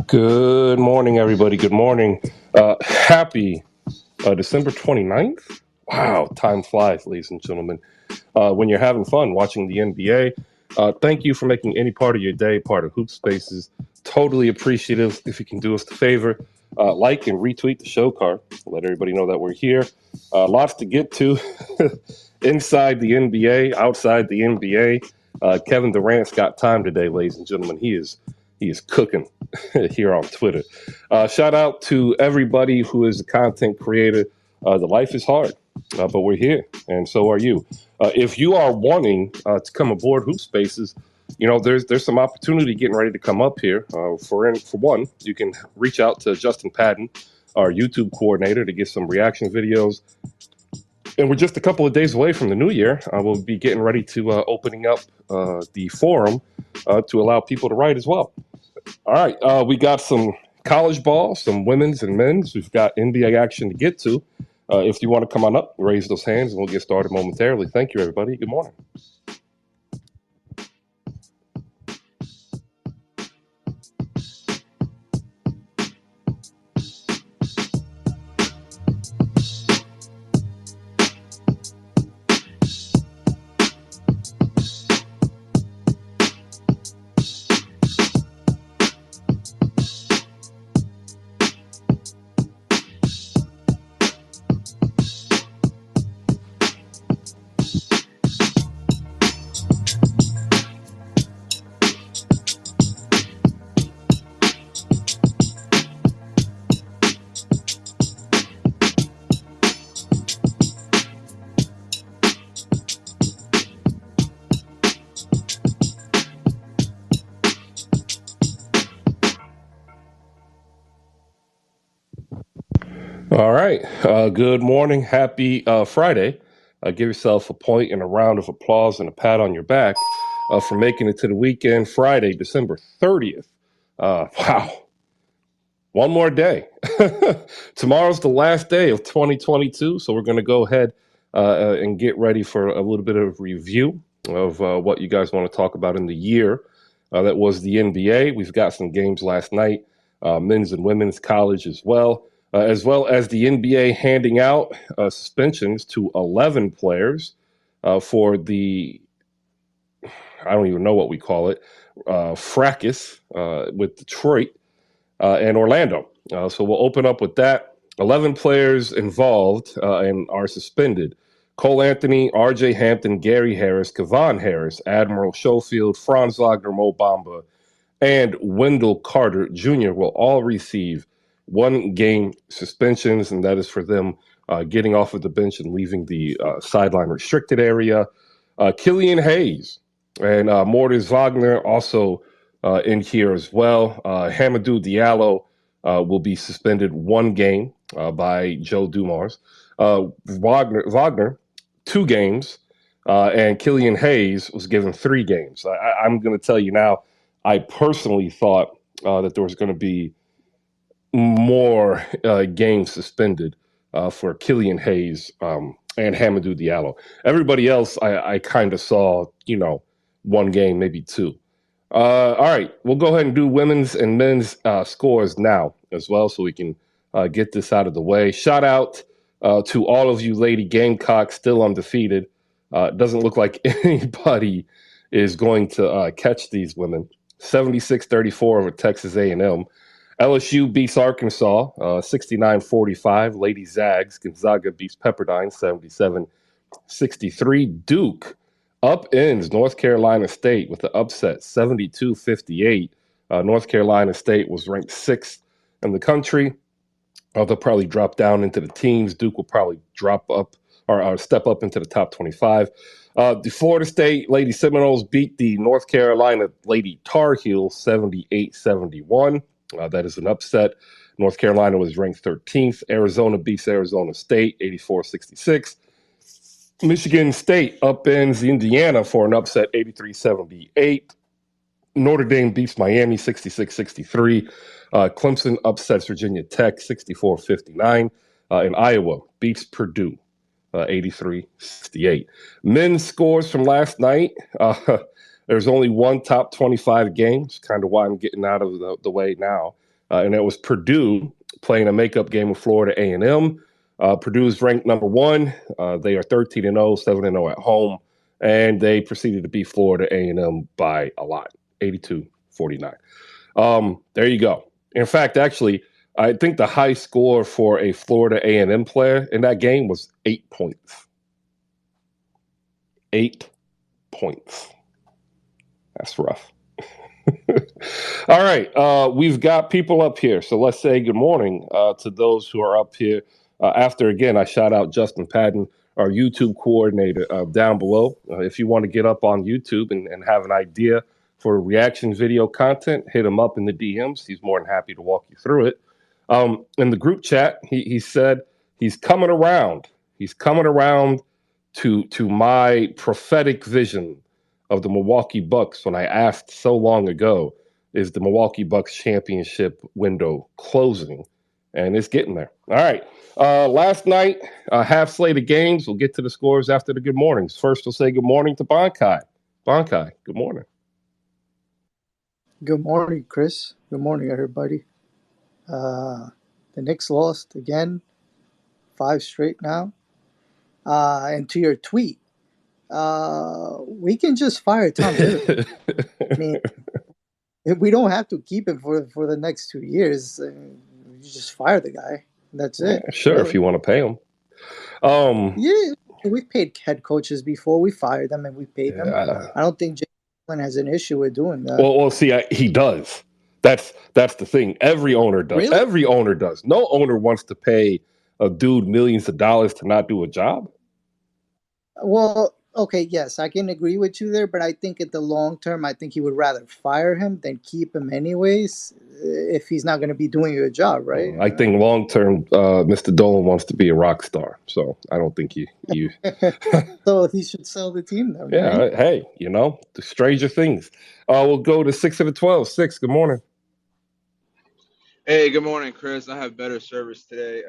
Good morning, everybody. Good morning. Happy December 29th. Wow, time flies, ladies and gentlemen. When you're having fun watching the NBA, thank you for making any part of your day part of Hoop Spaces. Totally appreciative if you can do us the favor. Like and retweet the show card. Let everybody know that we're here. Lots to get to inside the NBA, outside the NBA. Kevin Durant's got time today, ladies and gentlemen. He is cooking here on Twitter. Shout out to everybody who is a content creator. The life is hard, but we're here, and so are you. If you are wanting to come aboard Hoop Spaces, there's some opportunity getting ready to come up here. For one, you can reach out to Justin Patton, our YouTube coordinator, to get some reaction videos. And we're just a couple of days away from the new year. We'll be getting ready to opening up the forum to allow people to write as well. All right, we got some college ball, some women's and men's. We've got NBA action to get to. If you want to come on up, raise those hands, and we'll get started momentarily. Thank you, everybody. Good morning. All right. Good morning. Happy Friday. Give yourself a point and a round of applause and a pat on your back for making it to the weekend, Friday, December 30th. Wow. One more day. Tomorrow's the last day of 2022, so we're going to go ahead and get ready for a little bit of review of what you guys want to talk about in the year that was the NBA. We've got some games last night, men's and women's college as well as the NBA handing out suspensions to 11 players for the, I don't even know what we call it, fracas with Detroit and Orlando. So we'll open up with that. 11 players involved and are suspended. Cole Anthony, R.J. Hampton, Gary Harris, Kevon Harris, Admiral Schofield, Franz Wagner, Mo Bamba, and Wendell Carter Jr. will all receive 1-game suspensions, and that is for them getting off of the bench and leaving the sideline restricted area. Killian Hayes and Mortis Wagner also in here as well. Hamidou Diallo will be suspended 1 game by Joe Dumars. Wagner 2 games, and Killian Hayes was given 3 games. I'm going to tell you now, I personally thought that there was going to be more games suspended for Killian Hayes and Hamidou Diallo. Everybody else, I kind of saw, 1 game, maybe 2. All right, we'll go ahead and do women's and men's scores now as well, so we can get this out of the way. Shout out to all of you Lady Gamecocks, still undefeated. It doesn't look like anybody is going to catch these women. 76-34 over Texas A&M. LSU beats Arkansas 69-45. Lady Zags. Gonzaga beats Pepperdine 77-63. Duke upends North Carolina State with the upset 72-58. North Carolina State was ranked 6th in the country. They'll probably drop down into the teens. Duke will probably drop up or step up into the top 25. The Florida State Lady Seminoles beat the North Carolina Lady Tar Heels 78-71. That is an upset. North Carolina was ranked 13th. Arizona beats Arizona State 84-66. Michigan State upends Indiana for an upset 83-78. Notre Dame beats Miami 66-63. Clemson upsets Virginia Tech 64-59. And Iowa beats Purdue 83-68. Men's scores from last night. There's only one top 25 game. It's kind of why I'm getting out of the way now. and it was Purdue playing a makeup game with Florida A&M. Purdue's ranked number one. They are 13-0, 7-0 at home, and they proceeded to beat Florida A&M by a lot, 82-49. There you go. In fact, actually, I think the high score for a Florida A&M player in that game was 8 points. 8 points. That's rough. All right. We've got people up here. So let's say good morning to those who are up here. After, again, I shout out Justin Patton, our YouTube coordinator, down below. If you want to get up on YouTube and have an idea for reaction video content, hit him up in the DMs. He's more than happy to walk you through it. In the group chat, he said he's coming around. He's coming around to my prophetic vision of the Milwaukee Bucks when I asked so long ago, is the Milwaukee Bucks championship window closing? And it's getting there. All right. Last night, half slate of games. We'll get to the scores after the good mornings. First, we'll say good morning to Bonkai. Bonkai, good morning. Good morning, Chris. Good morning, everybody. The Knicks lost again, 5 straight now. And to your tweet, we can just fire Tom Thibodeau. I mean, we don't have to keep him for the next 2 years. You just fire the guy. That's it. Sure, really. If you want to pay him. Yeah, we've paid head coaches before. We fired them and we paid them. I don't think Jalen has an issue with doing that. Well, see, he does. That's the thing. Every owner does. Really? Every owner does. No owner wants to pay a dude millions of dollars to not do a job. Well, okay, yes, I can agree with you there, but I think in the long term, I think he would rather fire him than keep him anyways if he's not going to be doing a job, right? I think long term, Mr. Dolan wants to be a rock star, so I don't think you. So he should sell the team then. Yeah, right? Hey, the stranger things. We'll go to 6 of the 12. 6, good morning. Hey, good morning, Chris. I have better service today.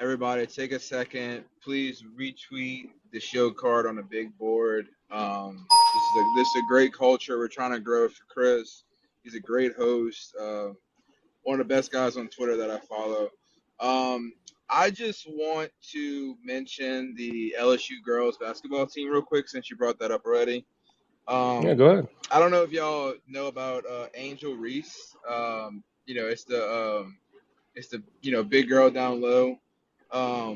Everybody, take a second. Please retweet the show card on the big board. This is a great culture. We're trying to grow for Chris. He's a great host. One of the best guys on Twitter that I follow. I just want to mention the LSU girls basketball team real quick since you brought that up already. Yeah, go ahead. I don't know if y'all know about Angel Reese. It's the big girl down low.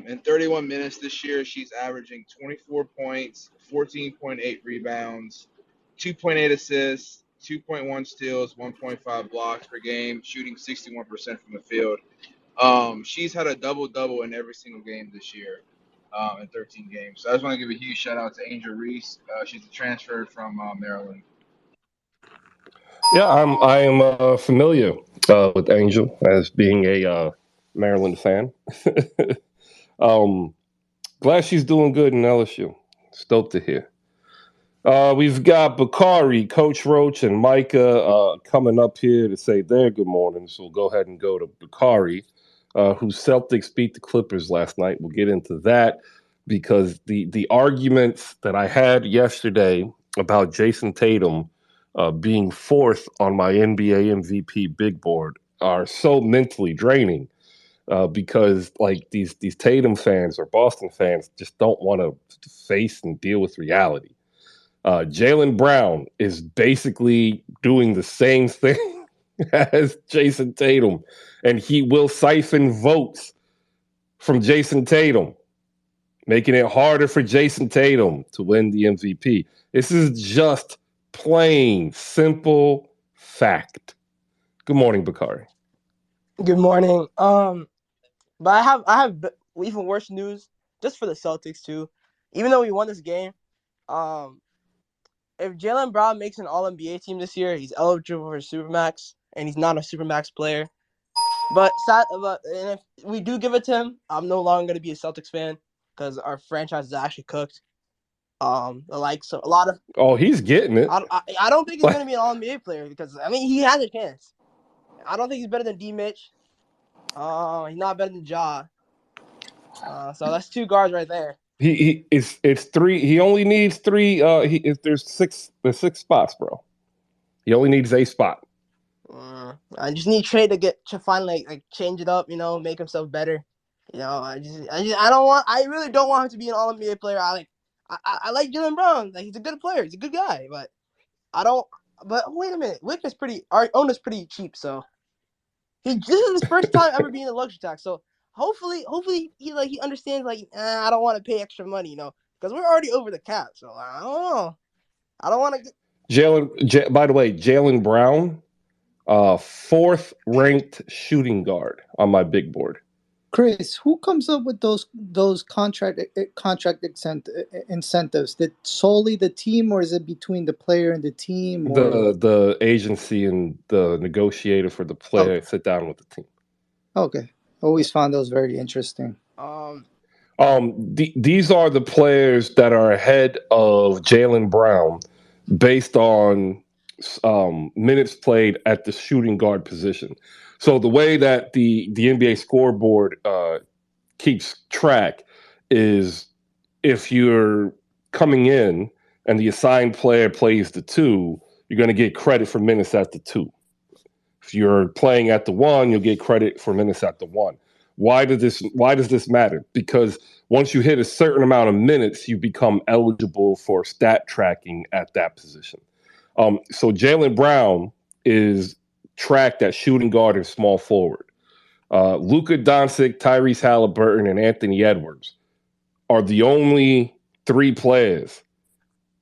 In 31 minutes this year, she's averaging 24 points, 14.8 rebounds, 2.8 assists, 2.1 steals, 1.5 blocks per game, shooting 61% from the field. She's had a double-double in every single game this year in 13 games. So I just want to give a huge shout-out to Angel Reese. She's a transfer from Maryland. Yeah, I am familiar with Angel as being a Maryland fan. Glad she's doing good in LSU. Stoked to hear. We've got Bakari, Coach Roach, and Micah coming up here to say their good morning. So we'll go ahead and go to Bakari, whose Celtics beat the Clippers last night. We'll get into that because the arguments that I had yesterday about Jason Tatum being fourth on my NBA MVP big board are so mentally draining. Because like these Tatum fans or Boston fans just don't want to face and deal with reality. Jaylen Brown is basically doing the same thing as Jason Tatum, and he will siphon votes from Jason Tatum, making it harder for Jason Tatum to win the MVP. This is just plain, simple fact. Good morning, Bakari. Good morning. But I have even worse news just for the Celtics too. Even though we won this game, if Jaylen Brown makes an All-NBA team this year, he's eligible for Supermax, and he's not a Supermax player. But if we do give it to him, I'm no longer going to be a Celtics fan because our franchise is actually cooked. He's getting it. I don't think he's going to be an All-NBA player because he has a chance. I don't think he's better than D. Mitch. He's not better than Ja. So that's 2 guards right there. It's 3. He only needs 3. There's 6 spots, bro. He only needs a spot. I just need Trey to finally like change it up, make himself better. I really don't want him to be an All NBA player. I like Jalen Brown. Like, he's a good player. He's a good guy, but I don't. But wait a minute, our owner's pretty cheap, so this is his first time ever being a luxury tax. So hopefully he understands I don't want to pay extra money, because we're already over the cap. So I don't know. I don't want to get By the way, Jalen Brown, fourth ranked shooting guard on my big board. Chris, who comes up with those contract incentives? That solely the team, or is it between the player and the team? Or The agency and the negotiator for the player sit down with the team. Okay, always found those very interesting. These are the players that are ahead of Jalen Brown based on minutes played at the shooting guard position. So the way that the NBA scoreboard keeps track is if you're coming in and the assigned player plays the 2, you're going to get credit for minutes at the 2. If you're playing at the 1, you'll get credit for minutes at the 1. Why does this matter? Because once you hit a certain amount of minutes, you become eligible for stat tracking at that position. So Jalen Brown is tracked at shooting guard and small forward. Luka Doncic, Tyrese Halliburton, and Anthony Edwards are the only 3 players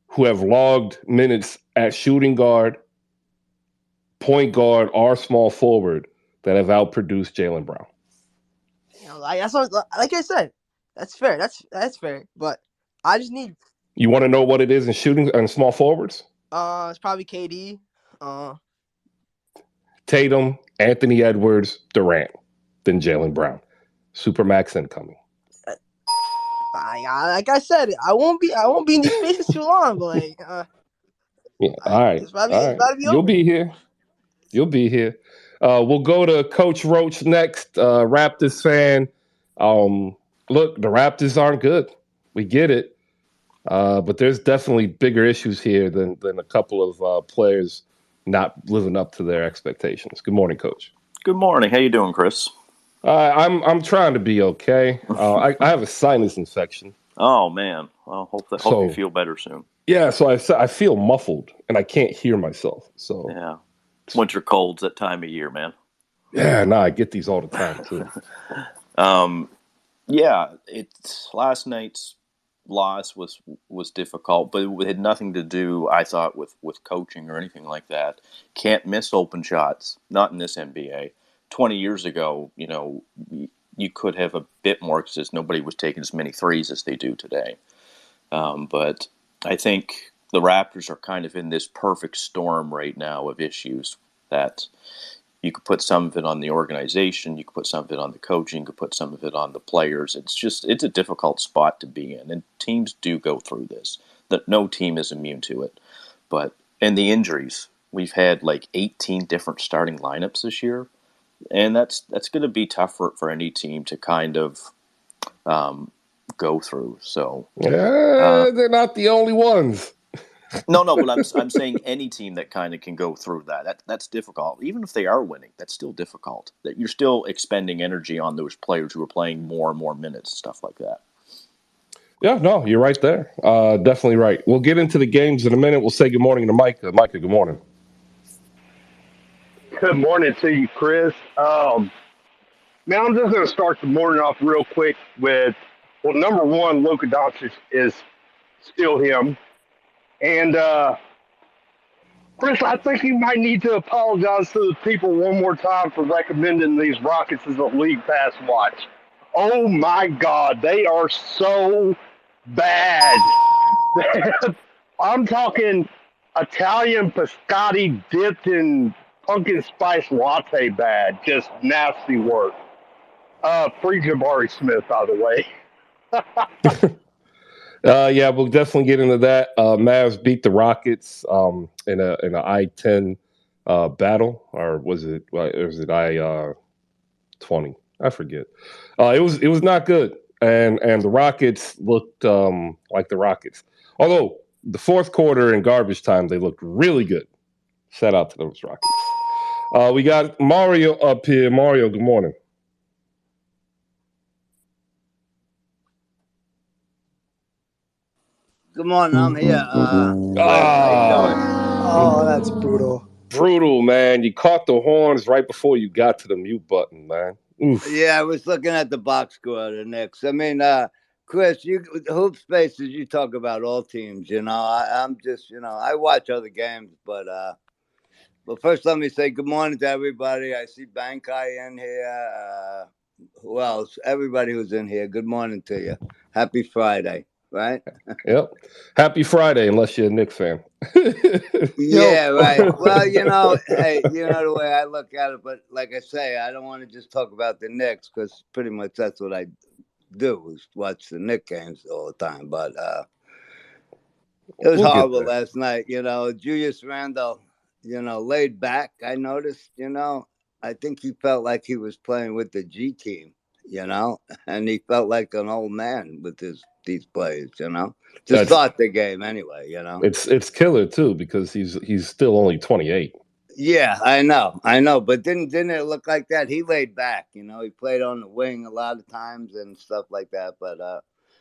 who have logged minutes at shooting guard, point guard, or small forward that have outproduced Jalen Brown. Like I said, that's fair. That's fair. But I just need. You want to know what it is in shooting and small forwards? It's probably KD. Tatum, Anthony Edwards, Durant, then Jalen Brown. Supermax incoming. Like I said, I won't be in these spaces too long. But yeah, all right. It's about to be over. You'll be here. We'll go to Coach Roach next. Raptors fan. Look, the Raptors aren't good. We get it. But there's definitely bigger issues here than a couple of players not living up to their expectations. Good morning, Coach. Good morning. How you doing, Chris? I'm trying to be okay. I have a sinus infection. Oh man. Well, hope you feel better soon. Yeah, so I feel muffled and I can't hear myself. So yeah, winter colds that time of year, man. Yeah, I get these all the time too. Yeah, last night's loss was difficult, but it had nothing to do, I thought, with coaching or anything like that. Can't miss open shots, not in this NBA. 20 years ago, you could have a bit more because nobody was taking as many threes as they do today. But I think the Raptors are kind of in this perfect storm right now of issues that you could put some of it on the organization, you could put some of it on the coaching, you could put some of it on the players. It's a difficult spot to be in, and teams do go through this. That no team is immune to it. And the injuries, we've had like 18 different starting lineups this year. And that's going to be tough for any team to kind of go through. So they're not the only ones. No, but I'm saying any team that kind of can go through that's difficult. Even if they are winning, that's still difficult. That you're still expending energy on those players who are playing more and more minutes, stuff like that. Yeah, no, you're right there. Definitely right. We'll get into the games in a minute. We'll say good morning to Micah. Micah, good morning. Good morning to you, Chris. Man, I'm just going to start the morning off real quick with, number one, Luka Doncic is still him. And, Chris, I think you might need to apologize to the people one more time for recommending these Rockets as a League Pass watch. Oh, my God. They are so bad. I'm talking Italian biscotti dipped in pumpkin spice latte bad. Just nasty work. Free Jabari Smith, by the way. Yeah, we'll definitely get into that. Mavs beat the Rockets in a I-10 battle, or was it I-20? I forget. It was not good, and the Rockets looked like the Rockets. Although the fourth quarter in garbage time, they looked really good. Shout out to those Rockets. We got Mario up here. Mario, good morning. Good morning, I'm here. Chris, how you doing? Oh, that's brutal. Brutal, man. You caught the horns right before you got to the mute button, man. Oof. Yeah, I was looking at the box score of the Knicks. I mean, Chris, you Hoop Spaces, you talk about all teams. I'm just, I watch other games, but first let me say good morning to everybody. I see Bankai in here. Who else? Everybody who's in here. Good morning to you. Happy Friday, right? Yep. Happy Friday, unless you're a Knicks fan. Yeah, right. Well, hey, the way I look at it, but like I say, I don't want to just talk about the Knicks because pretty much that's what I do is watch the Knicks games all the time. But it was We'll get horrible there. last night. Julius Randle, laid back. I noticed. I think he felt like he was playing with the G team. And he felt like an old man with these players. To That's start the game anyway. it's killer too because he's still only 28. Yeah, I know, but didn't it look like that? He laid back, he played on the wing a lot of times and stuff like that. But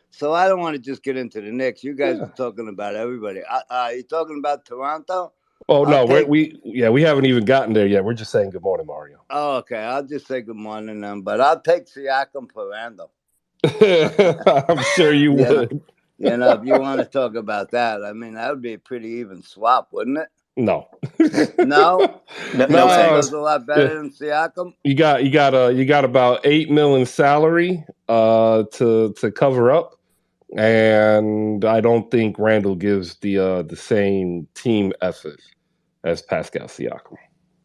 so I don't want to just get into the Knicks. You guys Yeah. are talking about everybody. You talking about Toronto? Oh no, I'll take. we haven't even gotten there yet. We're just saying good morning, Mario. Oh, okay. I'll just say good morning then. But I'll take Siakam for Randall. I'm sure you would. If you want to talk about that, I mean that would be a pretty even swap, wouldn't it? No. No. No, You no think thanks. Randall's a lot better than Siakam? You got about $8 million salary to cover up, and I don't think Randall gives the same team effort as Pascal Siakam.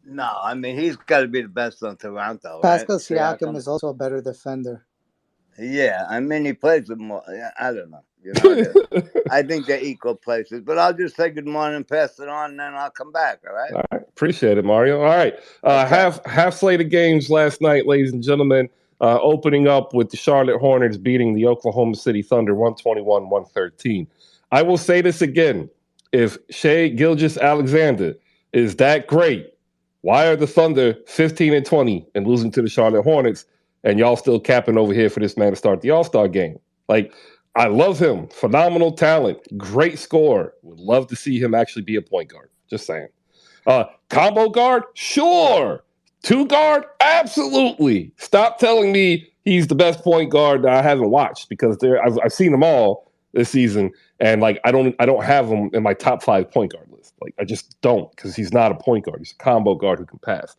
No, I mean he's got to be the best on Toronto, Pascal right? Siakam is also a better defender. Yeah, I mean he plays with more. I don't know. I think they're equal places. But I'll just say good morning, pass it on, and then I'll come back. All right. All right, appreciate it, Mario. All right, Okay. half slate of games last night, ladies and gentlemen. Opening up with the Charlotte Hornets beating the Oklahoma City Thunder 121-113. I will say this again: if Shai Gilgeous-Alexander is that great, why are the Thunder 15-20 and losing to the Charlotte Hornets, and y'all still capping over here for this man to start the All-Star game? Like, I love him, phenomenal talent, great scorer. Would love to see him actually be a point guard. Just saying. Combo guard? Sure. Two guard? Absolutely. Stop telling me he's the best point guard that I haven't watched because I've seen them all this season, and like I don't have him in my top 5 point guard list. Like I just don't because he's not a point guard. He's a combo guard who can pass.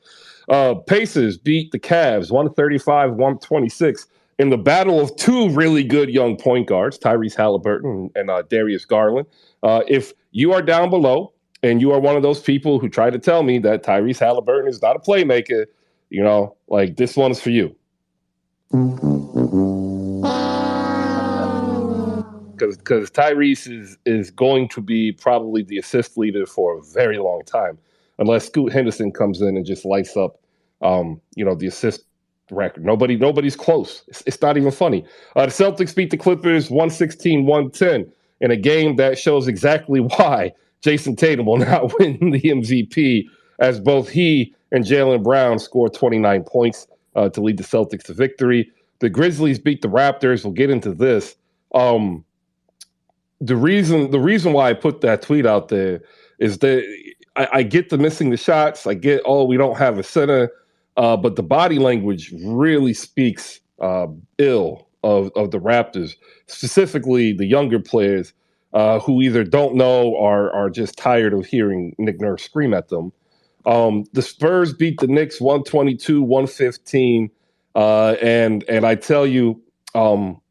Pacers beat the Cavs 135-126 in the battle of two really good young point guards, Tyrese Halliburton and Darius Garland. If you are down below and you are one of those people who try to tell me that Tyrese Halliburton is not a playmaker, like this one is for you. Because Tyrese is going to be probably the assist leader for a very long time, unless Scoot Henderson comes in and just lights up, the assist record. Nobody's close. It's not even funny. The Celtics beat the Clippers 116-110 in a game that shows exactly why Jason Tatum will not win the MVP, as both he and Jaylen Brown scored 29 points to lead the Celtics to victory. The Grizzlies beat the Raptors. We'll get into this. The reason why I put that tweet out there is that I get the missing the shots. I get, we don't have a center, but the body language really speaks ill of the Raptors, specifically the younger players who either don't know or are just tired of hearing Nick Nurse scream at them. The Spurs beat the Knicks 122-115, and I tell you, I'm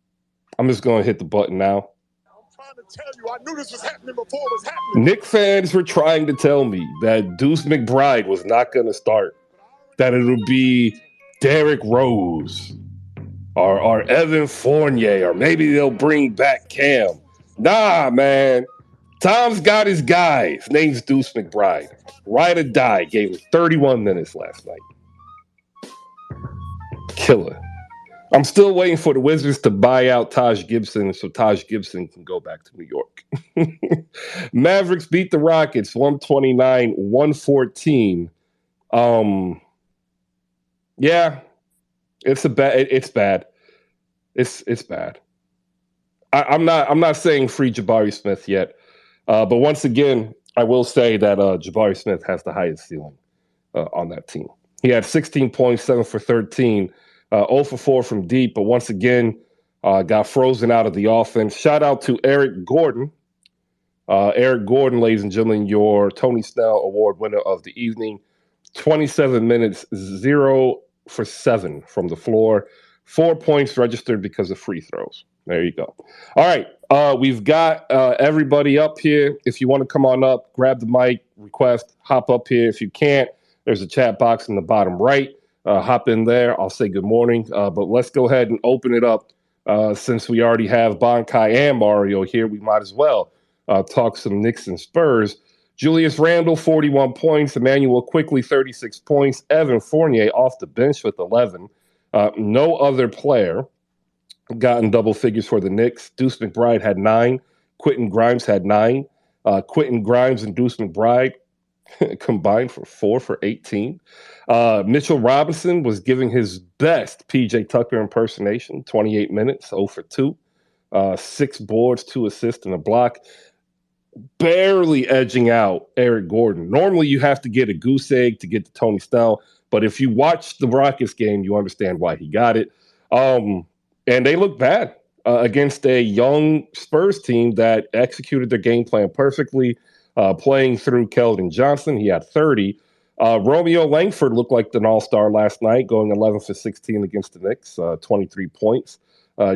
just going to hit the button now. Tell you, I knew this was happening before it was happening. Knick fans were trying to tell me that Deuce McBride was not going to start, that it would be Derrick Rose or Evan Fournier, or maybe they'll bring back Cam. Nah, man. Tom's got his guy. His name's Deuce McBride. Ride or die. Gave him 31 minutes last night. Killer. I'm still waiting for the Wizards to buy out Taj Gibson so Taj Gibson can go back to New York. Mavericks beat the Rockets 129-114 Yeah, it's bad. It's bad. It's bad. I'm not saying free Jabari Smith yet, but once again, I will say that Jabari Smith has the highest ceiling on that team. He had 16 points, 7 for 13, 0 for 4 from deep, but once again, got frozen out of the offense. Shout out to Eric Gordon. Eric Gordon, ladies and gentlemen, your Tony Snell Award winner of the evening. 27 minutes, 0 for 7 from the floor. 4 points registered because of free throws. There you go. All right. We've got everybody up here. If you want to come on up, grab the mic, request, hop up here. If you can't, there's a chat box in the bottom right. Hop in there. I'll say good morning. But let's go ahead and open it up. Since we already have Bonkai and Mario here, we might as well talk some Knicks and Spurs. Julius Randle, 41 points. Emmanuel Quickly, 36 points. Evan Fournier off the bench with 11. No other player got in double figures for the Knicks. Deuce McBride had 9. Quentin Grimes had 9. Quentin Grimes and Deuce McBride combined for 4 for 18. Mitchell Robinson was giving his best PJ Tucker impersonation, 28 minutes, 0 for 2. 6 boards, 2 assists, and a block. Barely edging out Eric Gordon. Normally, you have to get a goose egg to get to Tony Snell, but if you watch the Rockets game, you understand why he got it. And they look bad against a young Spurs team that executed their game plan perfectly, playing through Keldon Johnson. He had 30. Romeo Langford looked like an all-star last night, going 11 for 16 against the Knicks, 23 points.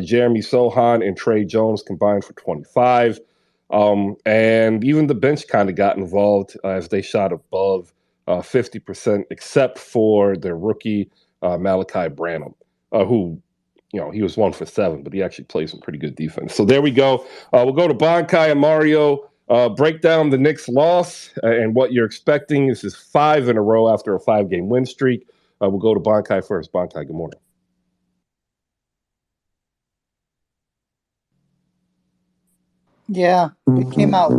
Jeremy Sohan and Trey Jones combined for 25. And even the bench kind of got involved as they shot above 50%, except for their rookie, Malachi Branham, who, he was 1 for 7, but he actually plays some pretty good defense. So there we go. We'll go to Bonkai and Mario. Break down the Knicks' loss and what you're expecting. This is 5 in a row after a 5-game win streak. We'll go to Bonkai first. Bonkai, good morning. Yeah, we came out.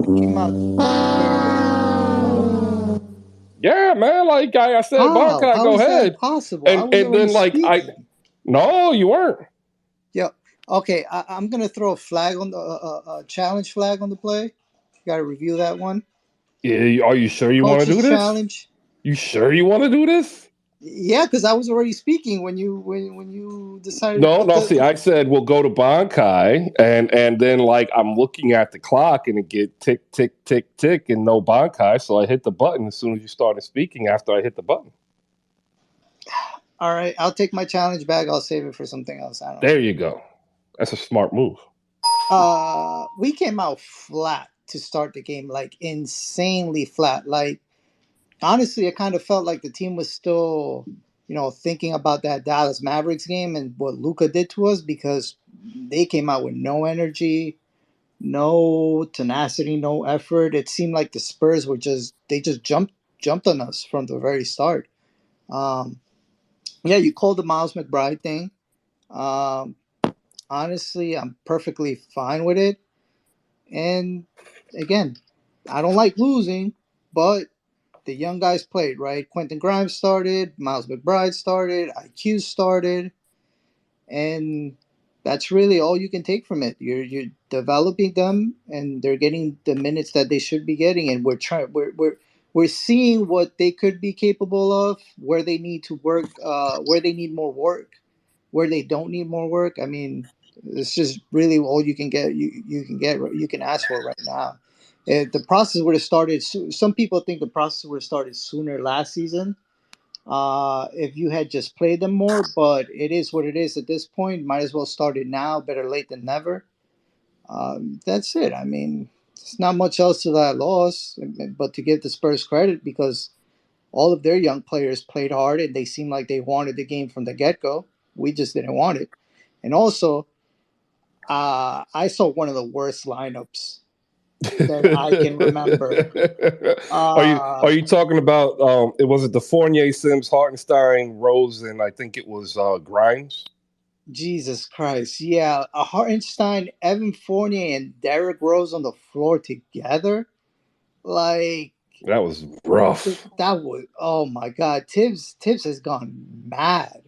Yeah, man. Like I said, How? Bonkai, How go is that ahead. possible? I was And already then speaking. no, you weren't. Yeah. Okay, I'm gonna throw a flag on the challenge flag on the play. You gotta review that one. Yeah, are you sure you want to Coach's do this? challenge. You sure you want to do this? Yeah, because I was already speaking when you decided. No. See, I said we'll go to Bonkai, and then I'm looking at the clock, and it get tick tick tick tick, and no Bonkai, so I hit the button as soon as you started speaking. After I hit the button, All right, I'll take my challenge back. I'll save it for something else. I don't know. there you go. That's a smart move. We came out flat to start the game, like insanely flat. Like honestly, I kind of felt like the team was still, thinking about that Dallas Mavericks game and what Luka did to us because they came out with no energy, no tenacity, no effort. It seemed like the Spurs were just jumped on us from the very start. Um, yeah, you called the Miles McBride thing. Um, honestly, I'm perfectly fine with it. And again, I don't like losing, but the young guys played, right? Quentin Grimes started, Miles McBride started, IQ started, and that's really all you can take from it. You're developing them, and they're getting the minutes that they should be getting, and we're seeing what they could be capable of, where they need to work, where they need more work, where they don't need more work. I mean, it's just really all you can get. You can ask for right now. The process would have started. Some people think the process would have started sooner last season if you had just played them more. But it is what it is at this point. Might as well start it now. Better late than never. That's it. I mean, it's not much else to that loss, but to give the Spurs credit because all of their young players played hard and they seemed like they wanted the game from the get go. We just didn't want it. And also, I saw one of the worst lineups that I can remember. Are you talking about it was the Fournier, Sims, Hartenstein, Rose, and I think it was Grimes? Jesus Christ. Yeah, a Hartenstein, Evan Fournier, and Derrick Rose on the floor together. Like, That was rough. That was, oh my God. Tibbs has gone mad.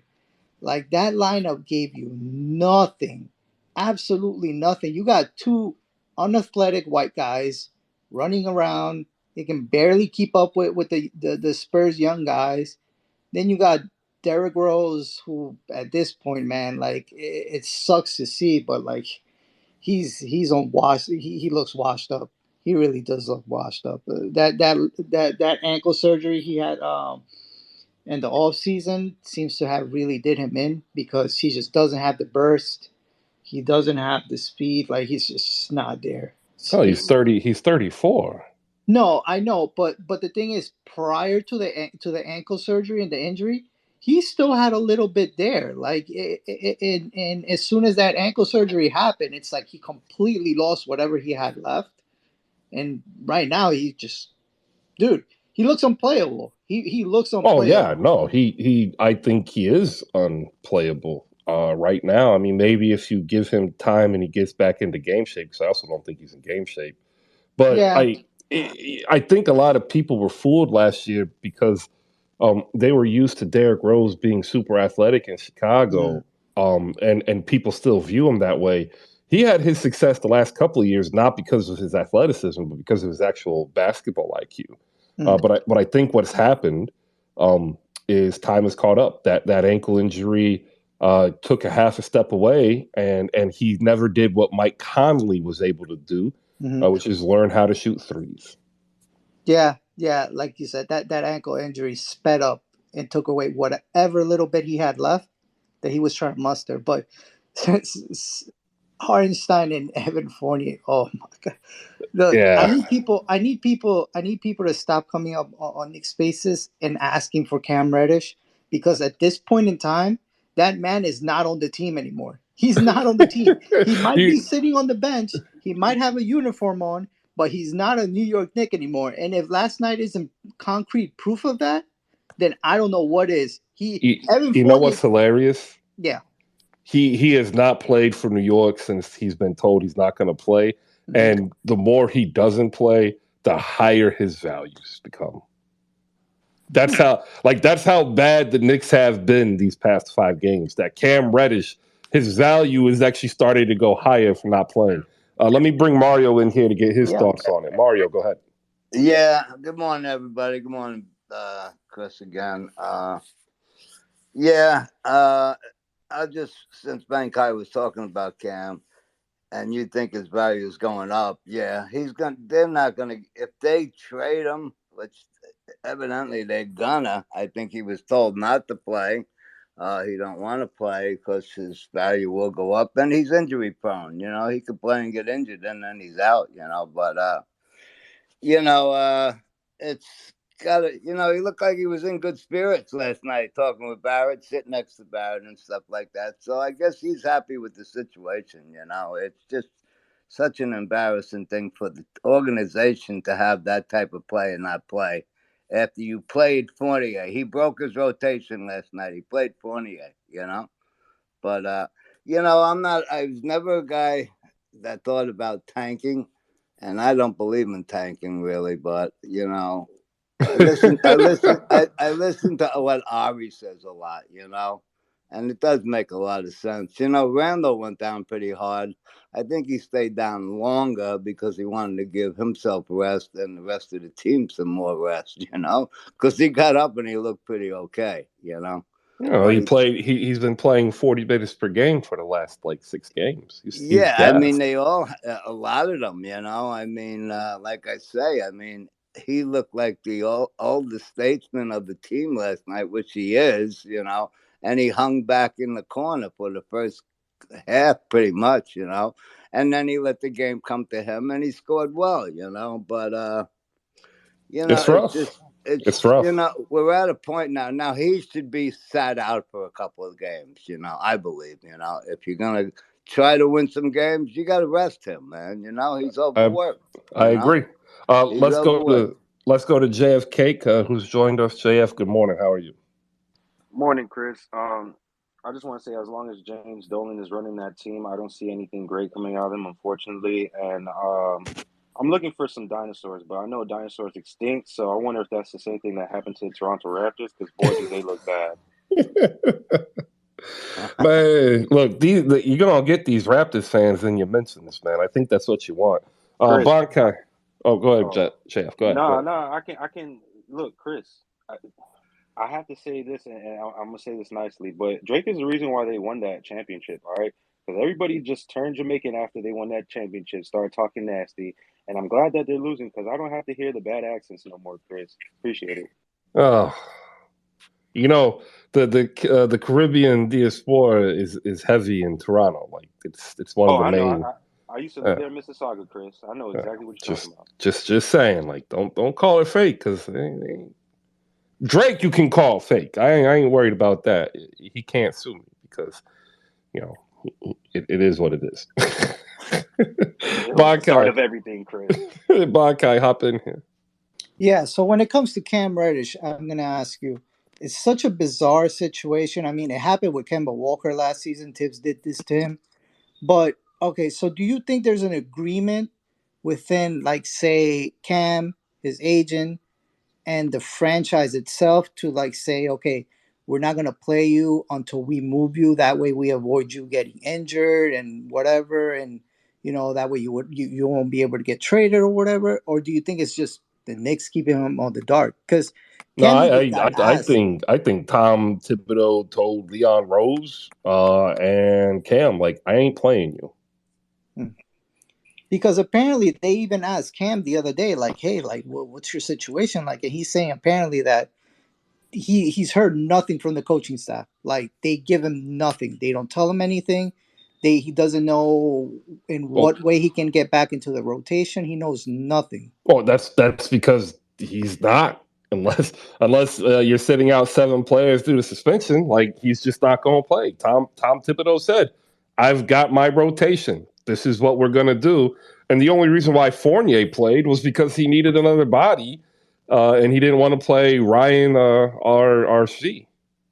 Like that lineup gave you nothing, absolutely nothing. You got two unathletic white guys running around. They can barely keep up with the Spurs young guys. Then you got Derrick Rose, who at this point, man, like it sucks to see, but like he's on wash. He looks washed up. He really does look washed up. That ankle surgery he had in the off season seems to have really did him in because he just doesn't have the burst. He doesn't have the speed. Like he's just not there. Oh, he's 30. He's 34. No, I know, but the thing is, prior to the ankle surgery and the injury, he still had a little bit there. Like, and as soon as that ankle surgery happened, it's like he completely lost whatever he had left. And right now, he just, dude, he looks unplayable. He looks Oh yeah, unplayable. no, he. I think he is unplayable right now. I mean, maybe if you give him time and he gets back into game shape, because I also don't think he's in game shape. But Yeah. I think a lot of people were fooled last year because they were used to Derrick Rose being super athletic in Mm, Chicago, and people still view him that way. He had his success the last couple of years not because of his athleticism, but because of his actual basketball IQ. mm, But I think what's happened um, is time has caught up. That ankle injury took a half a step away, and he never did what Mike Conley was able to do, mhm. which is learn how to shoot threes. Yeah, yeah, like you said, that ankle injury sped up and took away whatever little bit he had left that he was trying to muster. But Hardenstein and Evan Fournier, oh my God. Look, I Yeah, need people. I need people. I need people to stop coming up on Nick Spaces and asking for Cam Reddish because at this point in time, that man is not on the team anymore. He's not on the team. He might be you sitting on the bench. He might have a uniform on, but he's not a New York Knick anymore. And if last night isn't concrete proof of that, then I don't know what is. you, Evan you know Fournier, what's hilarious? yeah. He has not played for New York since he's been told he's not going to play, Mhm. and the more he doesn't play, the higher his values become. That's how bad the Knicks have been these past 5 games. That Cam Reddish, his value is actually starting to go higher for not playing. Let me bring Mario in here to get his Yeah. thoughts on it. Mario, go ahead. Yeah. Good morning, everybody. Good morning, Chris again. Yeah. I just since Bankai was talking about Cam, and you think his value is going up. Yeah, he's gonna. They're not gonna if they trade him, which evidently they're gonna. I think he was told not to play. He don't want to play because his value will go up, and he's injury prone. You know, he could play and get injured, and then he's out. You know, but you know, it's got to, he looked like he was in good spirits last night talking with Barrett, sitting next to Barrett and stuff like that. So I guess he's happy with the situation. It's just such an embarrassing thing for the organization to have that type of play and not play. After you played Fournier, he broke his rotation last night. He played Fournier. But I was never a guy that thought about tanking, and I don't believe in tanking really. But I listen to what Ari says a lot. And it does make a lot of sense. Randall went down pretty hard. I think he stayed down longer because he wanted to give himself rest and the rest of the team some more rest. Because he got up and he looked pretty okay. You know, But he's been playing 40 minutes per game for the last like 6 games. He's yeah, I mean, gassed. a lot of them, I mean, like I say, I mean, he looked like the older statesman of the team last night, which he is. And he hung back in the corner for the first half, pretty much. And then he let the game come to him and he scored well. But, It's it's rough. just, It's rough. we're at a point now. Now he should be sat out for a couple of games. I believe. If you're gonna try to win some games, you got to rest him, man. He's I overworked. I agree. He's overworked. Let's go to JF who's joined us. JF, good morning. How are you? Morning, Chris. I just want to say, as long as James Dolan is running that team, I don't see anything great coming out of him, unfortunately. And I'm looking for some dinosaurs, but I know dinosaurs extinct, so I wonder if that's the same thing that happened to the Toronto Raptors. Because boy, do they look bad. Man, look, you're gonna get these Raptors fans in your mentions, man. I think that's what you want. Chris, Bonkai. Oh, go ahead, oh, Jeff. Go ahead. Go no, ahead. no, I can look, Chris. I have to say this, and I'm gonna say this nicely, but Drake is the reason why they won that championship. All right, because everybody just turned Jamaican after they won that championship, started talking nasty, and I'm glad that they're losing because I don't have to hear the bad accents no more, Chris. Appreciate it. Oh, you know the Caribbean diaspora is heavy in Toronto. Like it's one of Oh, the I know. main. I used to live Uh, there in Mississauga, Chris. I know uh, exactly what you're talking just about. just saying. Like don't call it fake because Drake you can call fake. I ain't worried about that. He can't sue me because you know it is what it is. It was the start Bonkai, of everything, Chris. Bonkai, hop in here. Yeah, so when it comes to Cam Reddish, I'm going to ask you, it's such a bizarre situation. I mean, it happened with Kemba Walker last season. Tibbs did this to him. But, okay, so do you think there's an agreement within, like, say, Cam, his agent, and the franchise itself to, like, say, okay, we're not going to play you until we move you. That way we avoid you getting injured and whatever. And, that way you won't be able to get traded or whatever. Or do you think it's just the Knicks keeping him on the dark? Because No, Cam even got asked. I think Tom Thibodeau told Leon Rose and Cam like I ain't playing you. Hmm. Because apparently they even asked Cam the other day, like, hey, like, what's your situation? Like, and he's saying apparently that he's heard nothing from the coaching staff. Like they give him nothing. They don't tell him anything. He doesn't know in Well, what way he can get back into the rotation. He knows nothing. that's because he's not unless you're sitting out 7 players due to suspension. Like he's just not going to play. Tom Thibodeau said, "I've got my rotation. This is what we're going to do." And the only reason why Fournier played was because he needed another body, and he didn't want to play Ryan RC.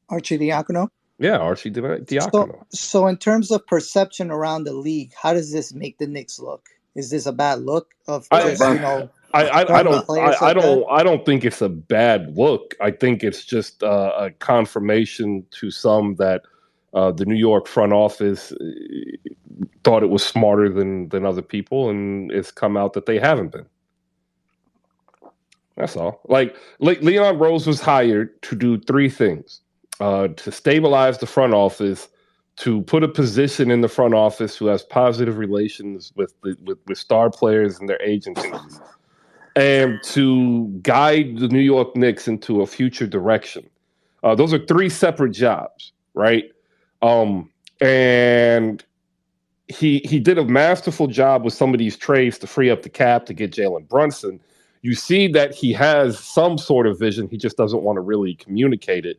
Archie Diacono. Yeah, Archie So Diacono. so in terms of perception around the league, how does this make the Knicks look? Is this a bad look of It's a I, just burn. starting players like that? I don't think it's a bad look. I think it's just a confirmation to some that the New York front office thought it was smarter than other people, and it's come out that they haven't been. That's all. Like Leon Rose was hired to do 3 things: to stabilize the front office, to put a position in the front office who has positive relations with star players and their agencies, and to guide the New York Knicks into a future direction. Those are 3 separate jobs, right? Um, and he did a masterful job with some of these trades to free up the cap to get Jalen Brunson. You see that he has some sort of vision. He just doesn't want to really communicate it.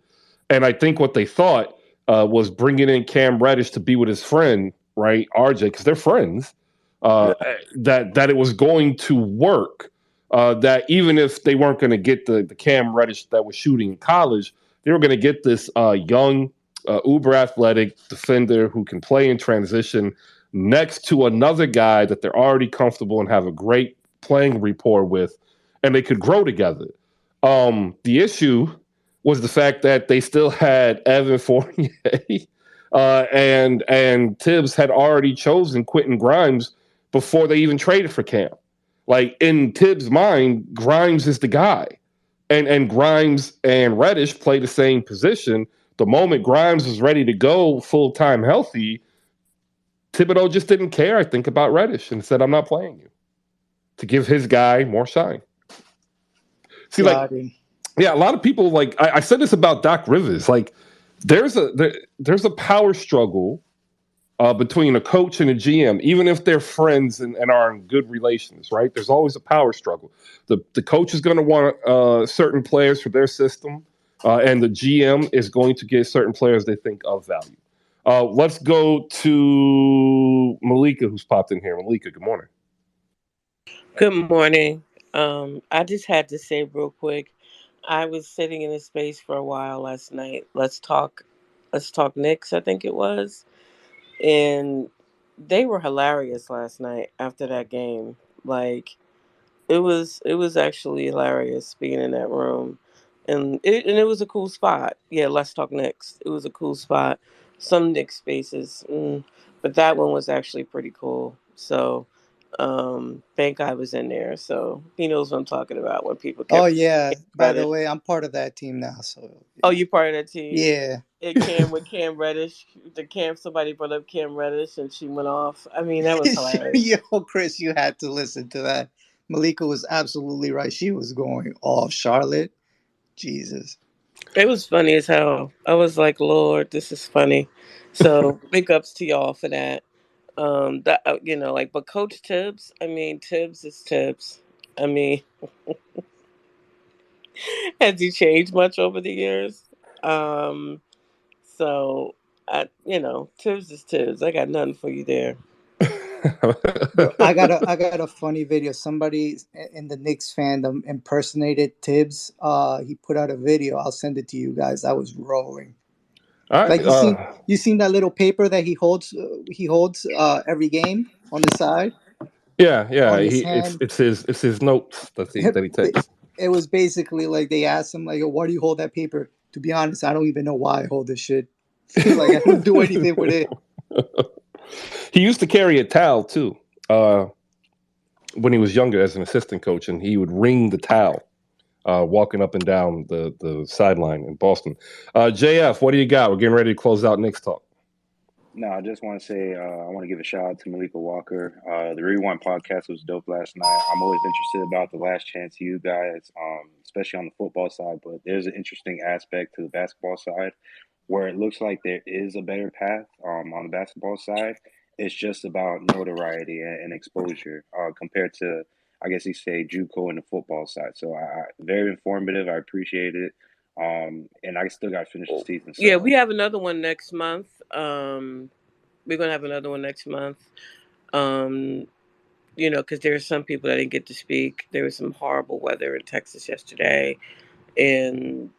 And I think what they thought was bringing in Cam Reddish to be with his friend, right, RJ, because they're friends. Uh, Yeah. that it was going to work. That even if they weren't going to get the Cam Reddish that was shooting in college, they were going to get this young, uber athletic defender who can play in transition next to another guy that they're already comfortable and have a great playing rapport with, and they could grow together. The issue was the fact that they still had Evan Fournier, and Tibbs had already chosen Quentin Grimes before they even traded for Cam. Like in Tibbs' mind, Grimes is the guy, and Grimes and Reddish play the same position. The moment Grimes was ready to go full time healthy, Thibodeau just didn't care, I think, about Reddish and said, "I'm not playing you," to give his guy more shine. See, like, Got him. yeah, a lot of people like I said this about Doc Rivers. Like, there's a power struggle between a coach and a GM, even if they're friends and are in good relations. Right? There's always a power struggle. The coach is going to want certain players for their system, and the GM is going to get certain players they think of value. Let's go to Malika, who's popped in here. Malika, good morning. Good morning. I just had to say real quick, I was sitting in a space for a while last night. Let's talk Knicks, I think it was. And they were hilarious last night after that game. Like It was actually hilarious being in that room, and it was a cool spot. Yeah, let's talk Knicks. It was a cool spot. Some Knicks spaces, but that one was actually pretty cool. So, thank God I was in there. So he knows what I'm talking about when people Oh kept yeah. By the Reddish. way, I'm part of that team now. So Oh, yeah. you part of that team? Yeah. It came with Cam Reddish. Somebody brought up Cam Reddish, and she went off. I mean, that was hilarious. Yo, Chris, you had to listen to that. Malika was absolutely right. She was going off. Charlotte, Jesus. It was funny as hell. I was like, Lord, this is funny. So big ups to y'all for that. But Coach Tibbs, I mean, Tibbs is Tibbs. I mean, has he changed much over the years? Um, Tibbs is Tibbs. I got nothing for you there. Bro, I got a funny video. Somebody in the Knicks fandom impersonated Tibbs. He put out a video. I'll send it to you guys. I was rolling. All right. Like you seen that little paper that he holds every game on the side Yeah, yeah. on his It's hand. it's his notes that he takes. It was basically like they asked him like, "Why do you hold that paper?" To be honest, I don't even know why I hold this shit. Like I don't do anything with it. He used to carry a towel too. Uh, when he was younger as an assistant coach, and he would wring the towel walking up and down the sideline in Boston. JF, what do you got? We're getting ready to close out Knicks talk. No, I just want to say I want to give a shout out to Malika Walker. The Rewind podcast was dope last night. I'm always interested about the last chance you guys, especially on the football side. But there's an interesting aspect to the basketball side where it looks like there is a better path on the basketball side. It's just about notoriety and exposure compared to, I guess you say, JUCO and the football side. So very informative. I appreciate it. And I still got to finish the season. Yeah, So we have another one next month. We're gonna have another one next month. Um, because there are some people that didn't get to speak. There was some horrible weather in Texas yesterday, and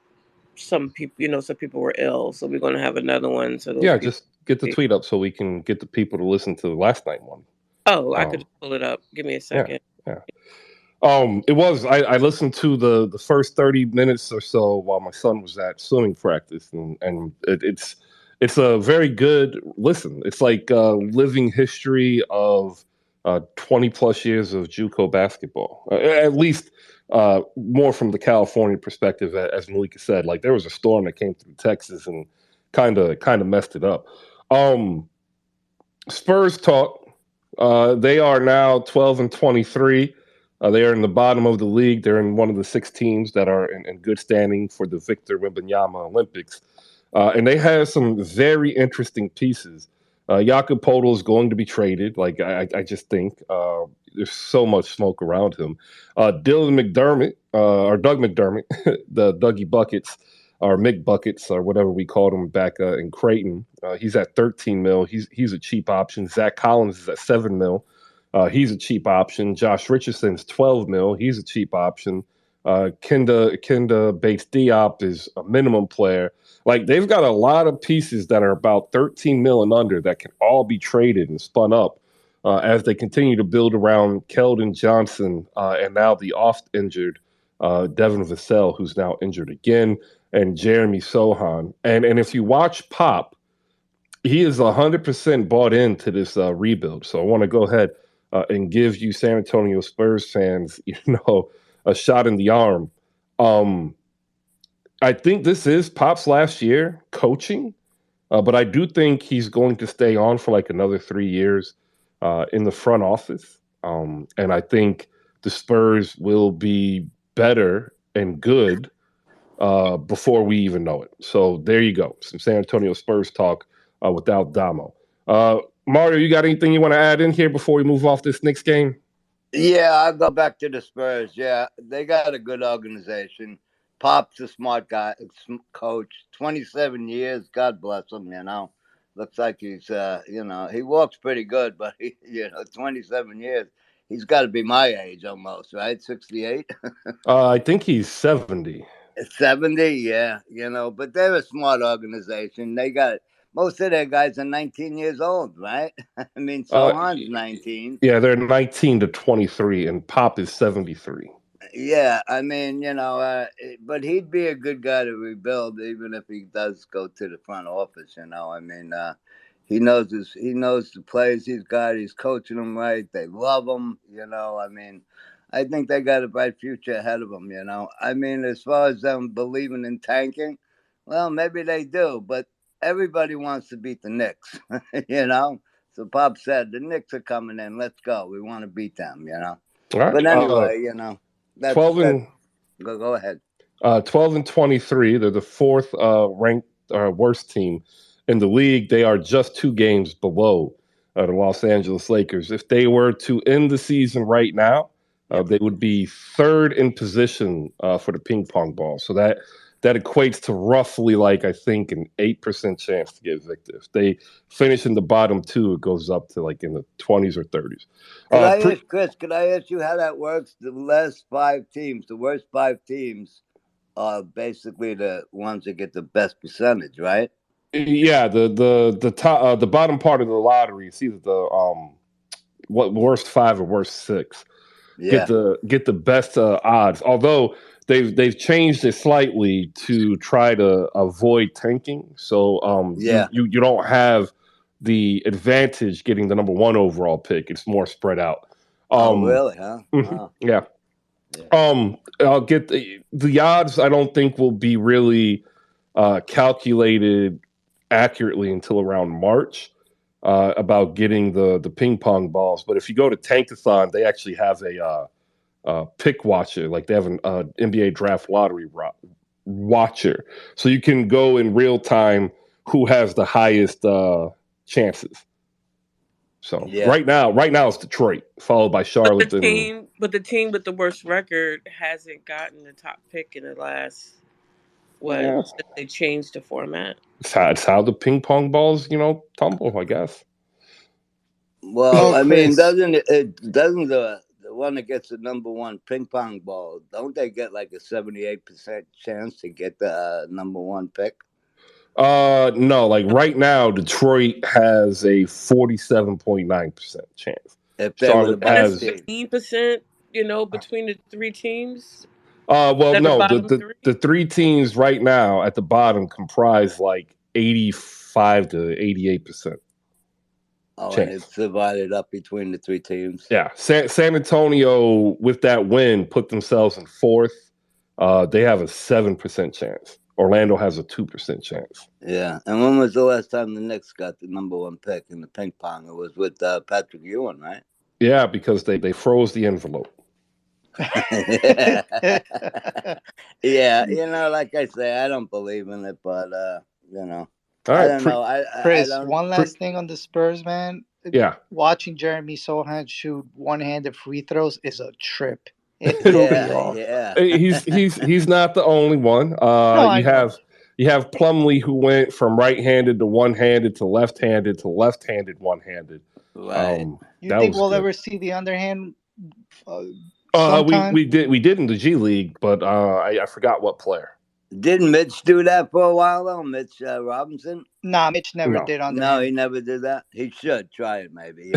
some people were ill. So we're gonna have another one so those Yeah, people. just get the tweet up so we can get the people to listen to the last night one. Oh, I could Um, just pull it up. Give me a yeah, second. yeah. It was. I listened to the first 30 minutes or so while my son was at swimming practice, and it's a very good listen. It's like living history of 20 plus years of JUCO basketball. At least more from the California perspective, as Malika said. Like there was a storm that came through Texas and kind of messed it up. Um, Spurs talk. They are now 12-23. They are in the bottom of the league. They're in one of the six teams that are in good standing for the Victor Wembanyama Olympics. And they have some very interesting pieces. Jakob Podol is going to be traded. Like I just think there's so much smoke around him. Dylan McDermott or Doug McDermott, the Dougie Buckets or Mick Buckets or whatever we called him back in Creighton. He's at 13 mil. He's a cheap option. Zach Collins is at 7 mil. He's a cheap option. Josh Richardson's 12 mil. He's a cheap option. Kenda Bates Diop is a minimum player. Like they've got a lot of pieces that are about 13 mil and under that can all be traded and spun up as they continue to build around Keldon Johnson and now the oft injured Devin Vassell, who's now injured again, and Jeremy Sohan. And if you watch Pop, he is 100% bought into this rebuild. So I want to go ahead and give you San Antonio Spurs fans, a shot in the arm. Um, I think this is Pop's last year coaching, but I do think he's going to stay on for like another 3 years in the front office. And I think the Spurs will be better and good before we even know it. So there you go. Some San Antonio Spurs talk without Damo. Mario, you got anything you want to add in here before we move off this next game? Yeah, I'll go back to the Spurs. Yeah, they got a good organization. Pop's a smart guy, coach. 27 years. God bless him, Looks like he's, he walks pretty good, but, 27 years. He's got to be my age almost, right? 68? I think he's 70. 70, yeah, but they're a smart organization. most of their guys are 19 years old, right? I mean, Sohan's 19. Yeah, they're 19 to 23, and Pop is 73. Yeah, I mean, but he'd be a good guy to rebuild, even if he does go to the front office. I mean, he knows the players he's got. He's coaching them right. They love him. I mean, I think they got a bright future ahead of them. I mean, as far as them believing in tanking, well, maybe they do, but everybody wants to beat the Knicks. So Pop said the Knicks are coming in. Let's go. We want to beat them. All right. But anyway, that's 12 and go ahead. 12 and 23. They're the fourth ranked worst team in the league. They are just 2 games below the Los Angeles Lakers. If they were to end the season right now, they would be third in position for the ping pong ball. So that equates to roughly, like, I think, an 8% chance to get evicted. If they finish in the bottom 2, it goes up to like in the 20s or 30s. Could I ask you how that works? The last 5 teams, the worst 5 teams, are basically the ones that get the best percentage, right? Yeah, the top, the bottom part of the lottery is either the worst 5 or worst 6 get the best odds. Although they've changed it slightly to try to avoid tanking, so you don't have the advantage getting the number 1 overall pick. It's more spread out. Really? Huh? Wow. Yeah. I'll get the odds. I don't think will be really calculated accurately until around March about getting the ping pong balls. But if you go to Tankathon, they actually have a pick watcher. Like, they have an NBA draft lottery watcher, so you can go in real time who has the highest chances. So right now it's Detroit, followed by Charlotte. But the team with the worst record hasn't gotten the top pick in the last since they changed the format. It's how the ping pong balls, tumble, I guess. Well, I mean, doesn't the one that gets the number 1 ping pong ball, don't they get like a 78% chance to get the number 1 pick? No, like right now, Detroit has a 47.9% chance. If Charlotte has 15%, between the 3 teams. Well, no, the 3 teams right now at the bottom comprise like 85 to 88%. Oh, chance. And it's divided up between the 3 teams. Yeah, San Antonio, with that win, put themselves in 4th. They have a 7% chance. Orlando has a 2% chance. Yeah, and when was the last time the Knicks got the number 1 pick in the ping pong? It was with Patrick Ewing, right? Yeah, because they froze the envelope. Yeah, like I say, I don't believe in it, but All right, I don't know. Chris, one last thing on the Spurs, man. Yeah, watching Jeremy Sohan shoot one-handed free throws is a trip. Yeah. He's not the only one. You have Plumlee, who went from right-handed to one-handed to left-handed to left-handed one-handed. Right. You think we'll ever see the underhand? We did in the G League, but I forgot what player. Didn't Mitch do that for a while though? Mitch Robinson? Nah, Mitch never did underhand. No, he never did that. He should try it, maybe.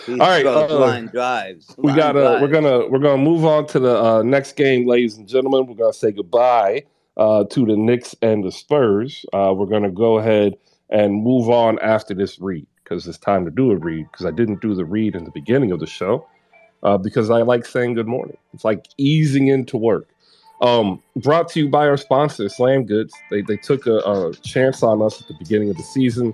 He all right, throws line drives. We're gonna move on to the next game, ladies and gentlemen. We're gonna say goodbye to the Knicks and the Spurs. We're gonna go ahead and move on after this read, because it's time to do a read, because I didn't do the read in the beginning of the show because I like saying good morning. It's like easing into work. Brought to you by our sponsor, Slam Goods. They took a chance on us at the beginning of the season,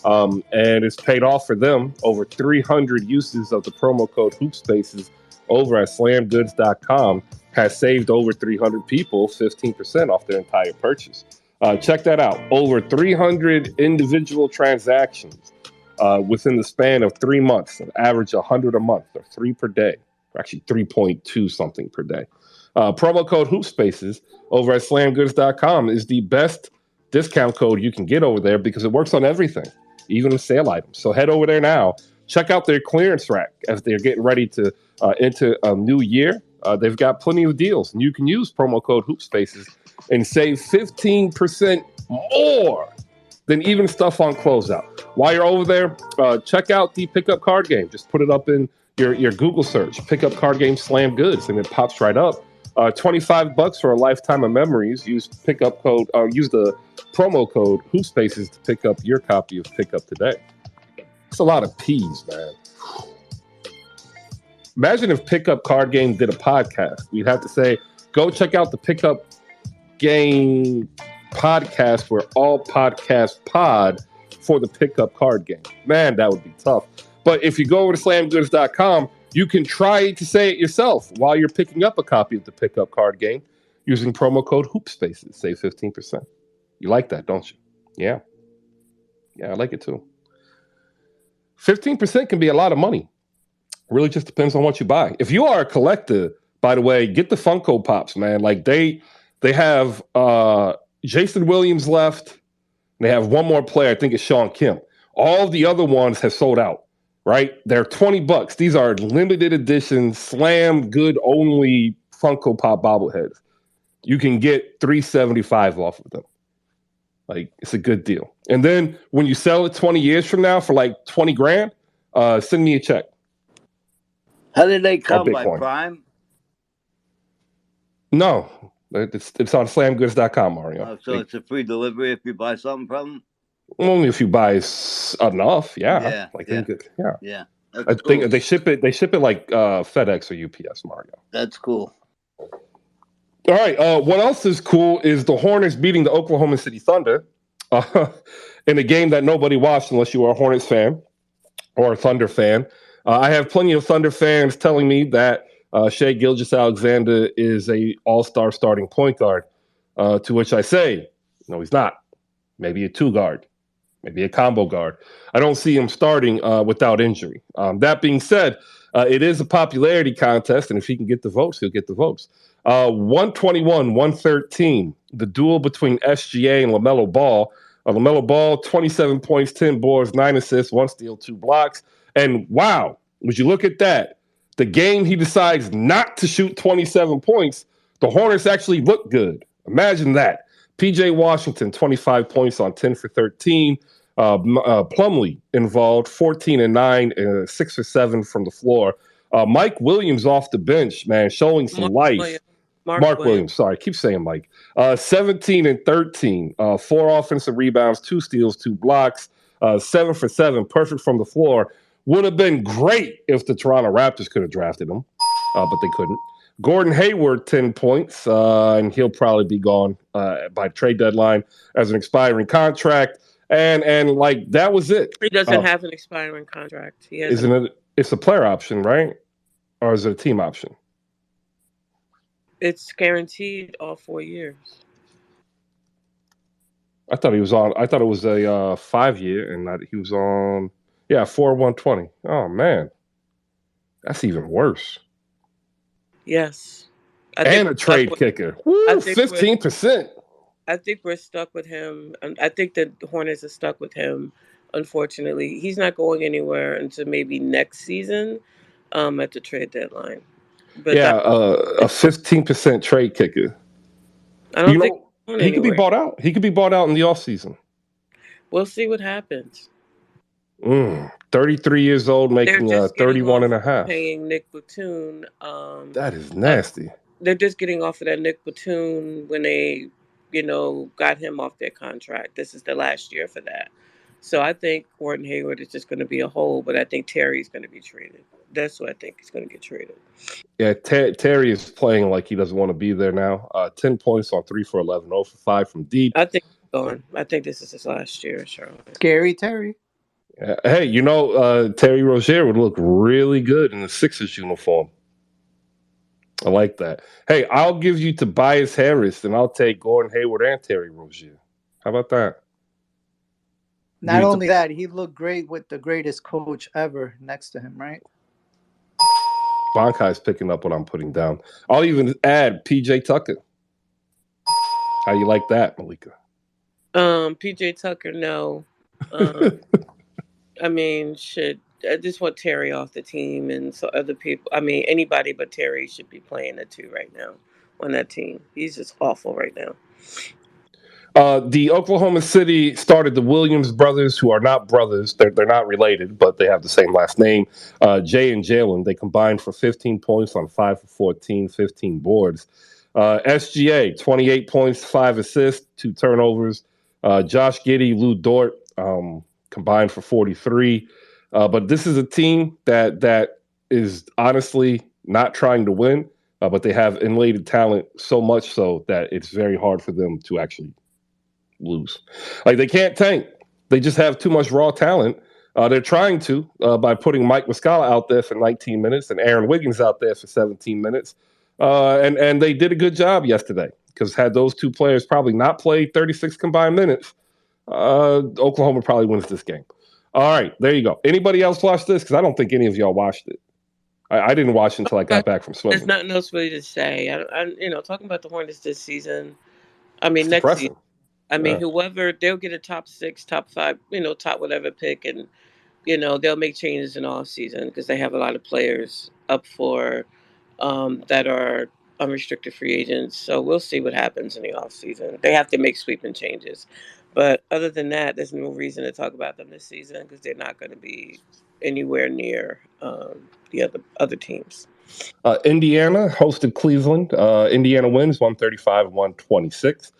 and it's paid off for them. Over 300 uses of the promo code HoopSpaces over at slamgoods.com has saved over 300 people 15% off their entire purchase. Check that out. Over 300 individual transactions within the span of 3 months, an average 100 a month, or 3 per day, or actually 3.2 something per day. Promo code HoopSpaces over at slamgoods.com is the best discount code you can get over there, because it works on everything, even the sale items. So head over there now. Check out their clearance rack as they're getting ready to enter a new year. They've got plenty of deals, and you can use promo code HoopSpaces and save 15% more than even stuff on closeout. While you're over there, check out the pickup card game. Just put it up in your Google search, pickup card game slam goods, and it pops right up. $25 for a lifetime of memories. Use the promo code HoopSpaces to pick up your copy of Pickup today. It's a lot of P's, man. Imagine if Pickup Card Game did a podcast. We'd have to say, go check out the Pickup Game podcast where all podcasts pod for the Pickup Card Game. Man, that would be tough. But if you go over to slamgoods.com, you can try to say it yourself while you're picking up a copy of the Pickup Card Game using promo code HoopSpaces. Save 15%. You like that, don't you? Yeah. Yeah, I like it too. 15% can be a lot of money. Really just depends on what you buy. If you are a collector, by the way, get the Funko Pops, man. Like they have Jason Williams left. They have one more player. I think it's Sean Kemp. All the other ones have sold out, right? They're $20. These are limited edition, slam good only Funko Pop bobbleheads. You can get $375 off of them. Like, it's a good deal. And then when you sell it 20 years from now for like 20 grand, send me a check. How did they come by Prime? No, it's on slamgoods.com, Mario. Oh, so it's a free delivery if you buy something from them? Only if you buy enough, yeah. Yeah. I think they ship it like FedEx or UPS, Mario. That's cool. All right. What else is cool is the Hornets beating the Oklahoma City Thunder in a game that nobody watched unless you were a Hornets fan or a Thunder fan. I have plenty of Thunder fans telling me that Shai Gilgeous-Alexander is a all-star starting point guard, to which I say, no, he's not. Maybe a two guard, maybe a combo guard. I don't see him starting without injury. That being said, it is a popularity contest, and if he can get the votes, he'll get the votes. 121-113, the duel between SGA and LaMelo Ball. LaMelo Ball, 27 points, 10 boards, 9 assists, 1 steal, 2 blocks. And wow, would you look at that? The game he decides not to shoot 27 points, the Hornets actually look good. Imagine that. PJ Washington, 25 points on 10 for 13. Plumlee involved, 14 and 9, 6 for 7 from the floor. Mike Williams off the bench, man, showing some life. Mark Williams, sorry, I keep saying Mike. 17 and 13, 4 offensive rebounds, 2 steals, 2 blocks, 7 for 7, perfect from the floor. Would have been great if the Toronto Raptors could have drafted him, but they couldn't. Gordon Hayward, 10 points, and he'll probably be gone by trade deadline as an expiring contract. And like, that was it. He doesn't have an expiring contract. Isn't it? It's a player option, right? Or is it a team option? It's guaranteed all 4 years. I thought it was a 5-year, and he was on 4-120. Oh man, that's even worse. Yes, and a trade kicker. Woo, 15%. I think we're stuck with him. I think the Hornets are stuck with him. Unfortunately, he's not going anywhere until maybe next season, at the trade deadline. But a 15% trade kicker. I don't think he could be bought out. He could be bought out in the offseason. We'll see what happens. 33 years old, making 31 and a half. Paying Nick Batum. That is nasty. They're just getting off of that Nick Batum when they, got him off their contract. This is the last year for that. So I think Gordon Hayward is just going to be a hole, but I think Terry's going to be traded. That's what I think he's going to get traded. Yeah, Terry is playing like he doesn't want to be there now. 10 points on 3 for 11, 0 for 5 from deep. I think he's going. I think this is his last year, Charlotte. Scary Terry. Hey, Terry Rozier would look really good in the Sixers uniform. I like that. Hey, I'll give you Tobias Harris, and I'll take Gordon Hayward and Terry Rozier. How about that? Not only that, he looked great with the greatest coach ever next to him, right? Bonkai's picking up what I'm putting down. I'll even add PJ Tucker. How you like that, Malika? PJ Tucker, no. I mean, I just want Terry off the team, and so other people. I mean, anybody but Terry should be playing the 2 right now on that team. He's just awful right now. The Oklahoma City started the Williams brothers, who are not brothers. They're not related, but they have the same last name. Jay and Jalen. They combined for 15 points on 5 for 14, 15 boards. SGA, 28 points, 5 assists, 2 turnovers. Josh Giddey, Lou Dort, combined for 43. But this is a team that is honestly not trying to win, but they have inlaid talent so much so that it's very hard for them to actually lose. Like, they can't tank. They just have too much raw talent. They're trying to by putting Mike Muscala out there for 19 minutes and Aaron Wiggins out there for 17 minutes. And they did a good job yesterday, because had those two players probably not played 36 combined minutes, Oklahoma probably wins this game. All right, there you go. Anybody else watch this? Because I don't think any of y'all watched it. I didn't watch until I got back from There's swimming. nothing else for you to say. Talking about the Hornets this season. I mean, It's next season. depressing. I mean, Yeah. whoever they'll get a top 6, top 5, top whatever pick, and they'll make changes in off season because they have a lot of players up for that are unrestricted free agents. So we'll see what happens in the off season. They have to make sweeping changes, but other than that, there's no reason to talk about them this season because they're not going to be anywhere near the other teams. Indiana hosted Cleveland. Indiana wins 135-126.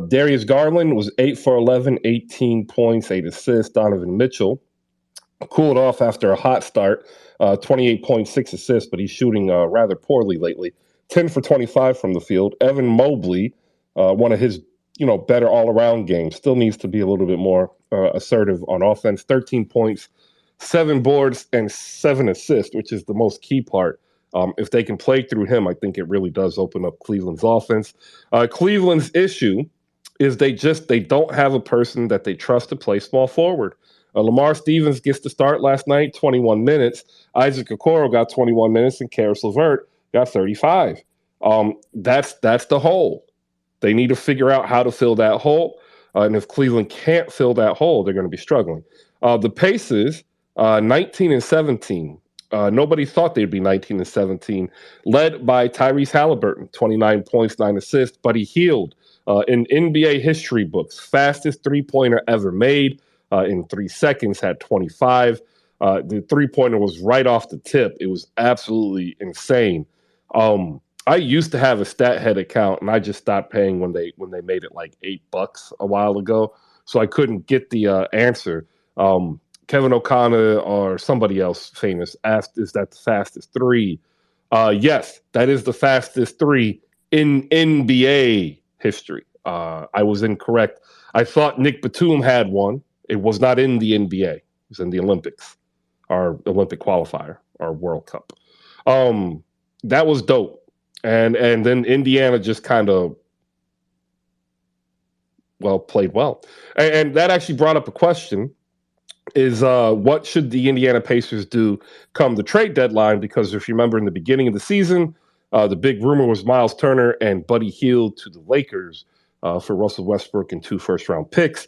Darius Garland was 8 for 11, 18 points, 8 assists. Donovan Mitchell cooled off after a hot start, 28.6 assists, but he's shooting rather poorly lately. 10 for 25 from the field. Evan Mobley, one of his better all-around games, still needs to be a little bit more assertive on offense. 13 points, 7 boards, and 7 assists, which is the most key part. If they can play through him, I think it really does open up Cleveland's offense. Cleveland's issue is they don't have a person that they trust to play small forward. Lamar Stevens gets to start last night, 21 minutes. Isaac Okoro got 21 minutes, and Karis LeVert got 35. That's the hole. They need to figure out how to fill that hole. And if Cleveland can't fill that hole, they're going to be struggling. The Pacers, 19-17. Nobody thought they'd be 19-17. Led by Tyrese Halliburton, 29 points, 9 assists. Buddy Hield, in NBA history books, fastest three-pointer ever made. In 3 seconds, had 25. The three-pointer was right off the tip. It was absolutely insane. I used to have a StatHead account, and I just stopped paying when they made it like $8 a while ago, so I couldn't get the answer. Kevin O'Connor or somebody else famous asked, "Is that the fastest three?" Yes, that is the fastest three in NBA history. I was incorrect. I thought Nick Batum had one. It was not in the NBA. It was in the Olympics, our Olympic qualifier, our World Cup. That was dope. And then Indiana just kind of, played well. And that actually brought up a question, is what should the Indiana Pacers do come the trade deadline? Because if you remember in the beginning of the season, the big rumor was Miles Turner and Buddy Hield to the Lakers for Russell Westbrook and 2 first-round picks.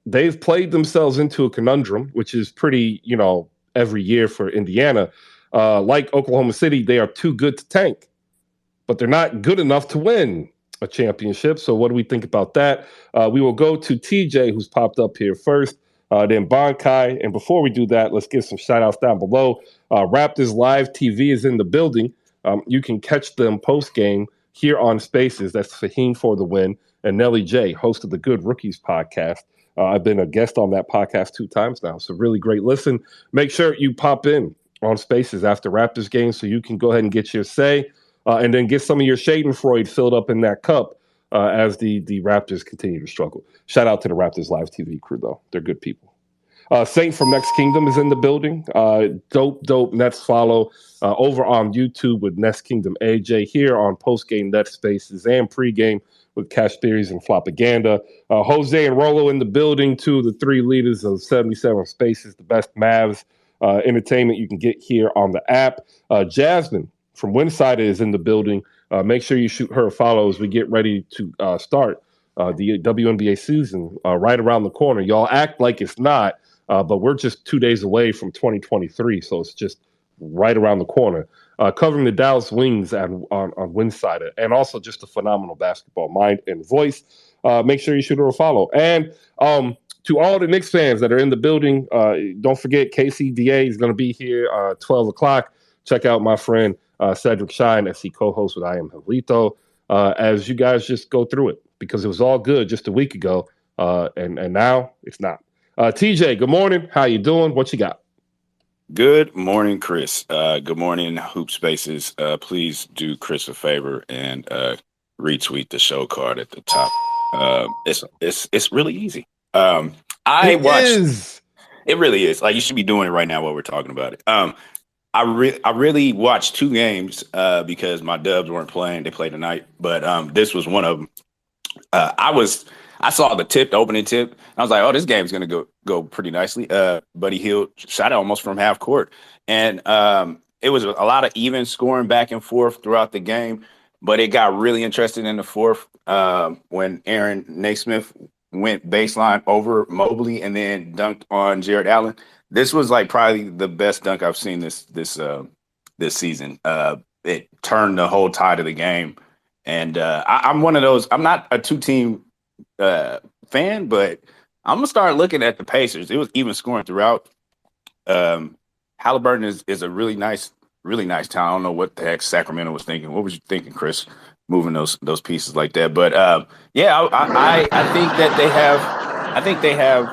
They've played themselves into a conundrum, which is pretty, every year for Indiana. Like Oklahoma City, they are too good to tank, but they're not good enough to win a championship. So what do we think about that? We will go to TJ, who's popped up here first, then Bonkai. And before we do that, let's give some shout outs down below. Raptors Live TV is in the building. You can catch them post game here on Spaces. That's Fahim for the win, and Nelly J, host of the Good Rookies podcast. I've been a guest on that podcast 2 times now, so really great listen. Make sure you pop in on Spaces after Raptors game so you can go ahead and get your say, and then get some of your Schadenfreude filled up in that cup as the Raptors continue to struggle. Shout out to the Raptors Live TV crew, though. They're good people. Saint from Next Kingdom is in the building. Dope Nets follow over on YouTube with Next Kingdom AJ, here on postgame Nets Spaces and pregame with Cash Theories and Flopaganda. Jose and Rolo in the building, 2 of the 3 leaders of 77 Spaces, the best Mavs entertainment you can get here on the app. Jasmine from Winsider is in the building. Make sure you shoot her a follow as we get ready to start the WNBA season right around the corner. Y'all act like it's not, but we're just 2 days away from 2023, so it's just right around the corner. Covering the Dallas Wings on Winsider, and also just a phenomenal basketball mind and voice. make sure you shoot her a follow. And to all the Knicks fans that are in the building, don't forget KCDA is going to be here 12 o'clock. Check out my friend Cedric Shine as he co-hosts with I Am Julito as you guys just go through it, because it was all good just a week ago, and now it's not. TJ, good morning. How you doing? What you got? Good morning, Chris. Good morning, Hoop Spaces. Please do Chris a favor and retweet the show card at the top. It's really easy. It really is. Like, you should be doing it right now while we're talking about it. I really watched 2 games because my Dubs weren't playing. They played tonight, but this was one of them. I saw the opening tip. I was like, oh, this game's gonna go pretty nicely. Buddy Hield shot it almost from half court, and it was a lot of even scoring back and forth throughout the game. But it got really interesting in the fourth when Aaron Naismith went baseline over Mobley and then dunked on Jared Allen. This was like probably the best dunk I've seen this season. It turned the whole tide of the game, and I'm one of those. I'm not a 2-team fan, but I'm gonna start looking at the Pacers. It was even scoring throughout. Halliburton is a really nice talent. I don't know what the heck Sacramento was thinking. What was you thinking, Chris, moving those pieces like that? But yeah, I think that they have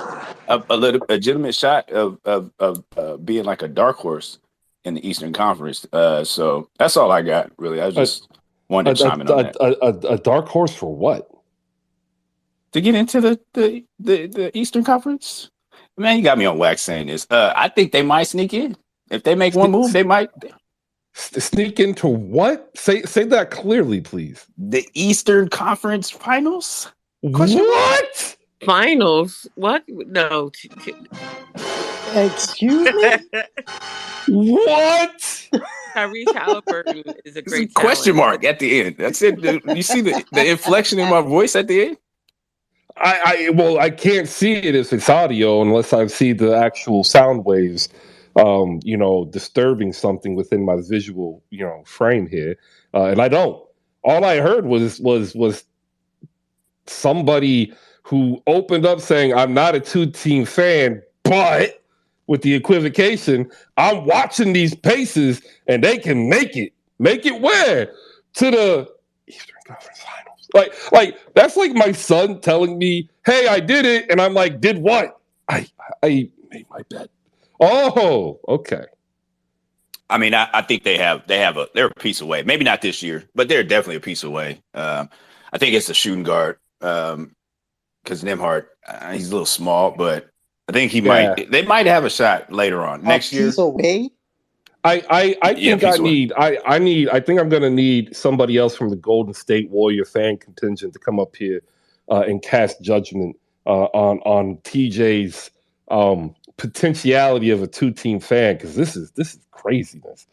a legitimate shot of being like a dark horse in the Eastern Conference. So that's all I got, really. I just wanted to chime in on that. A dark horse for what? To get into the Eastern Conference? Man, you got me on wax saying this. I think they might sneak in. If they make one move, they might sneak into what? Say that clearly, please. The Eastern Conference Finals? What? Finals? What? No. Excuse me? What? Tyrese Halliburton is a great question mark at the end. That's it. You see the inflection in my voice at the end? I can't see it if it's audio unless I see the actual sound waves, disturbing something within my visual, frame here, and I don't. All I heard was somebody who opened up saying, "I'm not a 2-team fan, but," with the equivocation, "I'm watching these Pacers and they can make it. Make it where? To the Eastern Conference Finals." Like that's like my son telling me, "Hey, I did it," and I'm like, "Did what?" I made my bet. Oh, okay. I mean, I think they're a piece away. Maybe not this year, but they're definitely a piece away. I think it's the shooting guard because Nembhard, he's a little small, but I think they might have a shot later on next year. Piece away. I think I'm gonna need somebody else from the Golden State Warrior fan contingent to come up here and cast judgment on TJ's potentiality of a 2-team fan, because this is craziness.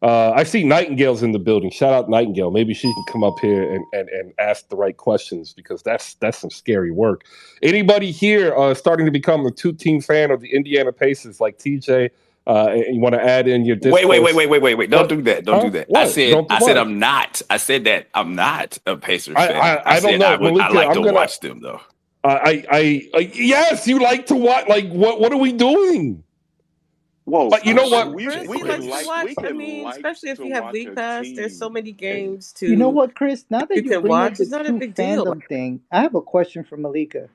I see Nightingale's in the building. Shout out Nightingale. Maybe she can come up here and ask the right questions, because that's some scary work. Anybody here starting to become a 2-team fan of the Indiana Pacers like TJ? You want to add in your discourse? Wait. Don't do that. Don't do that. What? I said I'm not. I said that I'm not a Pacers fan. I don't know. I like to watch them, though. Yes, you like to watch. Like, what are we doing? Whoa, but you know what? We can watch. I mean, especially if you have League Pass, there's so many games to. You know what, Chris? Now that you can bring watch, up the it's not a two big deal. fandom thing, I have a question for Malika.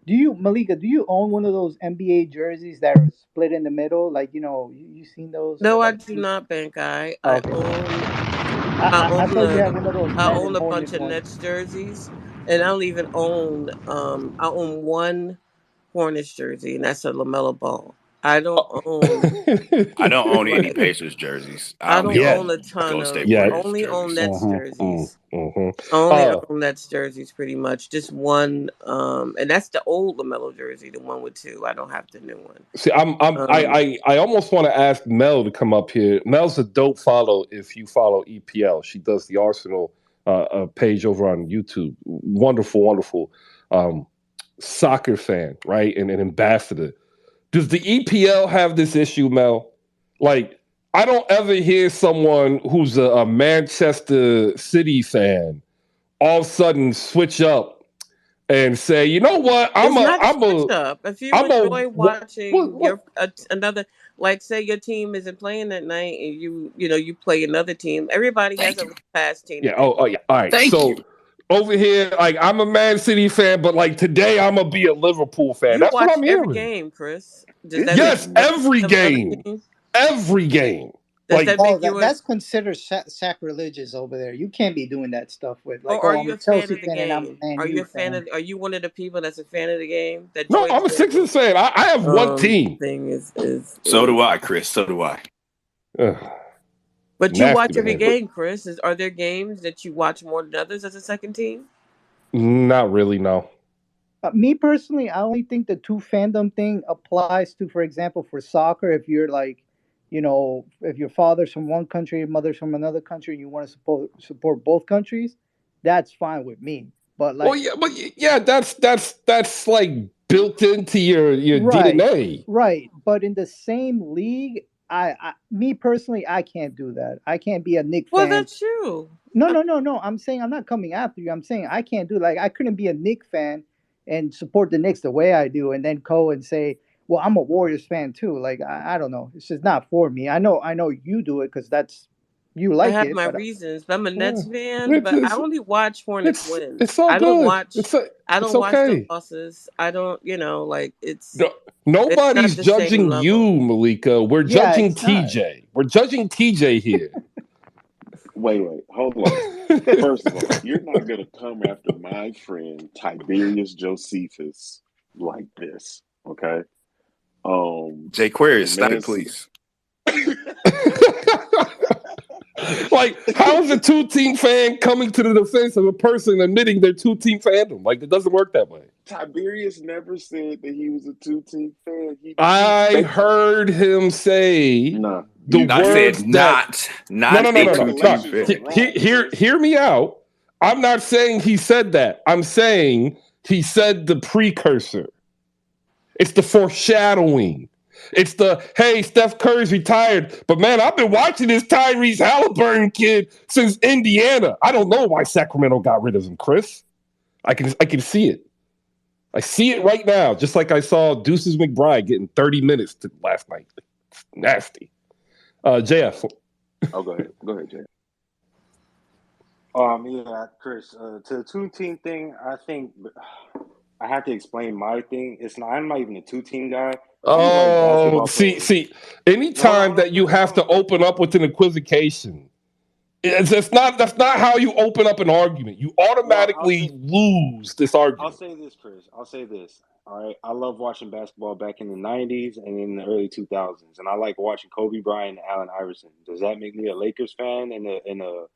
Do you own one of those NBA jerseys that are split in the middle? Like, you seen those? No, I do not, Bank Guy. Okay. I thought you had one of those. I own a bunch of Nets jerseys, and I don't even own. I own one Hornets jersey, and that's a LaMelo Ball. I don't own any Pacers jerseys. I don't own a ton of. Only own Nets jerseys. Only own Nets jerseys, pretty much. Just one, and that's the old LaMelo jersey, the one with 2. I don't have the new one. See, I almost want to ask Mel to come up here. Mel's a dope follow if you follow EPL. She does the Arsenal page over on YouTube. Wonderful soccer fan, right? And an ambassador. Does the EPL have this issue, Mel? Like, I don't ever hear someone who's a Manchester City fan all of a sudden switch up and say, you know what, It's not switch up. If you enjoy watching what? another, like say your team isn't playing that night, and you play another team. Everybody has Thank a you. league pass team Yeah. that they Oh, yeah. All right. Thank So you. over here, like I'm a Man City fan, but like today I'm gonna be a Liverpool fan. you That's what watch I'm every hearing. game, Chris. Does This that make is Yes, you not. every of other game, teams? every game. Does Like, that Oh, make you that's considered sacrilegious over there. You can't be doing that stuff with like, or are oh, I'm you a a fan Chelsea of the fan and I'm game? a Man Are you U a fan fan. of? Are you one of the people that's a fan of the game that no, enjoys I'm a the game? Sixers fan. I have one team. Thing So is. do I, Chris. So do I. Ugh, But you nasty watch every behavior. game, Chris. Are there games that you watch more than others as a second team? Not really. No. Me personally, I only think the two fandom thing applies to, for example, for soccer. If you're like, if your father's from one country, your mother's from another country, and you want to support both countries, that's fine with me. But Well, like, yeah, but yeah, that's like built into your right, DNA. right. But in the same league, me personally, I can't do that. I can't be a Nick Well, fan. that's you. No, no, no, no. I'm saying I'm not coming after you. I'm saying I can't do like I couldn't be a Knicks fan and support the Knicks the way I do, and then go and say, "Well, I'm a Warriors fan too." Like I don't know. It's just not for me. I know you do it because that's you I like have it, my but reasons. I'm a Yeah. Nets fan, It's, but I it's only watch Hornets wins. it's all I don't good. watch. I It's don't watch the okay. losses. I don't. Like No, it's not nobody's the same judging level. you, Malika. We're yeah, judging it's not. TJ. We're judging TJ here. Wait, hold on. First of all, you're not gonna come after my friend Tiberius Josephus like this, okay? The Jayquarius, stop man. it, please. Like, how is a two-team fan coming to the defense of a person admitting their two-team fandom? Like, it doesn't work that way. Tiberius never said that he was a two-team fan. He I basically heard him say nah. the You I said words that not your a no. two-team recollections are fan. wrong, Chris. Hear me out. I'm not saying he said that. I'm saying he said the precursor. It's the foreshadowing. It's the, hey, Steph Curry's retired, but man, I've been watching this Tyrese Halliburton kid since Indiana. I don't know why Sacramento got rid of him, Chris. I can see it. I see it right now, just like I saw Deuces McBride getting 30 minutes last night. It's nasty. JF. Oh, go ahead, Jay. Yeah, Chris. To the two-team thing, I think I have to explain my thing. I'm not even a two-team guy. I only like Oh, basketball players. No, anytime that you have to Chris. open up with an equivocation, that's not how you open up an argument. You Well, automatically lose this I'll argument. say this, Chris. I'll say this. All right, I love watching basketball back in the '90s and in the early 2000s, and I like watching Kobe Bryant and Allen Iverson. Does that make me a Lakers fan and a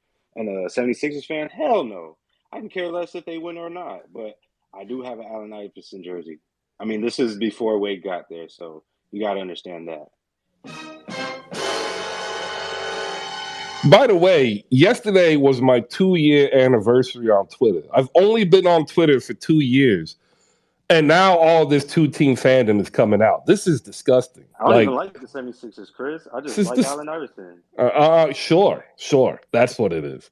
76ers fan? Hell no. I can care less if they win or not, but I do have an Allen Iverson jersey. I mean, this is before Wade got there, so you got to understand that. By the way, yesterday was my 2-year anniversary on Twitter. I've only been on Twitter for 2 years, and now all this two-team fandom is coming out. This is disgusting. I don't even like the 76ers, Chris. I just like this. Allen Iverson. Sure, that's what it is.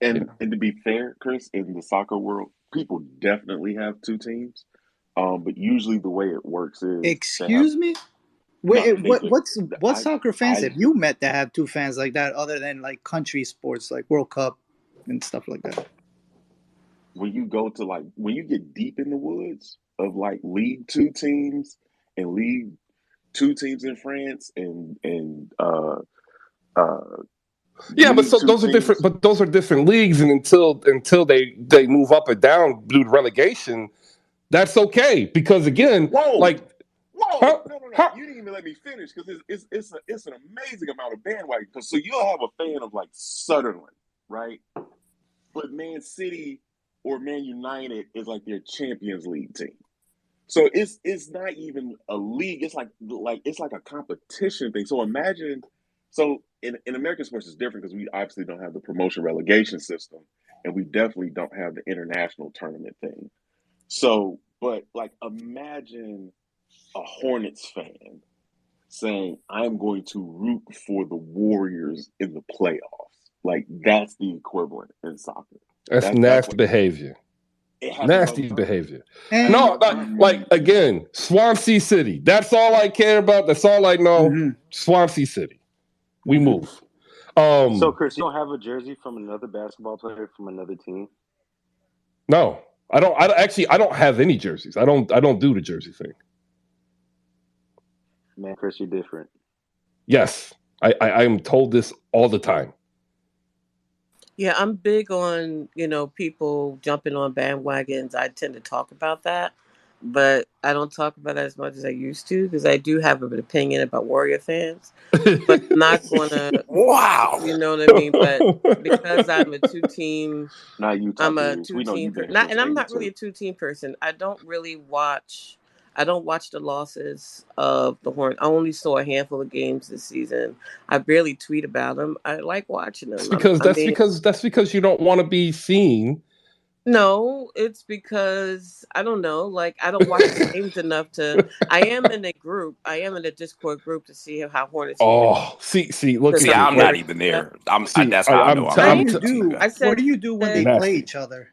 And to be fair, Chris, in the soccer world, people definitely have two teams. But usually the way it works is they have Excuse me. no. Wait, They what soccer fans I have you met that have two fans like that, other than like country sports like World Cup and stuff like that? when you go to when you get deep in the woods of like League Two teams and League Two teams in France and Yeah, but League so Two those are different. teams. But those are different leagues, and until they move up or down due to relegation, that's okay. Because again, Whoa, like, whoa, how, no. how, You didn't even let me finish because it's an amazing amount of bandwagon. Because so you'll have a fan of like Sunderland, right? But Man City or Man United is like their Champions League team. So it's not even a league. It's like it's like a competition thing. So imagine, so in American sports it's different because we obviously don't have the promotion relegation system, and we definitely don't have the international tournament thing. So, but like imagine a Hornets fan saying, "I'm going to root for the Warriors in the playoffs." Like that's the equivalent in soccer. that's That's nasty what behavior. It happens all the Nasty time. behavior. Happens And No, all the time, like man. again, Swansea City. That's all I care about. That's all I know. mm-hmm, Swansea City. We mm-hmm. move. So, Chris, you don't have a jersey from another basketball player from another team? No, I don't. I don't have any jerseys. I don't do the jersey thing. Man, Chris, you're different. Yes, I am told this all the time. Yeah, I'm big on, people jumping on bandwagons. I tend to talk about that, but I don't talk about it as much as I used to because I do have an opinion about Warrior fans. But I'm not going to, Wow. you know what I mean? But because I'm a two team Not Utah I'm a Jazz. two We know you team been not, since and I'm not really '82. a 2 team person. I don't really watch. I don't watch the losses of the Horn. I only saw a handful of games this season. I barely tweet about them. I like watching them. I mean, That's because you don't want to be seen. no, it's because I don't know. Like I don't watch the games enough to. I am in a group. I am in a Discord group to see how Hornets fans Oh, look because See, at I'm you. I'm Like, not curious even and stuff. there. see, That's how I know I'm What do I not you a am. two team do? guy. I What said do you do when they that play nasty, each other?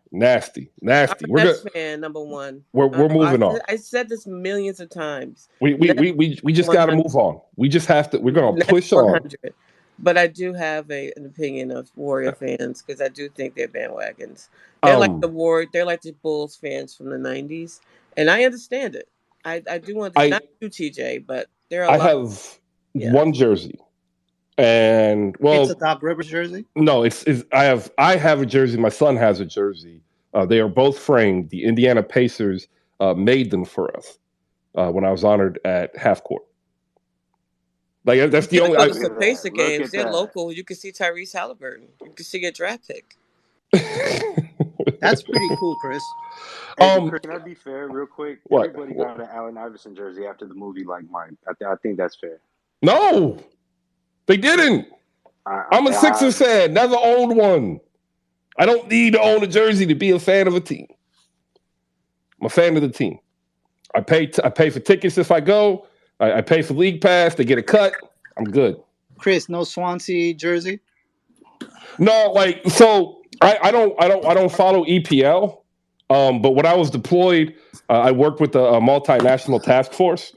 I'm nasty. a Nets fan. Number one. We're moving on. I said this millions of times. Nets We just got to 100. move on. We just have to. We're gonna Nets push on. 100. But I do have an opinion of Warrior fans because I do think they're bandwagons. Um, They're like the Bulls fans from the '90s, and I understand it. I do understand. I Not you, TJ, but there are a I lot. have Yeah. one jersey, and It's a well, Doc Rivers jersey. no, it's I have a jersey. My son has a jersey. They are both framed. The Indiana Pacers made them for us when I was honored at half court. Like that's You the should only. go to Look some at that. Pacer Look games. at They're that. local. You can see Tyrese Halliburton. You can see a draft pick. That's pretty cool, Chris. Hey, but um, Chris, can I be fair, real quick? what? Everybody got an Allen Iverson jersey after the movie, like mine. I think that's fair. No, they didn't. I, I'm a I, I Sixers fan. Never owned one. I don't need to own a jersey to be a fan of a team. I'm a fan of the team. I pay for tickets if I go. I pay for league pass. They get a cut. I'm good. Chris, no Swansea jersey. No, like so I don't follow EPL. But when I was deployed, I worked with a multinational task force,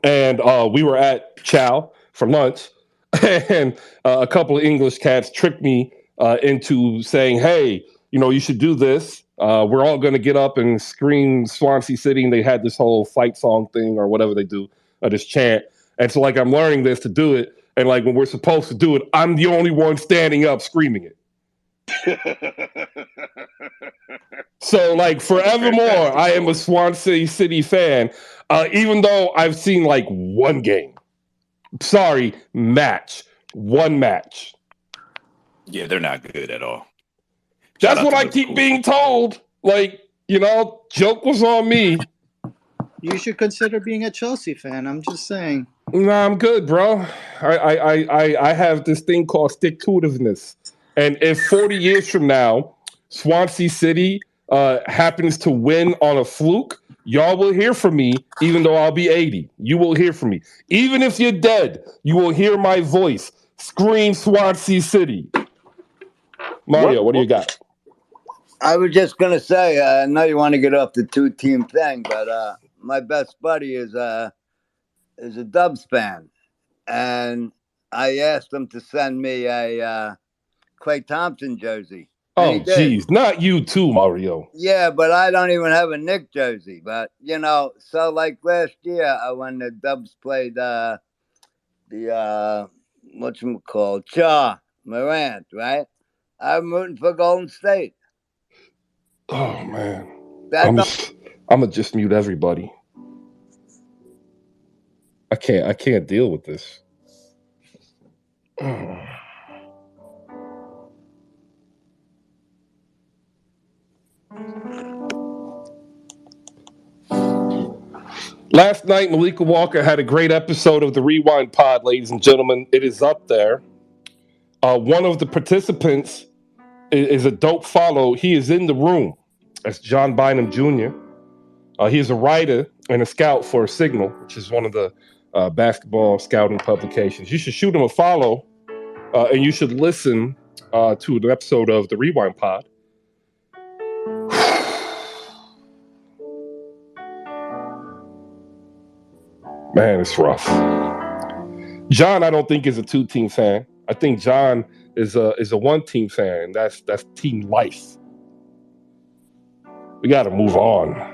and we were at Chow for lunch, and a couple of English cats tricked me into saying, "Hey, you should do this. We're all going to get up and scream Swansea City." And they had this whole fight song thing or whatever they do, this chant. And so, like, I'm learning this to do it. And like when we're supposed to do it, I'm the only one standing up screaming it. So, like, That's a forevermore, fantastic I am a story. Swansea City fan, even though I've seen like one game. Sorry, one match. Yeah, they're not good at all. Shout That's out what to I keep Liverpool. being told. Like, joke was on me. You should consider being a Chelsea fan. I'm just saying. Nah, I'm good, bro. I have this thing called stick to itiveness. And if 40 years from now, Swansea City happens to win on a fluke, y'all will hear from me, even though I'll be 80. You will hear from me. Even if you're dead, you will hear my voice. Scream Swansea City. Mario, what do you got? I was just gonna say, I know you want to get off the 2 team thing, but my best buddy is a Dubs fan, and I asked him to send me a Klay Thompson jersey, and he Oh, did. geez. Not you too, Mario. Yeah, but I don't even have a Nick jersey. But so like last year when the Dubs played the whatchamacallit, Ja Morant, right? I'm rooting for Golden State. Oh, man. That don't I'm going to just mute everybody. I can't deal with this. Last night, Malika Walker had a great episode of the Rewind Pod, ladies and gentlemen. It is up there. One of the participants is a dope follow. He is in the room. That's John Bynum Jr. He is a writer and a scout for Signal, which is one of the basketball scouting publications. You should shoot him a follow, and you should listen to an episode of the Rewind Pod. Man, it's rough. John, I don't think is a 2-team fan. I think John is a 1-team fan, and that's team life. We got to move on.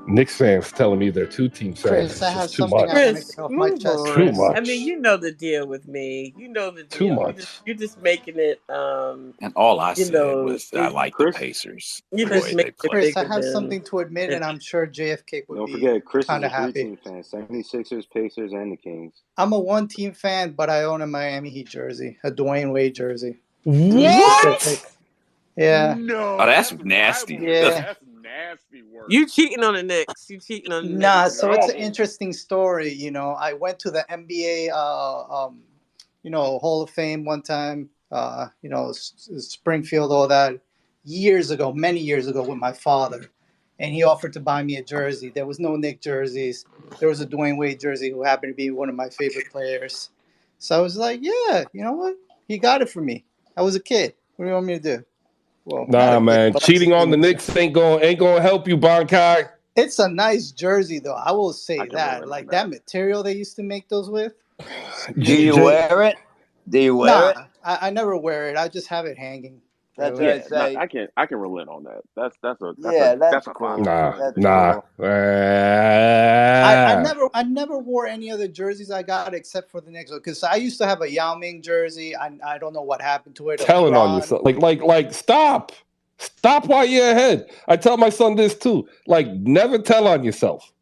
Knicks fans telling me they're 2-team fans. Chris, It's I have just too something much. I want to Chris, get off my move chest. Too on. Chris. I mean, much. you know the deal with me. You know the Too deal. much. You're just making it. And all I You said know, was I like the Chris, Pacers you're the Chris, just way they making it play. Chris, I bigger have than. something to admit, and I'm sure JFK would don't be forget, Chris kind is of a happy. 3-team fan: 76ers, Pacers, and the Kings. I'm a 1-team fan, but I own a Miami Heat jersey, a Dwayne Wade jersey, to be What? specific. Yeah, No, Oh, that's that's nasty. rivalry. yeah. That's nasty work. You cheating on the Knicks. You cheating on the Knicks. Nah, so it's an No. interesting story. You know, I went to the NBA, Hall of Fame one time. Springfield, all that, years ago, many years ago, with my father, and he offered to buy me a jersey. There was no Nick jerseys. There was a Dwayne Wade jersey, who happened to be one of my favorite players. So I was like, yeah, you know what? He got it for me. I was a kid. What do you want me to do? Well, not Nah, a kid, man. but I was a Cheating on the teenager. Knicks ain't gonna help you, Bankai. It's a nice jersey, though. I will I say can that. relate on Like that. that material they used to make those with. Do you J- wear it? Do you wear Nah, it? I never wear it. I just have it hanging. That's what Really. I Yeah, no, say. I can relate on that. Yeah, That's that's a cool. 5 Nah, That's jersey. nah. cool. I never wore any other jerseys I got except for the Knicks, because I used to have a Yao Ming jersey. I don't know what happened to it. A Telling on LeBron. yourself. Like, stop. Stop while you're ahead. I tell my son this too. Like, never tell on yourself.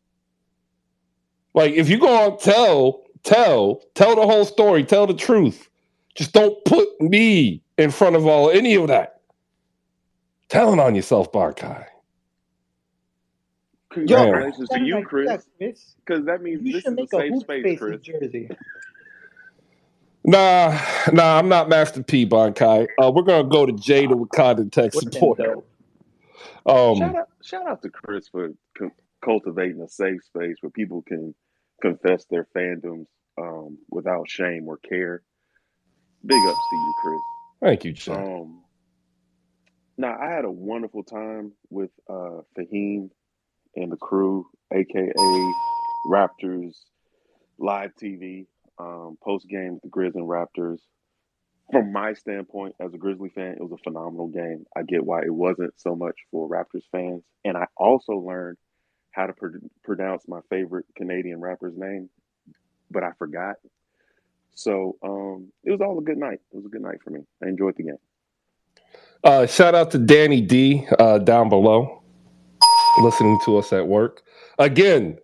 Like, if you go on tell the whole story, tell the truth. Just don't put me in front of any of that. Telling on yourself, Bankai. Yo, Man. Congratulations to better you, not do that, Chris, Chris. because that means You this should is a make a safe Hoop space, Spaces Chris. jersey. Nah, I'm not Master P, Bankai. We're gonna go to Jay, the Wakanda tech Would have been supporter. dope. Shout out to Chris for cultivating a safe space where people can confess their fandoms without shame or care. Big ups to you, Chris. Thank you, Jay. Now I had a wonderful time with Fahim and the crew, aka Raptors Live TV, post game with the Grizz and Raptors. From my standpoint as a Grizzly fan, it was a phenomenal game. I get why it wasn't so much for Raptors fans, and I also learned how to pronounce my favorite Canadian rapper's name, but I forgot. So it was all a good night. It was a good night for me. I enjoyed the game. Shout out to Danny D down below, listening to us at work. Again,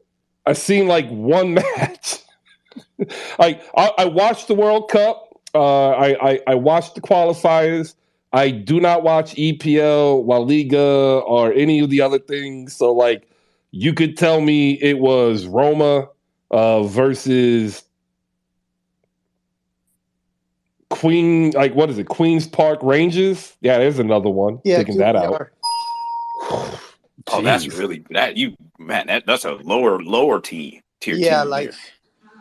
I seen like one match. Like I watched the World Cup. I watched the qualifiers. I do not watch EPL, La Liga, or any of the other things. So like, you could tell me it was Roma versus Queen. Like, what is it? Queens Park Rangers. Yeah, there's another one. Yeah, Taking that out. QPR. Oh, that's Jeez. really that's a lower tier Yeah, team like there.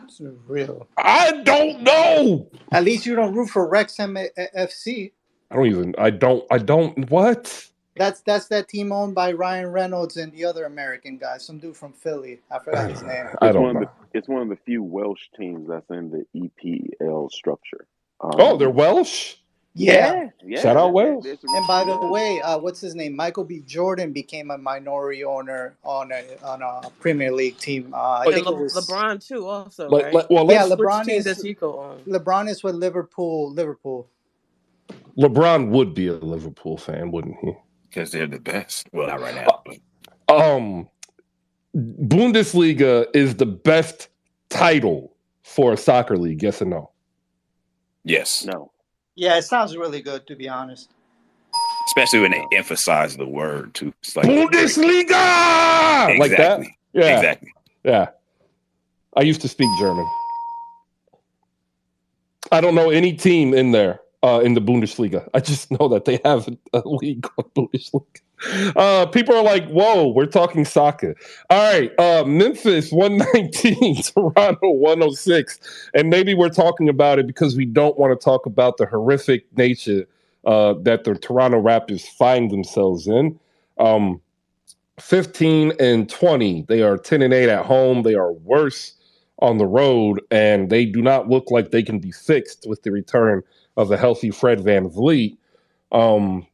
it's real. I don't know. At least you don't root for Wrexham FC. I don't what? That's that team owned by Ryan Reynolds and the other American guy, some dude from Philly. I forgot his name. I don't know. It's one of the few Welsh teams that's in the EPL structure. Oh, they're Welsh? Yeah. Shout out Wales. And by the way, what's his name? Michael B. Jordan became a minority owner on a Premier League team. I And think it was LeBron too, also, Like, right? yeah. Which LeBron team is does he go on? LeBron is with Liverpool. LeBron would be a Liverpool fan, wouldn't he? Because they're the best. Well, not right now. Bundesliga is the best title for a soccer league, yes or no? Yes. No. Yeah, it sounds really good, to be honest. Especially when they emphasize the word too. It's like Bundesliga! Exactly. Like that? Yeah. Exactly. Yeah. I used to speak German. I don't know any team in there in the Bundesliga. I just know that they have a league called Bundesliga. People are like, whoa, we're talking soccer. All right. Memphis 119, Toronto 106. And maybe we're talking about it because we don't want to talk about the horrific nature that the Toronto Raptors find themselves in. 15-20. They are 10-8 at home. They are worse on the road, and they do not look like they can be fixed with the return of a healthy Fred VanVleet. Um,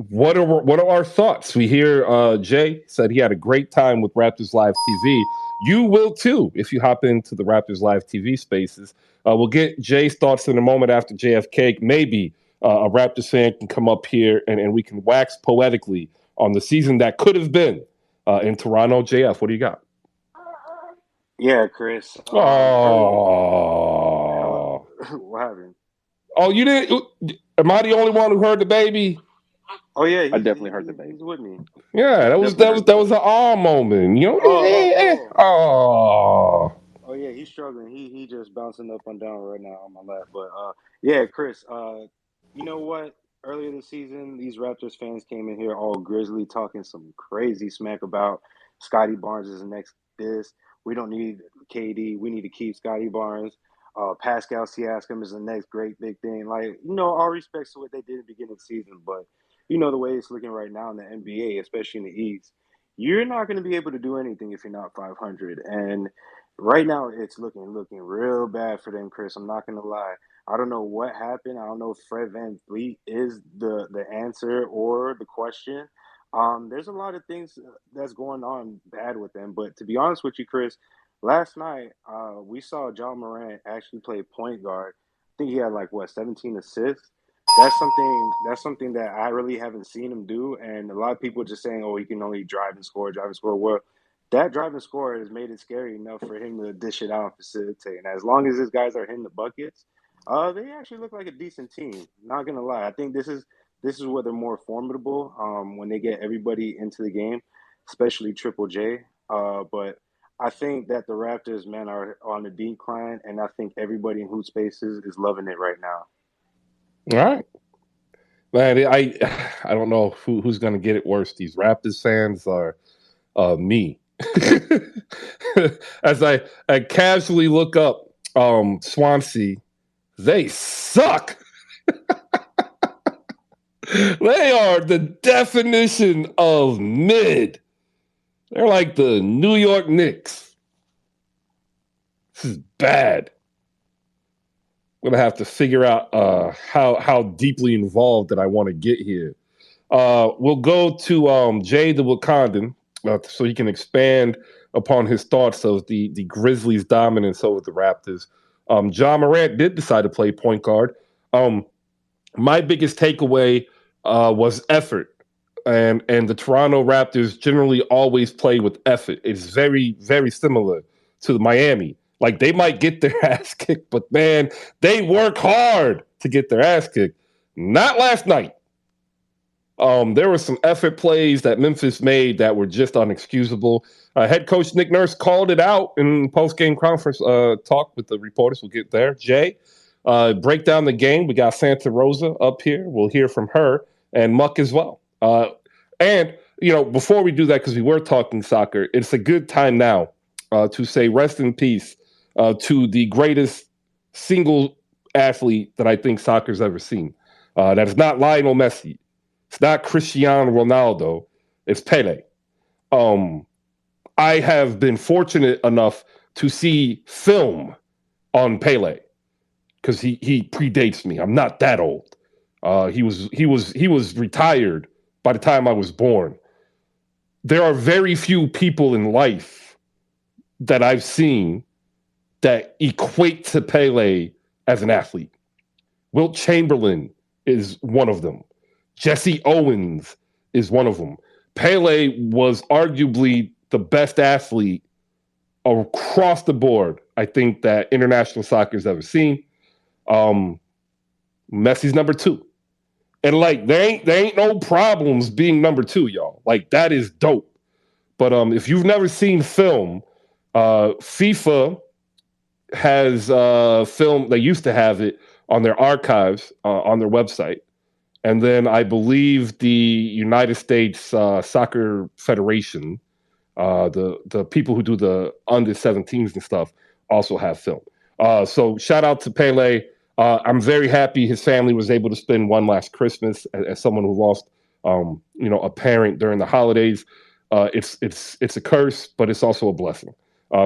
what are our thoughts? We hear Jay said he had a great time with Raptors Live TV. You will too if you hop into the Raptors Live TV spaces. We'll get Jay's thoughts in a moment after JFK. Maybe a Raptors fan can come up here and we can wax poetically on the season that could have been in Toronto. JF, what do you got? Yeah, Chris. Oh, What happened? oh, you didn't. Am I the only one who heard the baby? Oh yeah, I definitely heard the baby. he's with me. Yeah, that was Definitely that was heard the that was baby. an awe moment. You know, Oh. oh. Oh yeah, he's struggling. He just bouncing up and down right now on my lap. But yeah, Chris. You know what? Earlier this season, these Raptors fans came in here all grizzly, talking some crazy smack about Scotty Barnes is the next this. We don't need KD. We need to keep Scotty Barnes. Pascal Siakam is the next great big thing. Like, all respects to what they did at the beginning of the season, but the way it's looking right now in the NBA, especially in the East, you're not going to be able to do anything if you're not 500. And right now, it's looking real bad for them, Chris. I'm not gonna lie. I don't know what happened. I don't know if Fred Van Vliet is the answer or the question. There's a lot of things that's going on bad with them. But to be honest with you, Chris, last night we saw John Morant actually play point guard. I think he had like 17 assists. That's something that I really haven't seen him do. And a lot of people just saying, "Oh, he can only drive and score." Well, that driving score has made it scary enough for him to dish it out and facilitate. And as long as these guys are hitting the buckets, they actually look like a decent team. Not gonna lie, I think this is where they're more formidable when they get everybody into the game, especially Triple J. But I think that the Raptors, man, are on the decline, and I think everybody in Hoop Spaces is loving it right now. All right, man. I don't know who's going to get it worse. These Raptors fans are me. As I casually look up Swansea, they suck. They are the definition of mid. They're like the New York Knicks. This is bad. I'm gonna have to figure out how deeply involved that I want to get here. We'll go to Jay the Wakandan so he can expand upon his thoughts of the Grizzlies' dominance over the Raptors. John Morant did decide to play point guard. My biggest takeaway was effort. And the Toronto Raptors generally always play with effort. It's very, very similar to Miami. Like they might get their ass kicked, but man, they work hard to get their ass kicked. Not last night. There were some effort plays that Memphis made that were just unexcusable. Head coach Nick Nurse called it out in post-game conference talk with the reporters. We'll get there. Jay, break down the game. We got Santa Rosa up here. We'll hear from her and Muck as well. And, before we do that, because we were talking soccer, it's a good time now to say rest in peace to the greatest single athlete that I think soccer's ever seen. That is not Lionel Messi. It's not Cristiano Ronaldo. It's Pele. I have been fortunate enough to see film on Pele because he predates me. I'm not that old. He was retired by the time I was born. There are very few people in life that I've seen that equate to Pele as an athlete. Wilt Chamberlain is one of them. Jesse Owens is one of them. Pele was arguably the best athlete across the board, I think, that international soccer's ever seen. Messi's number two. And there ain't no problems being number two, y'all. Like that is dope. But if you've never seen film, FIFA has film. They used to have it on their archives on their website, and then I believe the United States Soccer Federation, the people who do the under 17s and stuff, also have film. So shout out to Pele. I'm very happy his family was able to spend one last Christmas as someone who lost, a parent during the holidays. It's a curse, but it's also a blessing.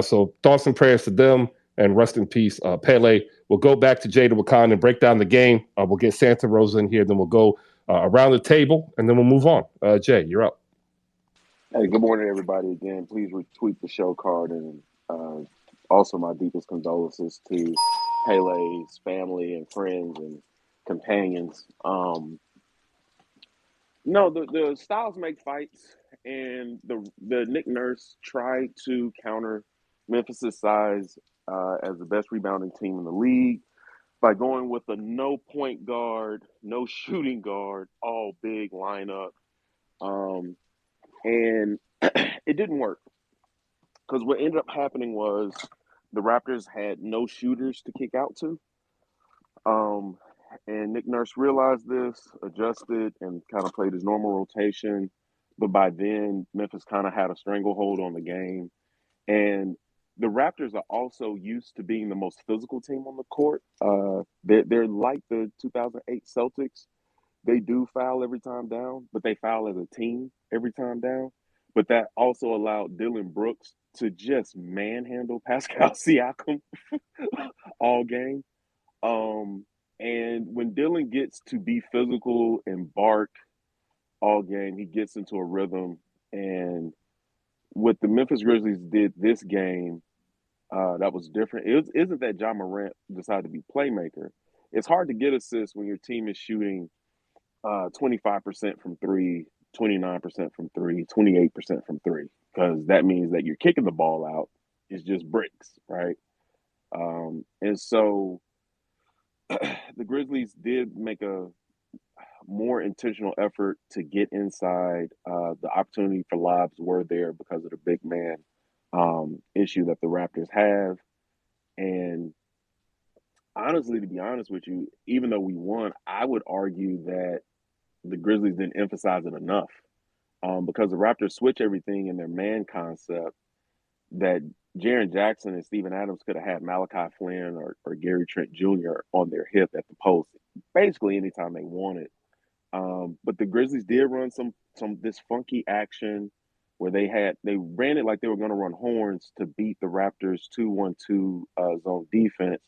So thoughts and prayers to them, and rest in peace, Pele. We'll go back to Jada Wakan and break down the game. We'll get Santa Rosa in here, then we'll go around the table, and then we'll move on. Jay, you're up. Hey, good morning, everybody. Again, please retweet the show card, and also my deepest condolences to Pele's family and friends and companions. No, the styles make fights, and the Nick Nurse tried to counter Memphis's size as the best rebounding team in the league by going with a no point guard, no shooting guard, all big lineup, and it didn't work because what ended up happening was the Raptors had no shooters to kick out to. And Nick Nurse realized this, adjusted, and kind of played his normal rotation. But by then, Memphis kind of had a stranglehold on the game. And the Raptors are also used to being the most physical team on the court. They're like the 2008 Celtics. They do foul every time down, but they foul as a team every time down. But that also allowed Dylan Brooks to just manhandle Pascal Siakam all game. And when Dylan gets to be physical and bark all game, he gets into a rhythm. And what the Memphis Grizzlies did this game, that was different. Isn't that John Morant decided to be playmaker? It's hard to get assists when your team is shooting 25% from three, 29% from three, 28% from three, because that means that you're kicking the ball out. It's just bricks, right? And so the Grizzlies did make a more intentional effort to get inside. The opportunity for lobs were there because of the big man issue that the Raptors have. And honestly, to be honest with you, even though we won, I would argue that the Grizzlies didn't emphasize it enough because the Raptors switch everything in their man concept that Jaren Jackson and Steven Adams could have had Malachi Flynn or Gary Trent Jr. on their hip at the post basically anytime they wanted. But the Grizzlies did run some this funky action where they ran it like they were going to run horns to beat the Raptors 2-1-2 zone defense.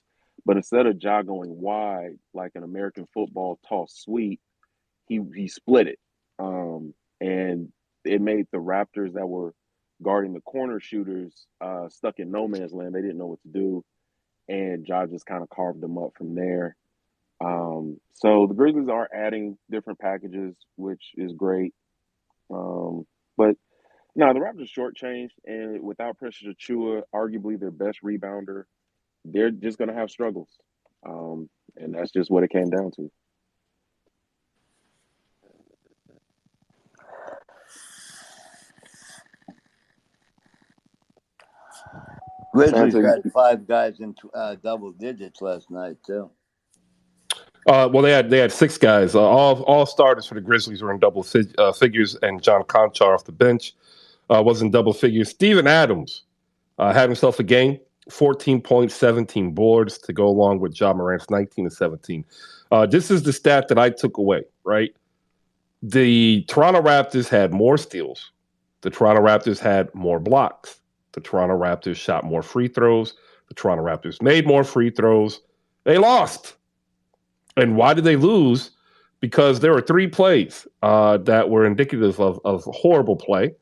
But instead of Ja going wide like an American football toss sweep, he split it, and it made the Raptors that were guarding the corner shooters stuck in no man's land. They didn't know what to do, and Ja just kind of carved them up from there. So the Grizzlies are adding different packages, which is great. But no, the Raptors shortchanged, and without Precious Achua, arguably their best rebounder, they're just going to have struggles. And that's just what it came down to. Grizzlies Santa, had 5 guys in double digits last night too. Well, they had 6 guys. All starters for the Grizzlies were in double figures, and John Conchar off the bench was in double figures. Steven Adams had himself a game, 14 points, 17 boards to go along with Ja Morant's 19 and 17. This is the stat that I took away, right? The Toronto Raptors had more steals. The Toronto Raptors had more blocks. The Toronto Raptors shot more free throws. The Toronto Raptors made more free throws. They lost. And why did they lose? Because there were 3 plays that were indicative of horrible play.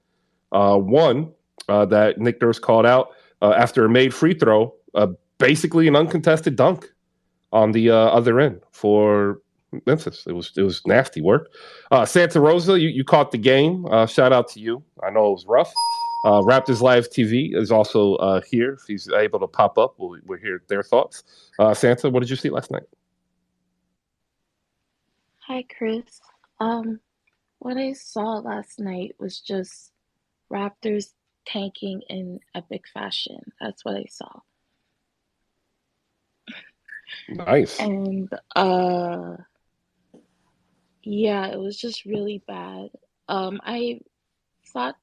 One that Nick Nurse called out after a made free throw, basically an uncontested dunk on the other end for Memphis. It was nasty work. Santa Rosa, you caught the game. Shout out to you. I know it was rough. Raptors Live TV is also here. If he's able to pop up, we'll hear their thoughts. Santa, what did you see last night? Hi, Chris. What I saw last night was just Raptors tanking in epic fashion. That's what I saw. Nice. And yeah, it was just really bad. I thought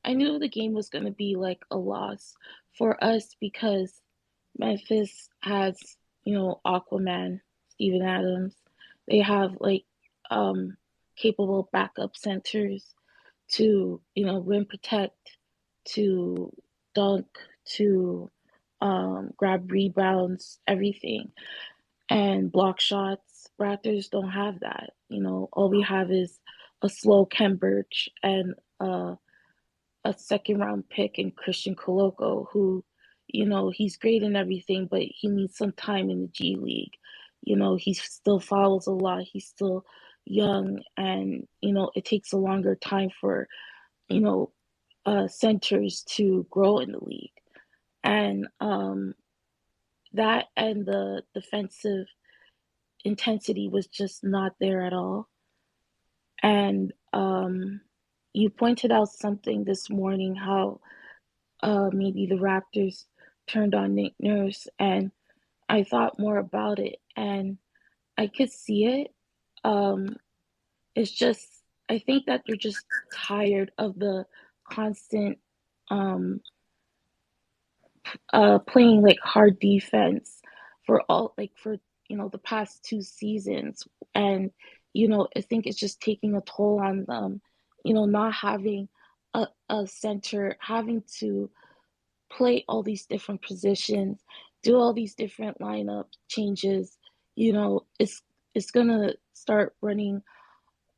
I knew the game was going to be like a loss for us because Memphis has, Aquaman, Steven Adams. They have capable backup centers to, rim protect, to dunk, to grab rebounds, everything, and block shots. Raptors don't have that. All we have is a slow Ken Birch and a second round pick in Christian Koloko, who, he's great and everything, but he needs some time in the G League. He still fouls a lot. He's still young, and it takes a longer time for you know centers to grow in the league, and that and the defensive intensity was just not there at all. And you pointed out something this morning, how maybe the Raptors turned on Nick Nurse, and I thought more about it, and I could see it. Um, it's just, I think that they're just tired of the constant um, playing like hard defense for the past 2 seasons, and I think it's just taking a toll on them. Not having a center, having to play all these different positions, do all these different lineup changes. It's gonna start running.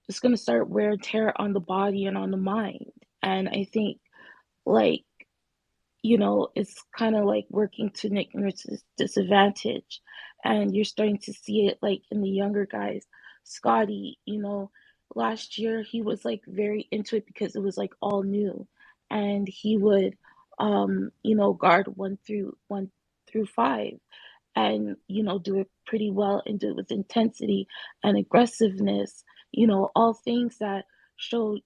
It's gonna start wear and tear on the body and on the mind. And I think, like, it's kind of like working to Nick Nurse's disadvantage. And you're starting to see it like in the younger guys. Scotty, last year he was like very into it because it was like all new. And he would guard one through five, and do it pretty well, and do it with intensity and aggressiveness, all things that showed,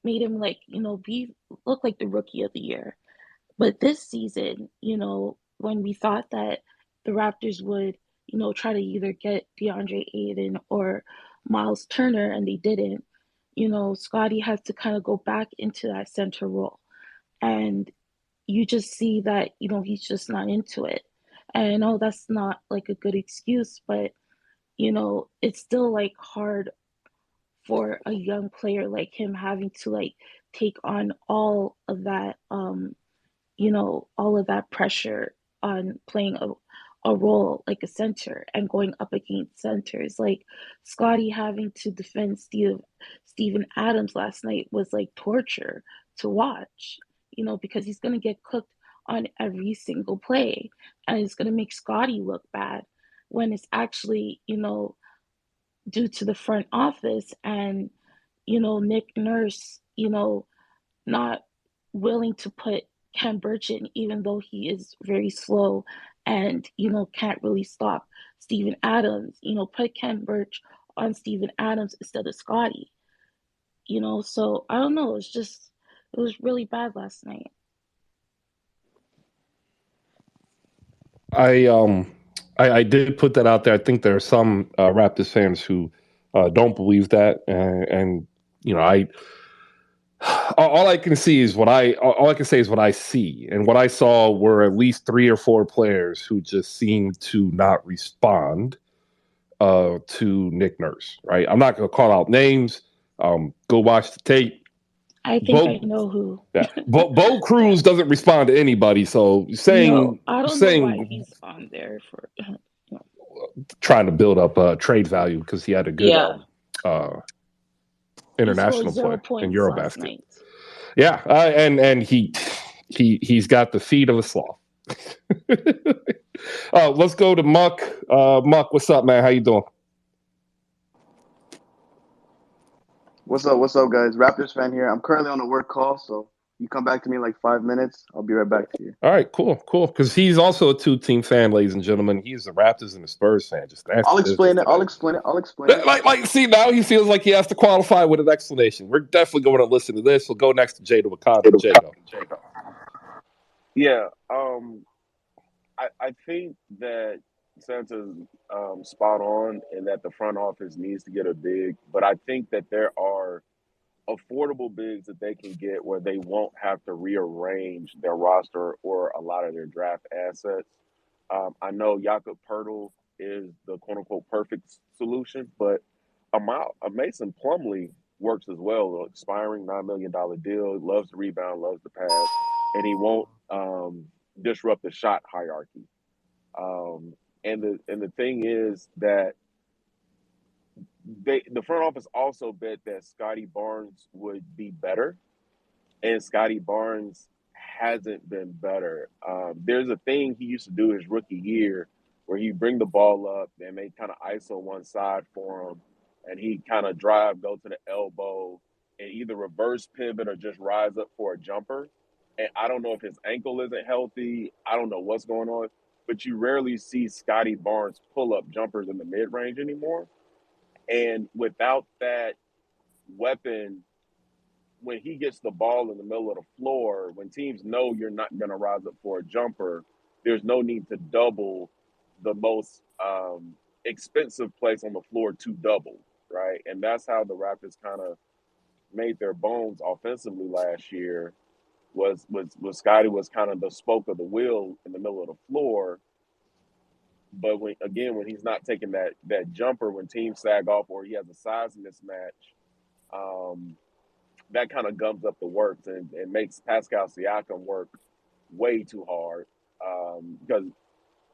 made him like, be look like the rookie of the year. But this season, when we thought that the Raptors would, try to either get DeAndre Ayton or Miles Turner, and they didn't, Scotty has to kind of go back into that center role. And you just see that, he's just not into it. And I know that's not like a good excuse, but, it's still like hard for a young player like him having to like take on all of that pressure on playing a role like a center and going up against centers. Like Scotty having to defend Steven Adams last night was like torture to watch, because he's going to get cooked on every single play, and it's going to make Scotty look bad when it's actually, due to the front office and, Nick Nurse, not willing to put Ken Birch in, even though he is very slow and, can't really stop Steven Adams. Put Ken Birch on Steven Adams instead of Scotty. So I don't know. It was really bad last night. I did put that out there. I think there are some Raptors fans who don't believe that, and I all I can see is all I can say is what I see, and what I saw were at least 3 or 4 players who just seemed to not respond to Nick Nurse. Right? I'm not going to call out names. Go watch the tape. I think I know who. Yeah, Bo Cruz doesn't respond to anybody. So No, saying I don't know why saying he's on there for. trying to build up trade value because he had a good Yeah, uh, he scored international 0 play in points last Eurobasket. night. Yeah, and he's got the feet of a sloth. Let's go to Muck. Muck, what's up, man? How you doing? What's up? What's up, guys? Raptors fan here. I'm currently on a work call, so you come back to me in like 5 minutes. I'll be right back to you. All right, cool. Because he's also a 2-team fan, ladies and gentlemen. He's the Raptors and the Spurs fan. Just nasty I'll business explain it. today. I'll explain it. I'll explain it. See, now he feels like he has to qualify with an explanation. We're definitely going to listen to this. We'll go next to Jada Wakanda. Jada. Yeah, I think that Santa's spot on in that the front office needs to get a big, but I think that there are affordable bigs that they can get where they won't have to rearrange their roster or a lot of their draft assets. I know Jakob Pertl is the quote unquote perfect solution, but a Mason Plumlee works as well. Expiring $9 million deal, loves to rebound, loves to pass. and he won't disrupt the shot hierarchy. Um, and the thing is that the front office also bet that Scotty Barnes would be better, and Scotty Barnes hasn't been better. There's a thing he used to do his rookie year where he'd bring the ball up and they kind of ISO one side for him, and he kind of drive, go to the elbow, and either reverse pivot or just rise up for a jumper. And I don't know if his ankle isn't healthy. I don't know what's going on, but you rarely see Scotty Barnes pull up jumpers in the mid range anymore. And without that weapon, when he gets the ball in the middle of the floor, when teams know you're not going to rise up for a jumper, there's no need to double the most expensive place on the floor to double, right? And that's how the Raptors kind of made their bones offensively last year. Was Scotty was kind of the spoke of the wheel in the middle of the floor, but when he's not taking that jumper when teams sag off or he has a size mismatch, um, that kind of gums up the works and makes Pascal Siakam work way too hard. Because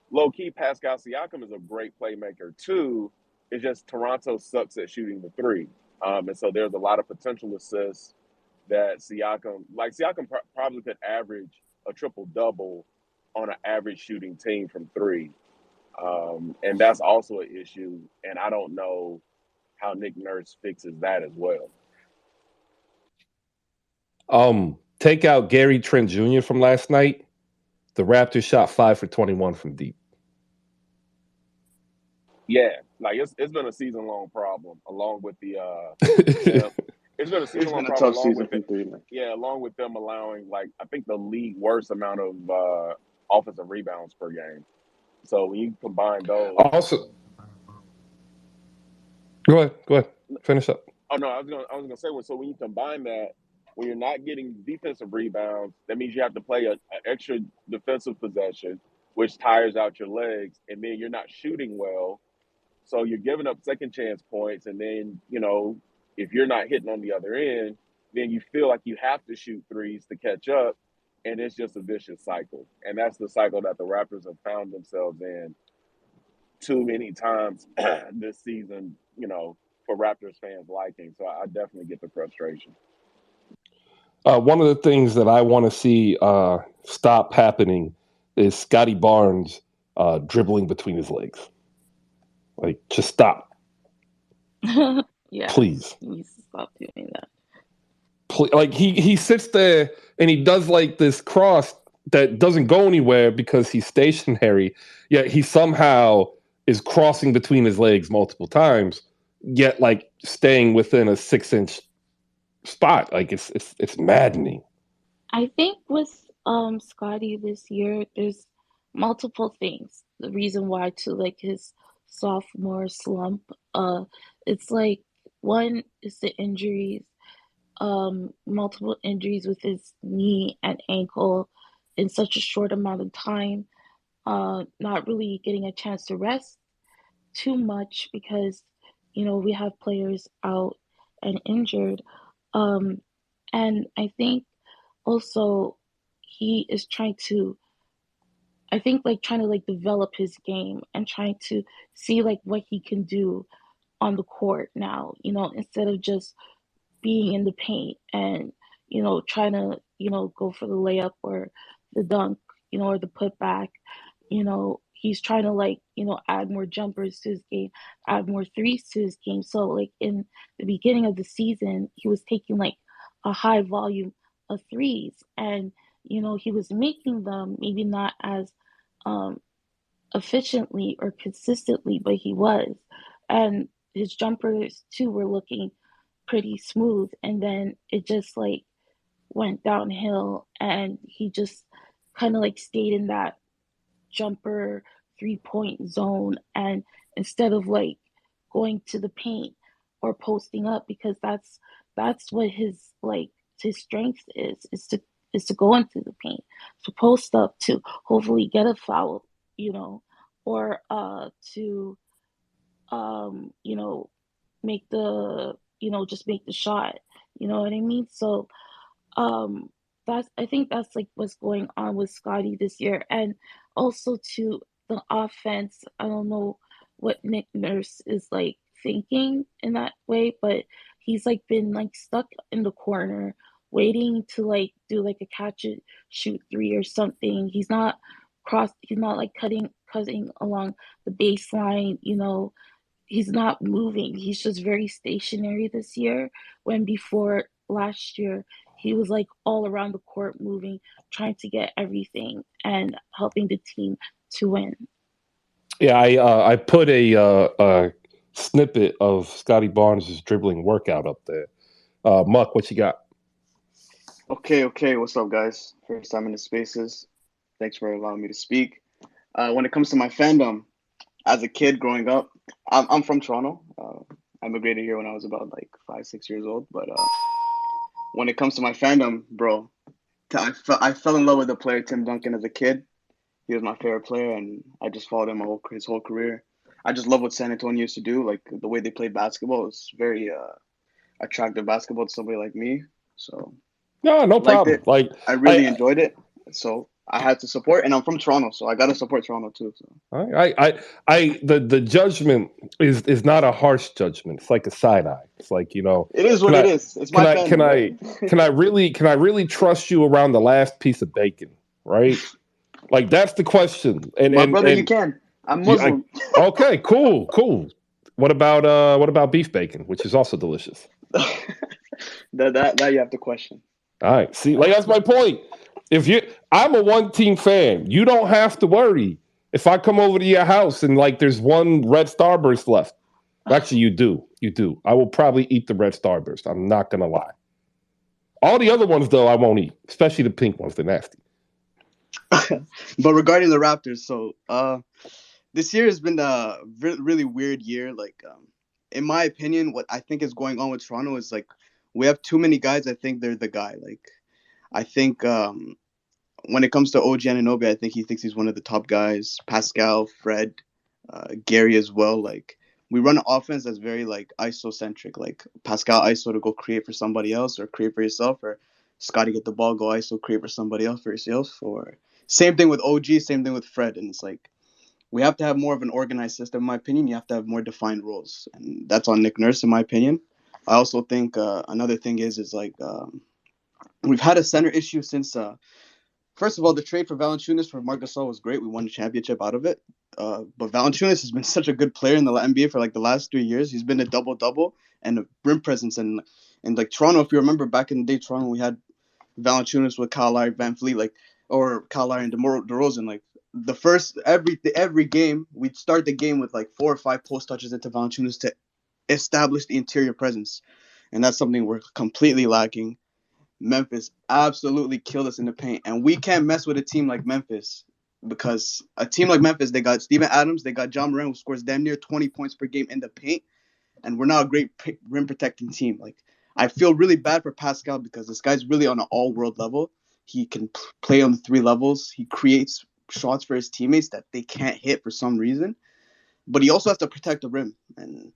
low key, Pascal Siakam is a great playmaker too. It's just Toronto sucks at shooting the three. And so there's a lot of potential assists that Siakam probably could average a triple double on an average shooting team from three. And that's also an issue. And I don't know how Nick Nurse fixes that as well. Take out Gary Trent Jr. from last night. The Raptors shot 5 for 21 from deep. Yeah, like it's been a season long problem along with the yeah, it's been a season It's long been a problem tough along season with from it. three, man. Yeah, along with them allowing like I think the league worst amount of offensive rebounds per game. So when you combine those, Also, go ahead, finish up. oh no, I was gonna say when you combine that, when you're not getting defensive rebounds, that means you have to play an extra defensive possession, which tires out your legs, and then you're not shooting well. So you're giving up second chance points, and then if you're not hitting on the other end, then you feel like you have to shoot threes to catch up, and it's just a vicious cycle. And that's the cycle that the Raptors have found themselves in too many times this season. For Raptors fans liking. So I definitely get the frustration. One of the things that I want to see stop happening is Scotty Barnes dribbling between his legs. Like, just stop, Yeah, please. he needs to stop doing that. Like he sits there and he does like this cross that doesn't go anywhere because he's stationary. Yet he somehow is crossing between his legs multiple times. Yet like staying within a 6-inch spot. Like it's maddening. I think with Scotty this year, there's multiple things. The reason why to like his sophomore slump, it's like one is the injuries, multiple injuries with his knee and ankle in such a short amount of time, not really getting a chance to rest too much because we have players out and injured. Um, and I think also he is trying to like develop his game and trying to see like what he can do on the court now, instead of just being in the paint and trying to go for the layup or the dunk, or the putback. He's trying to like add more jumpers to his game, add more threes to his game. So like in the beginning of the season he was taking like a high volume of threes, and he was making them maybe not as um efficiently or consistently, but he was. And his jumpers too were looking pretty smooth. And then it just like went downhill, and he just kind of like stayed in that jumper 3-point zone. And instead of like going to the paint or posting up, because that's what his strength is to go into the paint, to post up, to hopefully get a foul, or to um you know make the just make the shot, you know what I mean? So um I think that's like what's going on with Scotty this year, and also to the offense. I don't know what Nick Nurse is like thinking in that way, but he's like been like stuck in the corner waiting to like do like a catch and shoot three or something. He's not like cutting along the baseline, he's not moving. He's just very stationary this year. When before last year, he was like all around the court moving, trying to get everything and helping the team to win. Yeah, I put a snippet of Scotty Barnes' dribbling workout up there. Muck, what you got? Okay. What's up, guys? First time in the spaces. Thanks for allowing me to speak. When it comes to my fandom, as a kid growing up, I'm from Toronto. I immigrated here when I was about like 5, 6 years old. But when it comes to my fandom, bro, I fell in love with the player Tim Duncan as a kid. He was my favorite player, and I just followed him his whole career. I just love what San Antonio used to do, like the way they played basketball. It's very attractive basketball to somebody like me. So No liked problem. it. Like I really enjoyed it. So I had to support, and I'm from Toronto, so I gotta support Toronto too. So the judgment is not a harsh judgment. It's like a side eye. It's like, it is can what it I is. It's my can fandom, I right? can I really trust you around the last piece of bacon, right? Like that's the question. And My and brother, you and can. I'm you, I, Muslim. okay, cool. What about beef bacon, which is also delicious? that you have to question. All right. See, like that's my point. I'm a one team fan. You don't have to worry. If I come over to your house and like there's one red starburst left. Actually, you do. You do. I will probably eat the red starburst. I'm not gonna lie. All the other ones though, I won't eat, especially the pink ones. They're nasty. But regarding the Raptors, so this year has been a really weird year. Like, in my opinion, what I think is going on with Toronto is like we have too many guys. I think they're the guy. Like, I think when it comes to OG Anunoby, I think he thinks he's one of the top guys. Pascal, Fred, Gary as well. Like, we run an offense that's very like isocentric. Like Pascal ISO to go create for somebody else or create for yourself, or Scotty get the ball, go ISO create for somebody else for yourself. Or same thing with OG, same thing with Fred. And it's like we have to have more of an organized system. In my opinion, you have to have more defined roles, and that's on Nick Nurse. In my opinion, I also think another thing is like we've had a center issue since. First of all, the trade for Valanciunas for Marc Gasol was great. We won a championship out of it. But Valanciunas has been such a good player in the NBA for like the last 3 years. He's been a double-double and a rim presence. And like Toronto, if you remember back in the day, Toronto, we had Valanciunas with Kyle Lowry, Van Fleet, like, or Kyle Lowry and DeMar DeRozan. Like the first every game, we'd start the game with like 4 or 5 post touches into Valanciunas to establish the interior presence, and that's something we're completely lacking. Memphis absolutely killed us in the paint, and we can't mess with a team like Memphis because a team like Memphis, they got Steven Adams, they got John Moran, who scores damn near 20 points per game in the paint, and we're not a great rim protecting team. Like I feel really bad for Pascal because this guy's really on an all world level. He can play on the 3 levels. He creates shots for his teammates that they can't hit for some reason, but he also has to protect the rim. And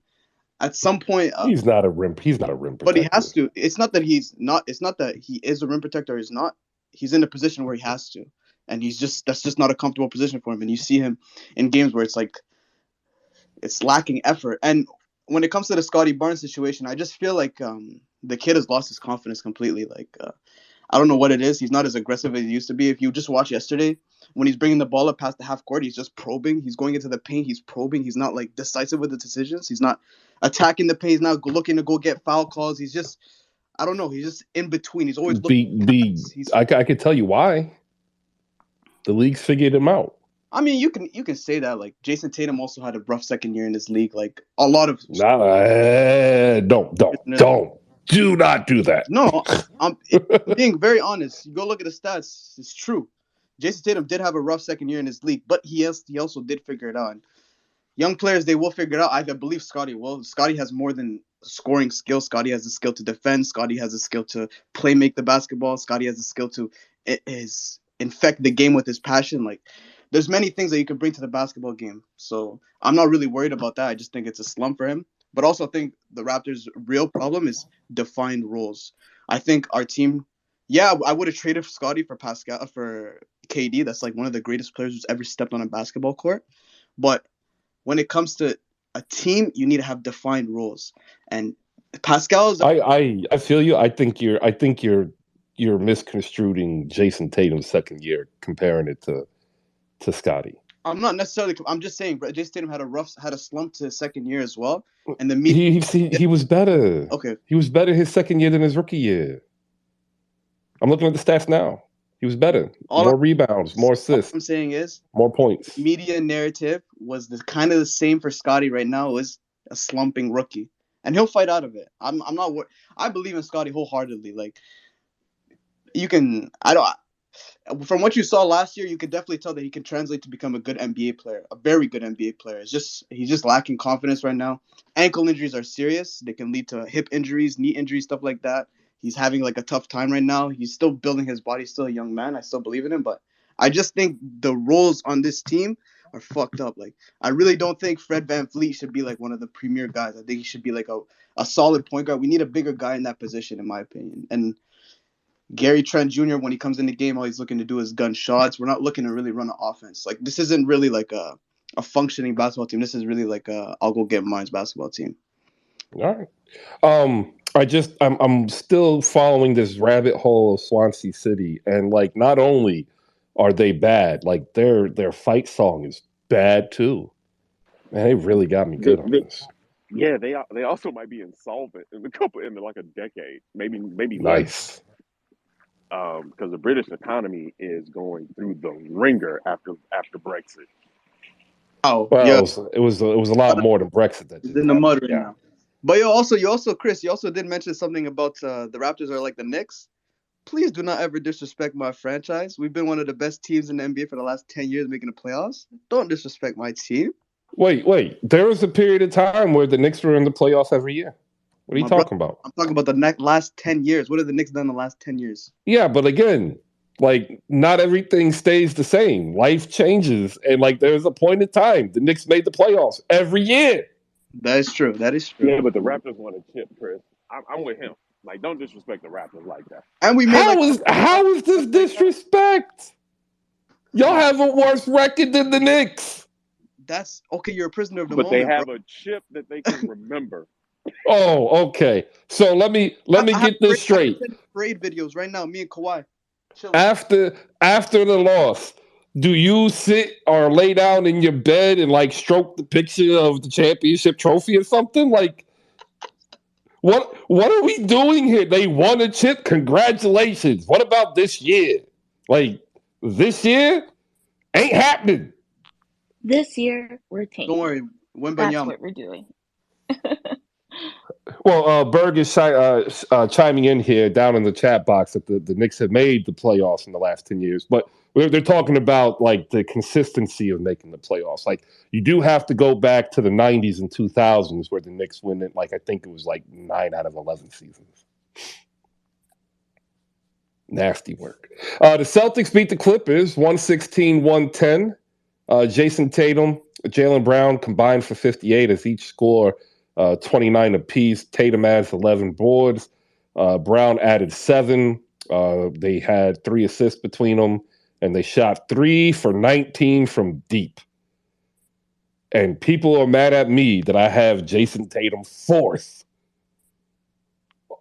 at some point, He's not a rim. He's not a rim but he protector. has to. It's not that he's not. It's not that he is a rim protector. He's not. He's in a position where he has to, and that's just not a comfortable position for him. And you see him in games where it's like it's lacking effort. And when it comes to the Scotty Barnes situation, I just feel like the kid has lost his confidence completely. Like I don't know what it is. He's not as aggressive as he used to be. If you just watch yesterday, when he's bringing the ball up past the half court, he's just probing. He's going into the paint. He's probing. He's not like decisive with the decisions. He's not attacking the paint. He's not looking to go get foul calls. He's just, I don't know. He's just in between. He's always looking. I could tell you why. The league's figured him out. I mean, you can say that. Like Jason Tatum also had a rough second year in this league. Like a lot of don't do not do that. No, I'm being very honest. You go look at the stats. It's true. Jason Tatum did have a rough second year in this league, but he also did figure it out. And young players, they will figure it out. I believe Scotty will. Scotty has more than scoring skill. Scotty has the skill to defend. Scotty has the skill to play make the basketball. Scotty has the skill to infect the game with his passion. Like there's many things that you can bring to the basketball game. So I'm not really worried about that. I just think it's a slump for him. But also I think the Raptors' real problem is defined roles. I think our team Yeah, I would have traded Scotty for Pascal for KD. That's like one of the greatest players who's ever stepped on a basketball court. But when it comes to a team, you need to have defined roles. And Pascal is. I feel you. I think you're misconstruing Jason Tatum's second year, comparing it to Scotty. I'm not necessarily. I'm just saying, but Jason Tatum had a slump to his second year as well, and the media. He was better. Okay, He was better his second year than his rookie year. I'm looking at the stats now. He was better. all More rebounds, more all assists, I'm saying is more points. media narrative was the kind of the same for Scotty right now. It was a slumping rookie, and he'll fight out of it. I'm not. I believe in Scotty wholeheartedly. Like you can. I don't. From what you saw last year, you could definitely tell that he can translate to become a good NBA player, a very good NBA player. He's just lacking confidence right now. Ankle injuries are serious; they can lead to hip injuries, knee injuries, stuff like that. He's having like a tough time right now. He's still building his body, still a young man. I still believe in him, but I just think the roles on this team are fucked up. Like I really don't think Fred VanVleet should be like one of the premier guys. I think he should be like a solid point guard. We need a bigger guy in that position, in my opinion. And Gary Trent Jr., when he comes in the game, all he's looking to do is gun shots. We're not looking to really run an offense. Like this isn't really like a functioning basketball team. This is really like a I'll go get mines basketball team. All right. I'm still following this rabbit hole of Swansea City, and like not only are they bad, like their fight song is bad too. Man, they really got me They, good on they, this. yeah, they also might be insolvent in like a decade, maybe less, Nice. because the British economy is going through the ringer after Brexit. Oh Well, yeah, it was a lot more than Brexit that he's just in the happened. mud right Yeah. now. But you also Chris, you also did mention something about the Raptors are like the Knicks. Please do not ever disrespect my franchise. We've been one of the best teams in the NBA for the last 10 years making the playoffs. Don't disrespect my team. Wait. There was a period of time where the Knicks were in the playoffs every year. What are you My brother, talking about? I'm talking about the last 10 years. What have the Knicks done the last 10 years? Yeah, but again, like not everything stays the same. Life changes, and like there's a point in time the Knicks made the playoffs every year. That is true. That is true. Yeah, but the Raptors want a chip, Chris. I'm with him. Like, don't disrespect the Raptors like that. And we made like How is this disrespect? Y'all have a worse record than the Knicks. that's okay. You're a prisoner of the But they moment, bro. have a chip that they can remember. Oh, okay. So let me get this I have straight. parade videos right now. Me and Kawhi chilling. After the loss, do you sit or lay down in your bed and like stroke the picture of the championship trophy or something? Like what are we doing here? They won a chip. Congratulations. What about this year? Like this year ain't happening. This year, we're Don't tanking. worry, That's Wembanyama. what we're doing. Well, Berg is chiming in here down in the chat box that the Knicks have made the playoffs in the last 10 years, but they're talking about like the consistency of making the playoffs. Like you do have to go back to the 90s and 2000s where the Knicks win it. Like I think it was like 9 out of 11 seasons. Nasty work. The Celtics beat the Clippers 116-110. Jason Tatum, Jaylen Brown combined for 58 as each score 29 apiece. Tatum adds 11 boards. Brown added 7. They had 3 assists between them, and they shot 3 for 19 from deep. And people are mad at me that I have Jason Tatum 4th.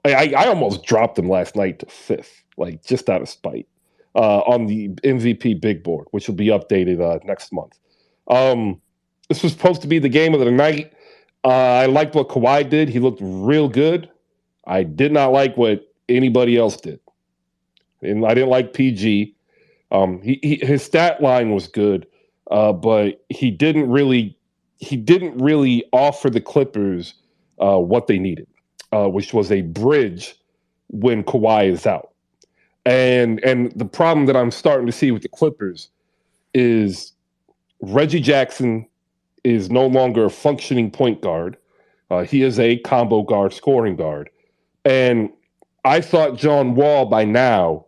I almost dropped him last night to 5th, like just out of spite, on the MVP big board, which will be updated next month. This was supposed to be the game of the night. I liked what Kawhi did. He looked real good. I did not like what anybody else did. And I didn't like PG. His stat line was good, but he didn't really offer the Clippers what they needed, which was a bridge when Kawhi is out. And the problem that I'm starting to see with the Clippers is Reggie Jackson is no longer a functioning point guard. He is a combo guard, scoring guard. And I thought John Wall by now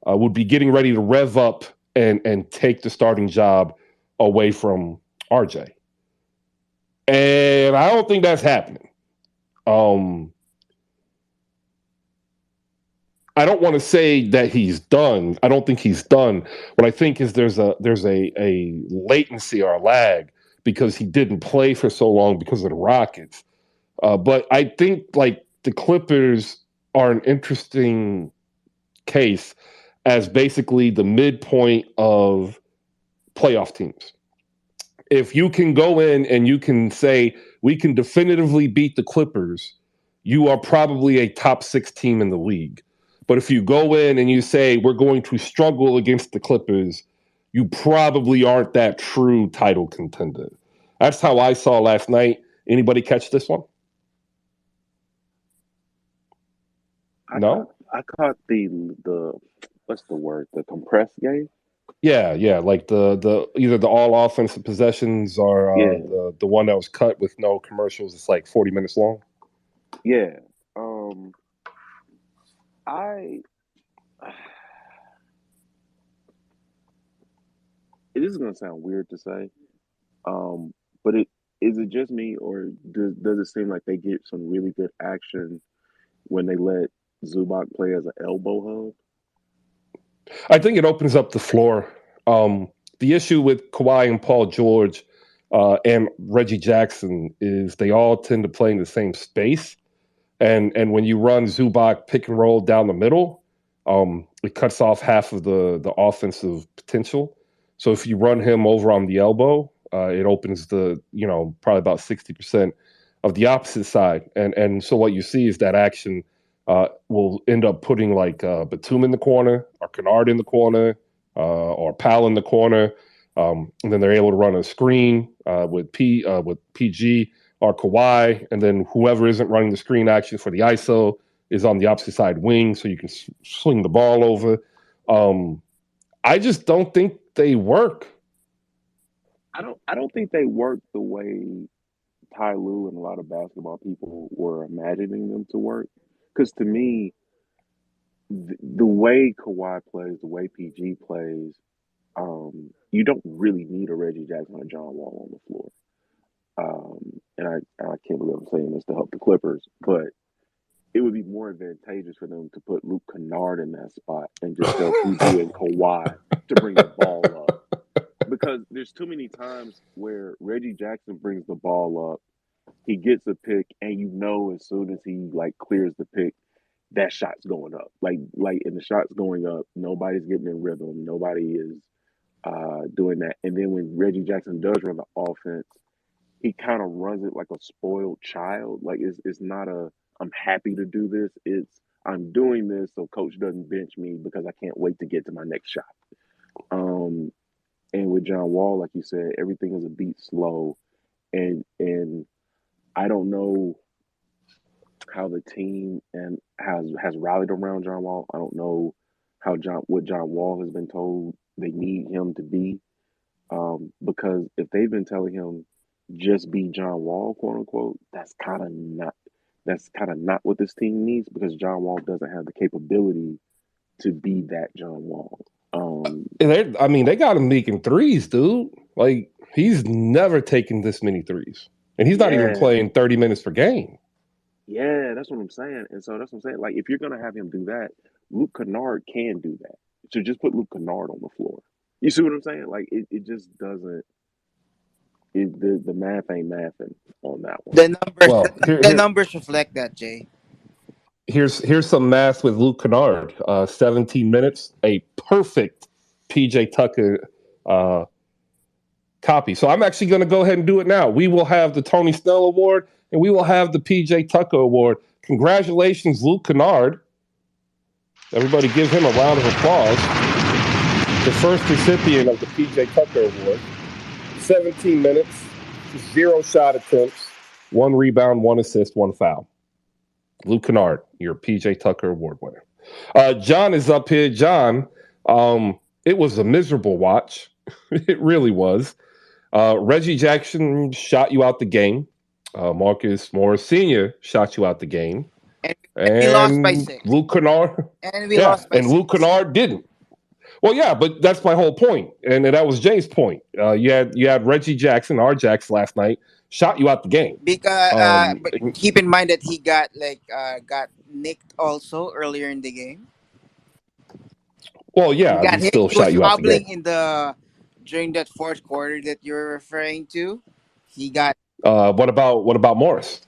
would be getting ready to rev up and take the starting job away from RJ. And I don't think that's happening. I don't want to say that he's done. I don't think he's done. What I think is there's a latency or a lag because he didn't play for so long because of the Rockets. But I think like the Clippers are an interesting case as basically the midpoint of playoff teams. If you can go in and you can say we can definitively beat the Clippers, you are probably a top 6 team in the league. But if you go in and you say we're going to struggle against the Clippers, you probably aren't that true title contender. That's how I saw last night. Anybody catch this one? No? I caught the what's the word? The compressed game. Yeah, like the either the all offensive possessions or Yeah, the one that was cut with no commercials. It's like 40 minutes long. yeah. I this is gonna sound weird to say, but it is it just me or does it seem like they get some really good action when they let Zubac play as an elbow I think it opens up the floor. The issue with Kawhi and Paul George and Reggie Jackson is they all tend to play in the same space. And when you run Zubac pick and roll down the middle, it cuts off half of the offensive potential. So if you run him over on the elbow, it opens the probably about 60% of the opposite side. And so what you see is that action will end up putting like Batum in the corner, or Kennard in the corner, or Powell in the corner, and then they're able to run a screen with PG or Kawhi, and then whoever isn't running the screen action for the ISO is on the opposite side wing, so you can swing the ball over. I just don't think they work. I don't think they work the way Ty Lue and a lot of basketball people were imagining them to work. Because to me, the way Kawhi plays, the way PG plays, you don't really need a Reggie Jackson or John Wall on the floor. And I can't believe I'm saying this to help the Clippers, but it would be more advantageous for them to put Luke Kennard in that spot and just tell PG and Kawhi to bring the ball up. Because there's too many times where Reggie Jackson brings the ball up, he gets a pick, and as soon as he like clears the pick, that shot's going up. And the shot's going up, nobody's getting in rhythm, nobody is doing that. And then when Reggie Jackson does run the offense, he kind of runs it like a spoiled child. Like it's not a I'm happy to do this. It's I'm doing this so coach doesn't bench me because I can't wait to get to my next shot. Um, and with John Wall, like you said, everything is a beat slow, and I don't know how the team and has rallied around John Wall. I don't know what John Wall has been told they need him to be. Because if they've been telling him just be John Wall, quote unquote, that's kind of not what this team needs because John Wall doesn't have the capability to be that John Wall. They got him making threes, dude. Like he's never taken this many threes, and he's not even Yeah, playing 30 minutes per game. yeah, that's what I'm saying. And so that's what I'm saying. Like if you're gonna have him do that, Luke Kennard can do that. So just put Luke Kennard on the floor. You see what I'm saying? Like it just doesn't. The math ain't mathing on that one. The numbers, Well, the numbers reflect that, Jay. here's some math with Luke Kennard. 17 minutes, a perfect PJ Tucker copy. So I'm actually going to go ahead and do it now. We will have the Tony Snell Award and we will have the PJ Tucker Award. Congratulations, Luke Kennard. Everybody give him a round of applause. The first recipient of the PJ Tucker Award. 17 minutes, 0 shot attempts, 1 rebound, 1 assist, 1 foul. Luke Kennard, your PJ Tucker Award winner. John is up here. John, it was a miserable watch. It really was. Reggie Jackson shot you out the game. Marcus Morris Sr. shot you out the game. And we lost by 6. Luke Kennard. And we lost by 6. Luke Kennard didn't. Well, yeah, but that's my whole point, and that was Jay's point. You had Reggie Jackson, our Jacks, last night shot you out the game. Because but keep in mind that he got nicked also earlier in the game. Well, He yeah, got he hit. still He was shot you out the hobbling game. in the during that fourth quarter that you're referring to. He got What about Morris?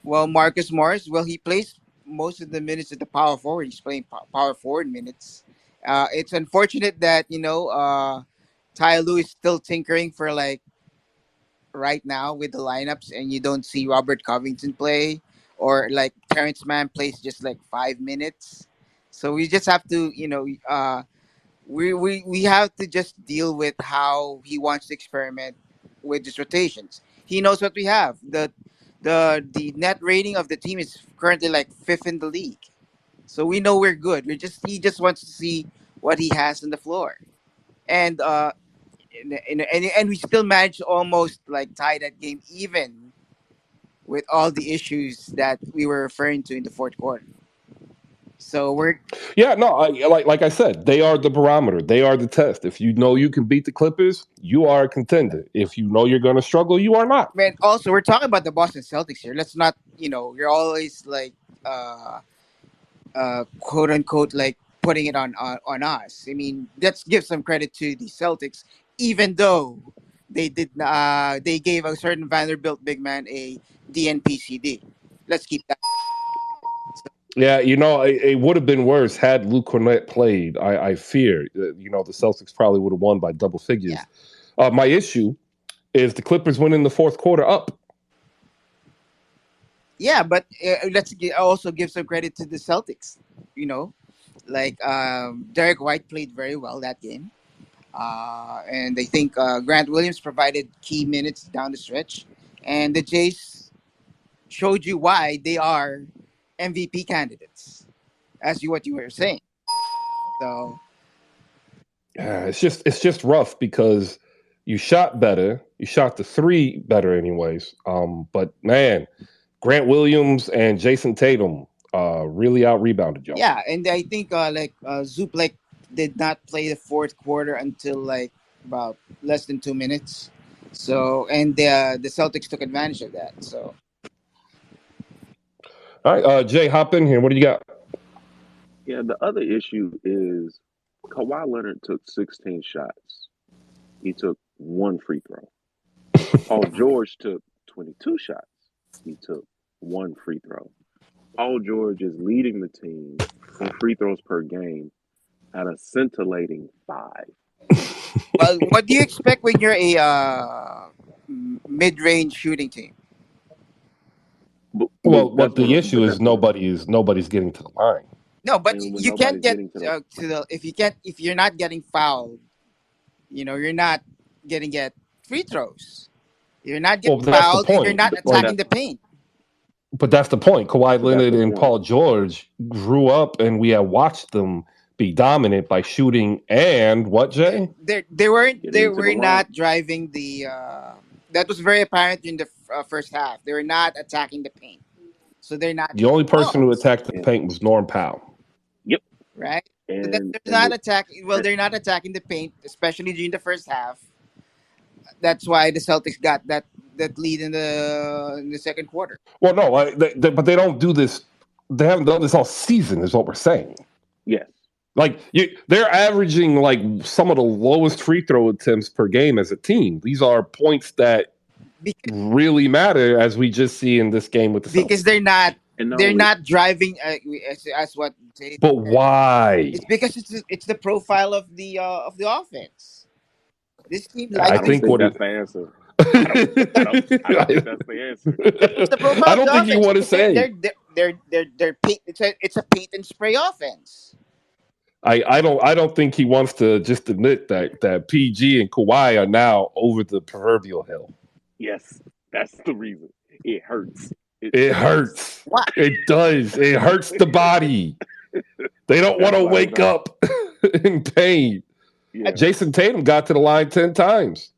well, Marcus Morris. Well, he plays most of the minutes at the power forward. He's playing power forward minutes. It's unfortunate that Ty Lue is still tinkering for like right now with the lineups, and you don't see Robert Covington play, or like Terrence Mann plays just like 5 minutes. So we just have to, we have to just deal with how he wants to experiment with his rotations. He knows what we have. The net rating of the team is currently like fifth in the league. So we know we're good. He just wants to see what he has on the floor. And and we still managed to almost like tie that game even with all the issues that we were referring to in the fourth quarter. So we're Yeah, no, like I said, they are the barometer. They are the test. If you know you can beat the Clippers, you are a contender. If you know you're going to struggle, you are not. man. Also, we're talking about the Boston Celtics here. Let's not, you're always like, uh, quote unquote, like putting it on us. I mean, let's give some credit to the Celtics, even though they gave a certain Vanderbilt big man a DNPCD. Let's keep that. So, Yeah, it would have been worse had Luke Cornett played. I fear, the Celtics probably would have won by double yeah, figures. My issue is the Clippers went in the fourth quarter up. yeah, but also give some credit to the Celtics. You know, like Derek White played very well that game. And I think Grant Williams provided key minutes down the stretch, and the Jays showed you why they are MVP candidates, as what you were saying. So It's just rough because you shot better. You shot the three better, anyways. But man, Grant Williams and Jason Tatum really out rebounded y'all. yeah, and I think Zuplek did not play the fourth quarter until like about less than 2 minutes. So and the Celtics took advantage of that. So All right, Jay, hop in here. What do you got? Yeah, the other issue is Kawhi Leonard took 16 shots. He took one free throw. Paul George took 22 shots. He took one free throw. Paul George is leading the team in free throws per game at a scintillating five. well, what do you expect when you're a mid-range shooting team? Well, That's what the issue but is that's what nobody's getting to the line. No, but and when you can't nobody's get getting to the to the if you're not getting fouled, you're not getting get free throws. You're not Well, getting that's the fouled, and you're point. not but Like, attacking that's the paint. but that's the point. Kawhi but that's Leonard the and point. Paul George grew up, and we have watched them be dominant by shooting and what, Jay? They Getting to the were line. not driving the. That was very apparent in the first half. They were not attacking the paint, so they're not The only getting person who balls, attacked the And paint was Norm Powell. yep. right? So that And they're and not the attacking. Well, and, they're not attacking the paint, especially during the first half. That's why the Celtics got that lead in the second quarter. Well, no, but they don't do this. They haven't done this all season, is what we're saying. yes. Like they're averaging like some of the lowest free throw attempts per game as a team. These are points that Because really matter, as we just see in this game with the because Celtics. And not they're only not driving as what Jay But said. why? It's because it's the profile of the offense. This team I I likes don't this. think think what that's it. the answer. I don't think I, that's the answer. It's the profile I of don't the think you offense want to because say. they're paint. It's a paint and spray offense. I don't think he wants to just admit that PG and Kawhi are now over the proverbial hill. Yes, that's the reason. It hurts. It It stings. hurts. Why? It does. It hurts the body. They don't want That's to why I'm wake not. up in pain. Yeah, Jason Tatum got to the line 10 times.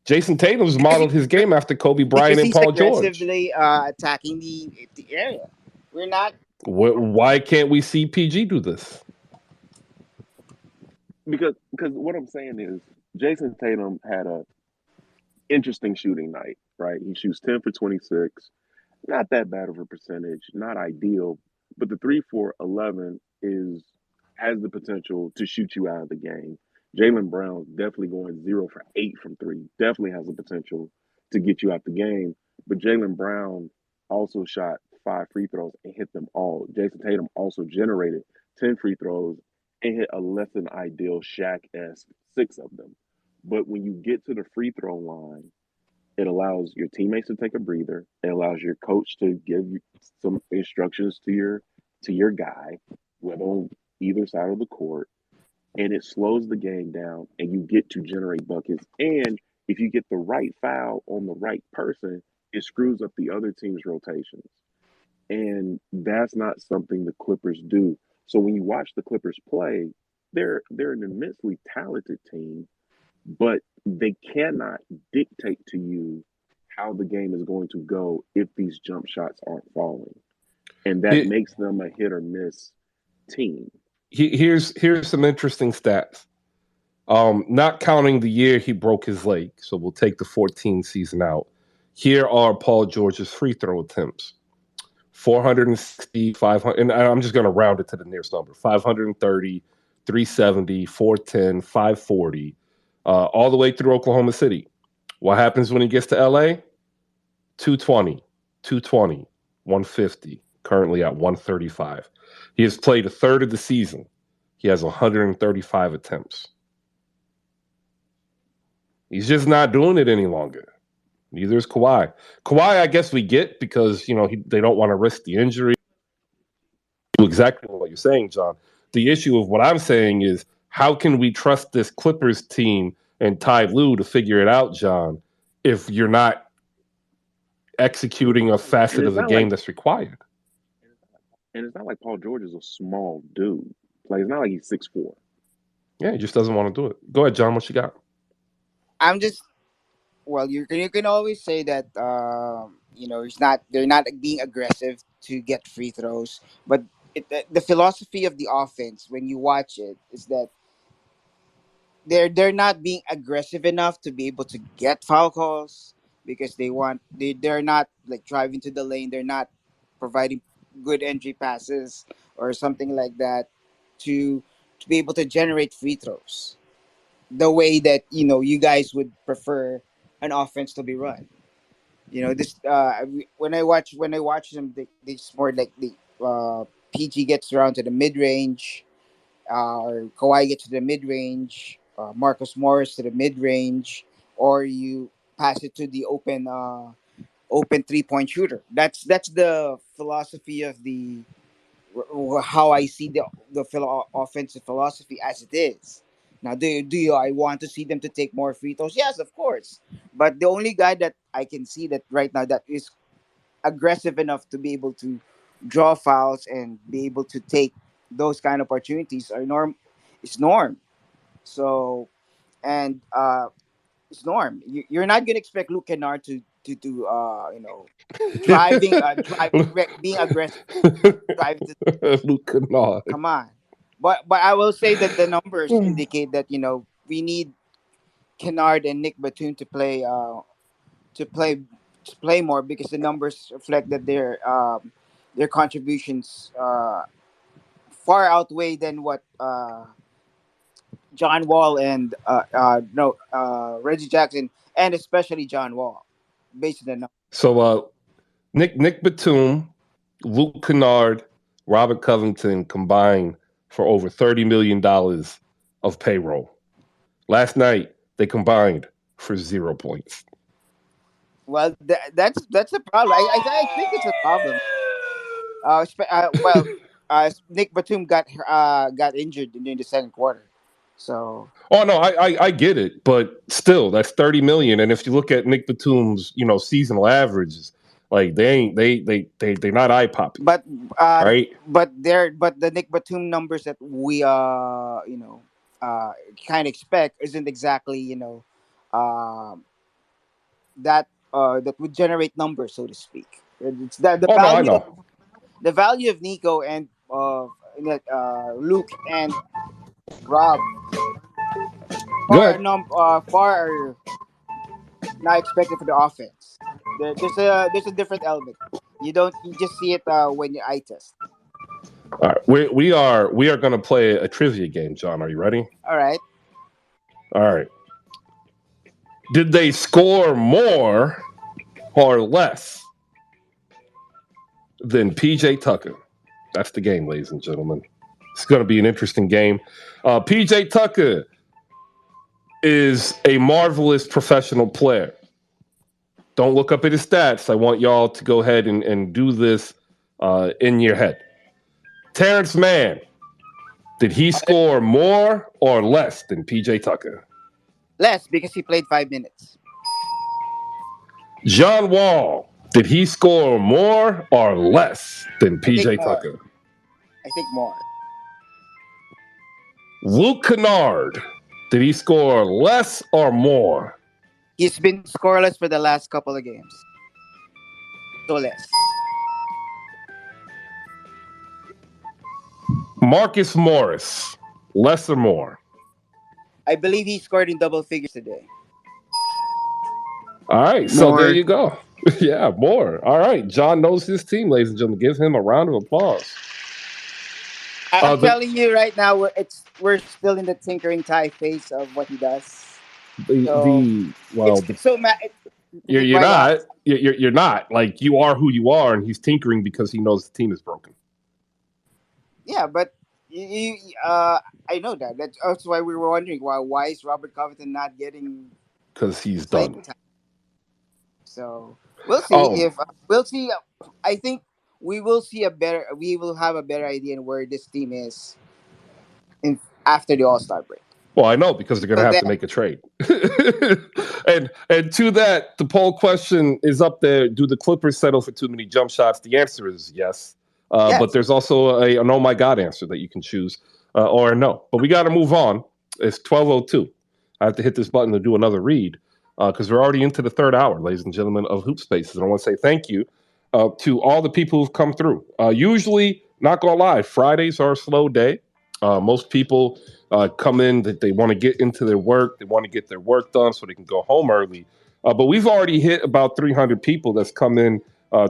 Jason Tatum's Because modeled his game after Kobe Bryant and he's Paul George. aggressively attacking the area. We're not. Why can't we see PG do this? because what I'm saying is Jason Tatum had a interesting shooting night. Right, he shoots 10 for 26. Not that bad of a percentage. Not ideal, but the 3 for 11 is has the potential to shoot you out of the game. Jalen Brown definitely going 0 for 8 from three. Definitely has the potential to get you out the game. But Jalen Brown also shot 5 free throws and hit them all. Jason Tatum also generated 10 free throws and hit a less than ideal Shaq esque 6 of them. But when you get to the free throw line, it allows your teammates to take a breather. It allows your coach to give you some instructions to your guy, whether on either side of the court, and it slows the game down and you get to generate buckets. And if you get the right foul on the right person, it screws up the other team's rotations. And that's not something the Clippers do. So when you watch the Clippers play, they're an immensely talented team, but they cannot dictate to you how the game is going to go if these jump shots aren't falling. And that Here, makes them a hit or miss team. here's some interesting stats. Not counting the year he broke his leg, so we'll take the 14 season out. Here are Paul George's free throw attempts: 460, 500, and I'm just going to round it to the nearest number: 530, 370, 410, 540, all the way through Oklahoma City. What happens when he gets to LA? 220, 220, 150, currently at 135. He has played a third of the season. He has 135 attempts. He's just not doing it any longer. Neither is Kawhi. Kawhi, I guess we get because they don't want to risk the injury. Exactly what you're saying, John. The issue of what I'm saying is how can we trust this Clippers team and Ty Lue to figure it out, John, if you're not executing a And facet it's of the not like game that's required? Paul George is a small dude. Like it's not like he's 6'4". Yeah, he just doesn't want to do it. Go ahead, John. What you got? I'm just well. You can always say that it's not they're not being aggressive to get free throws, but the philosophy of the offense when you watch it is that they're not being aggressive enough to be able to get foul calls because they're not like driving to the lane. They're not providing good entry passes or something like that to be able to generate free throws the way that you guys would prefer an offense to be run. This when I watch them, it's more like the PG gets around to the mid range, or Kawhi gets to the mid range, Marcus Morris to the mid range, or you pass it to the open 3 point shooter. That's the philosophy of how I see the offensive philosophy as it is. Now, do I want to see them to take more free throws? Yes, of course. But the only guy that I can see that right now that is aggressive enough to be able to draw fouls and be able to take those kind of opportunities are Norm. So and it's Norm. You're not gonna expect Luke Kennard to being aggressive, driving to. Luke Kennard. Come on. But I will say that the numbers indicate that we need Kennard and Nick Batum to play to play more because the numbers reflect that their contributions far outweigh than what John Wall and no Reggie Jackson and especially John Wall based on the numbers. So Nick Batum, Luke Kennard, Robert Covington combined for over $30 million of payroll. Last night they combined for 0 points. Well, that's a problem. I think it's a problem. Nick Batum got injured during the second quarter, so Oh no, I get it, but still, that's 30 million. And if you look at Nick Batum's seasonal averages, like they're not eye popping, but uh right? but the Nick Batum numbers that we kind of expect isn't exactly um that would generate numbers, so to speak. It's that Oh no, I know. the value of Nico and Luke and Rob Good. far not expected for the offense. There's a different element. You just see it when you eye test. All right, we are going to play a trivia game. John, are you ready? All right. All right. Did they score more or less than PJ Tucker? That's the game, ladies and gentlemen. It's going to be an interesting game. PJ Tucker is a marvelous professional player. Don't look up at his stats. I want y'all to go ahead and do this in your head. Terrence Mann, did he score more or less than PJ Tucker? Less because he played 5 minutes. John Wall, did he score more or less than I think PJ more. Tucker? I think more. Luke Kennard, did he score less or more? He's been scoreless for the last couple of games. So less. Marcus Morris, less or more? I believe he scored in double figures today. All right, so there More. you go. Yeah, more. All right, John knows his team, ladies and gentlemen. Give him a round of applause. I'm telling you right now, we're still in the tinkering tie phase of what he does. So to be you're quite not. honest. You're not. Like, you are who you are, and he's tinkering because he knows the team is broken. Yeah, but I know that. That's why we were wondering why is Robert Covington not getting Because he's playing done. time. So we'll see if we'll see. I think we will see we will have a better idea on where this team is in after the All-Star break. Well, I know, because they're going to have to make a trade. and to that, the poll question is up there. Do the Clippers settle for too many jump shots? The answer is yes. Yes. But there's also an oh my God answer that you can choose, or a no. But we got to move on. It's 12:02. I have to hit this button to do another read because we're already into the third hour, ladies and gentlemen, of Hoop Spaces. And I want to say thank you to all the people who've come through. Usually, not going to lie, Fridays are a slow day. Most people come in that they want to get into their work. They want to get their work done so they can go home early. But we've already hit about 300 people that's come in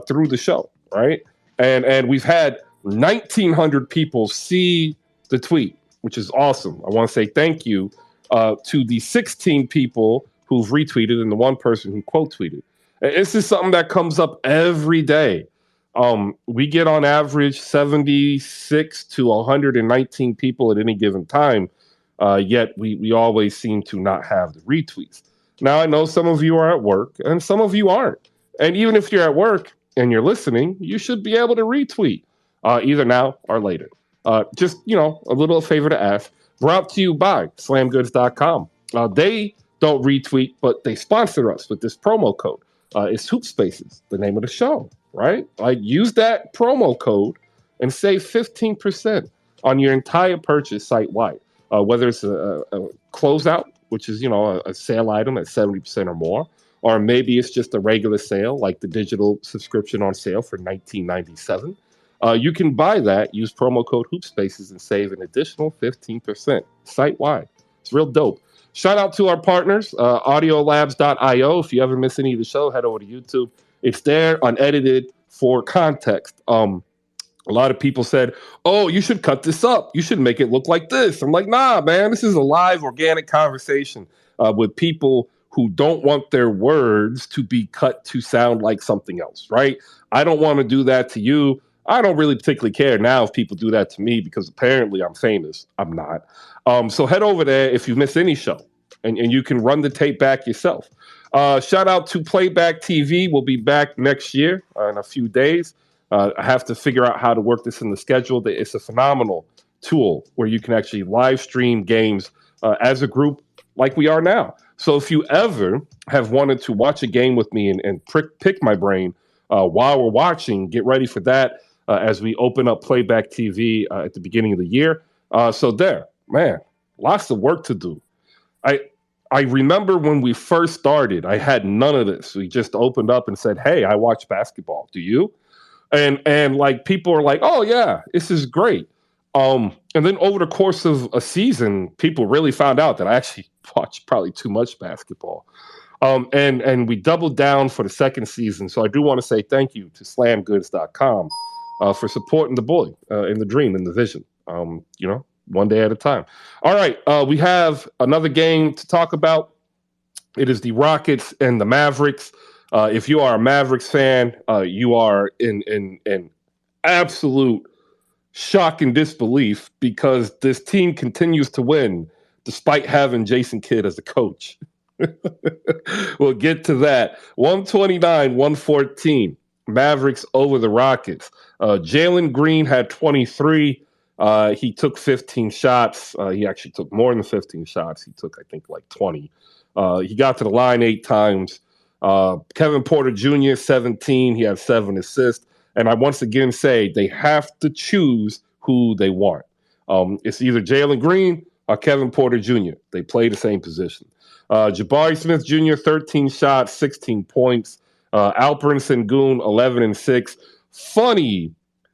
through the show, right? And we've had 1,900 people see the tweet, which is awesome. I want to say thank you to the 16 people who've retweeted and the one person who quote tweeted. This is something that comes up every day. We get on average 76 to 119 people at any given time, yet we always seem to not have the retweets. Now, I know some of you are at work and some of you aren't. And even if you're at work and you're listening, you should be able to retweet either now or later. Just, a little favor to ask. Brought to you by slamgoods.com. They don't retweet, but they sponsor us with this promo code. It's Hoop Spaces, the name of the show, right? Like, use that promo code and save 15% on your entire purchase site-wide. Whether it's a closeout, which is, a sale item at 70% or more, or maybe it's just a regular sale, like the digital subscription on sale for $19.97. You can buy that, use promo code HoopSpaces, and save an additional 15% site-wide. It's real dope. Shout out to our partners, audiolabs.io. If you ever miss any of the show, head over to YouTube. It's there, unedited, for context. A lot of people said, oh, you should cut this up. You should make it look like this. I'm like, nah, man, this is a live, organic conversation with people who don't want their words to be cut to sound like something else, right? I don't want to do that to you. I don't really particularly care now if people do that to me because apparently I'm famous. I'm not. So head over there if you miss any show, and you can run the tape back yourself. Shout out to Playback TV. We'll be back next year in a few days. I have to figure out how to work this in the schedule. It's a phenomenal tool where you can actually live stream games as a group like we are now. So if you ever have wanted to watch a game with me and pick my brain while we're watching, get ready for that as we open up Playback TV at the beginning of the year. So there, man, lots of work to do. I remember when we first started, I had none of this. We just opened up and said, hey, I watch basketball. Do you? And like, people are like, oh yeah, this is great. And then over the course of a season, people really found out that I actually watch probably too much basketball. And we doubled down for the second season. So I do want to say thank you to slamgoods.com for supporting the boy in the dream, in the vision. One day at a time. All right, we have another game to talk about. It is the Rockets and the Mavericks. If you are a Mavericks fan, you are in absolute shock and disbelief because this team continues to win despite having Jason Kidd as a coach. We'll get to that. 129, 114. Mavericks over the Rockets. Jalen Green had 23. He took 15 shots. He actually took more than 15 shots. He took, I think, like 20. He got to the line 8 times. Kevin Porter Jr., 17. He had 7 assists. And I once again say they have to choose who they want. It's either Jalen Green or Kevin Porter Jr. They play the same position. Jabari Smith Jr., 13 shots, 16 points. Alperen Sengun, 11 and 6. Funny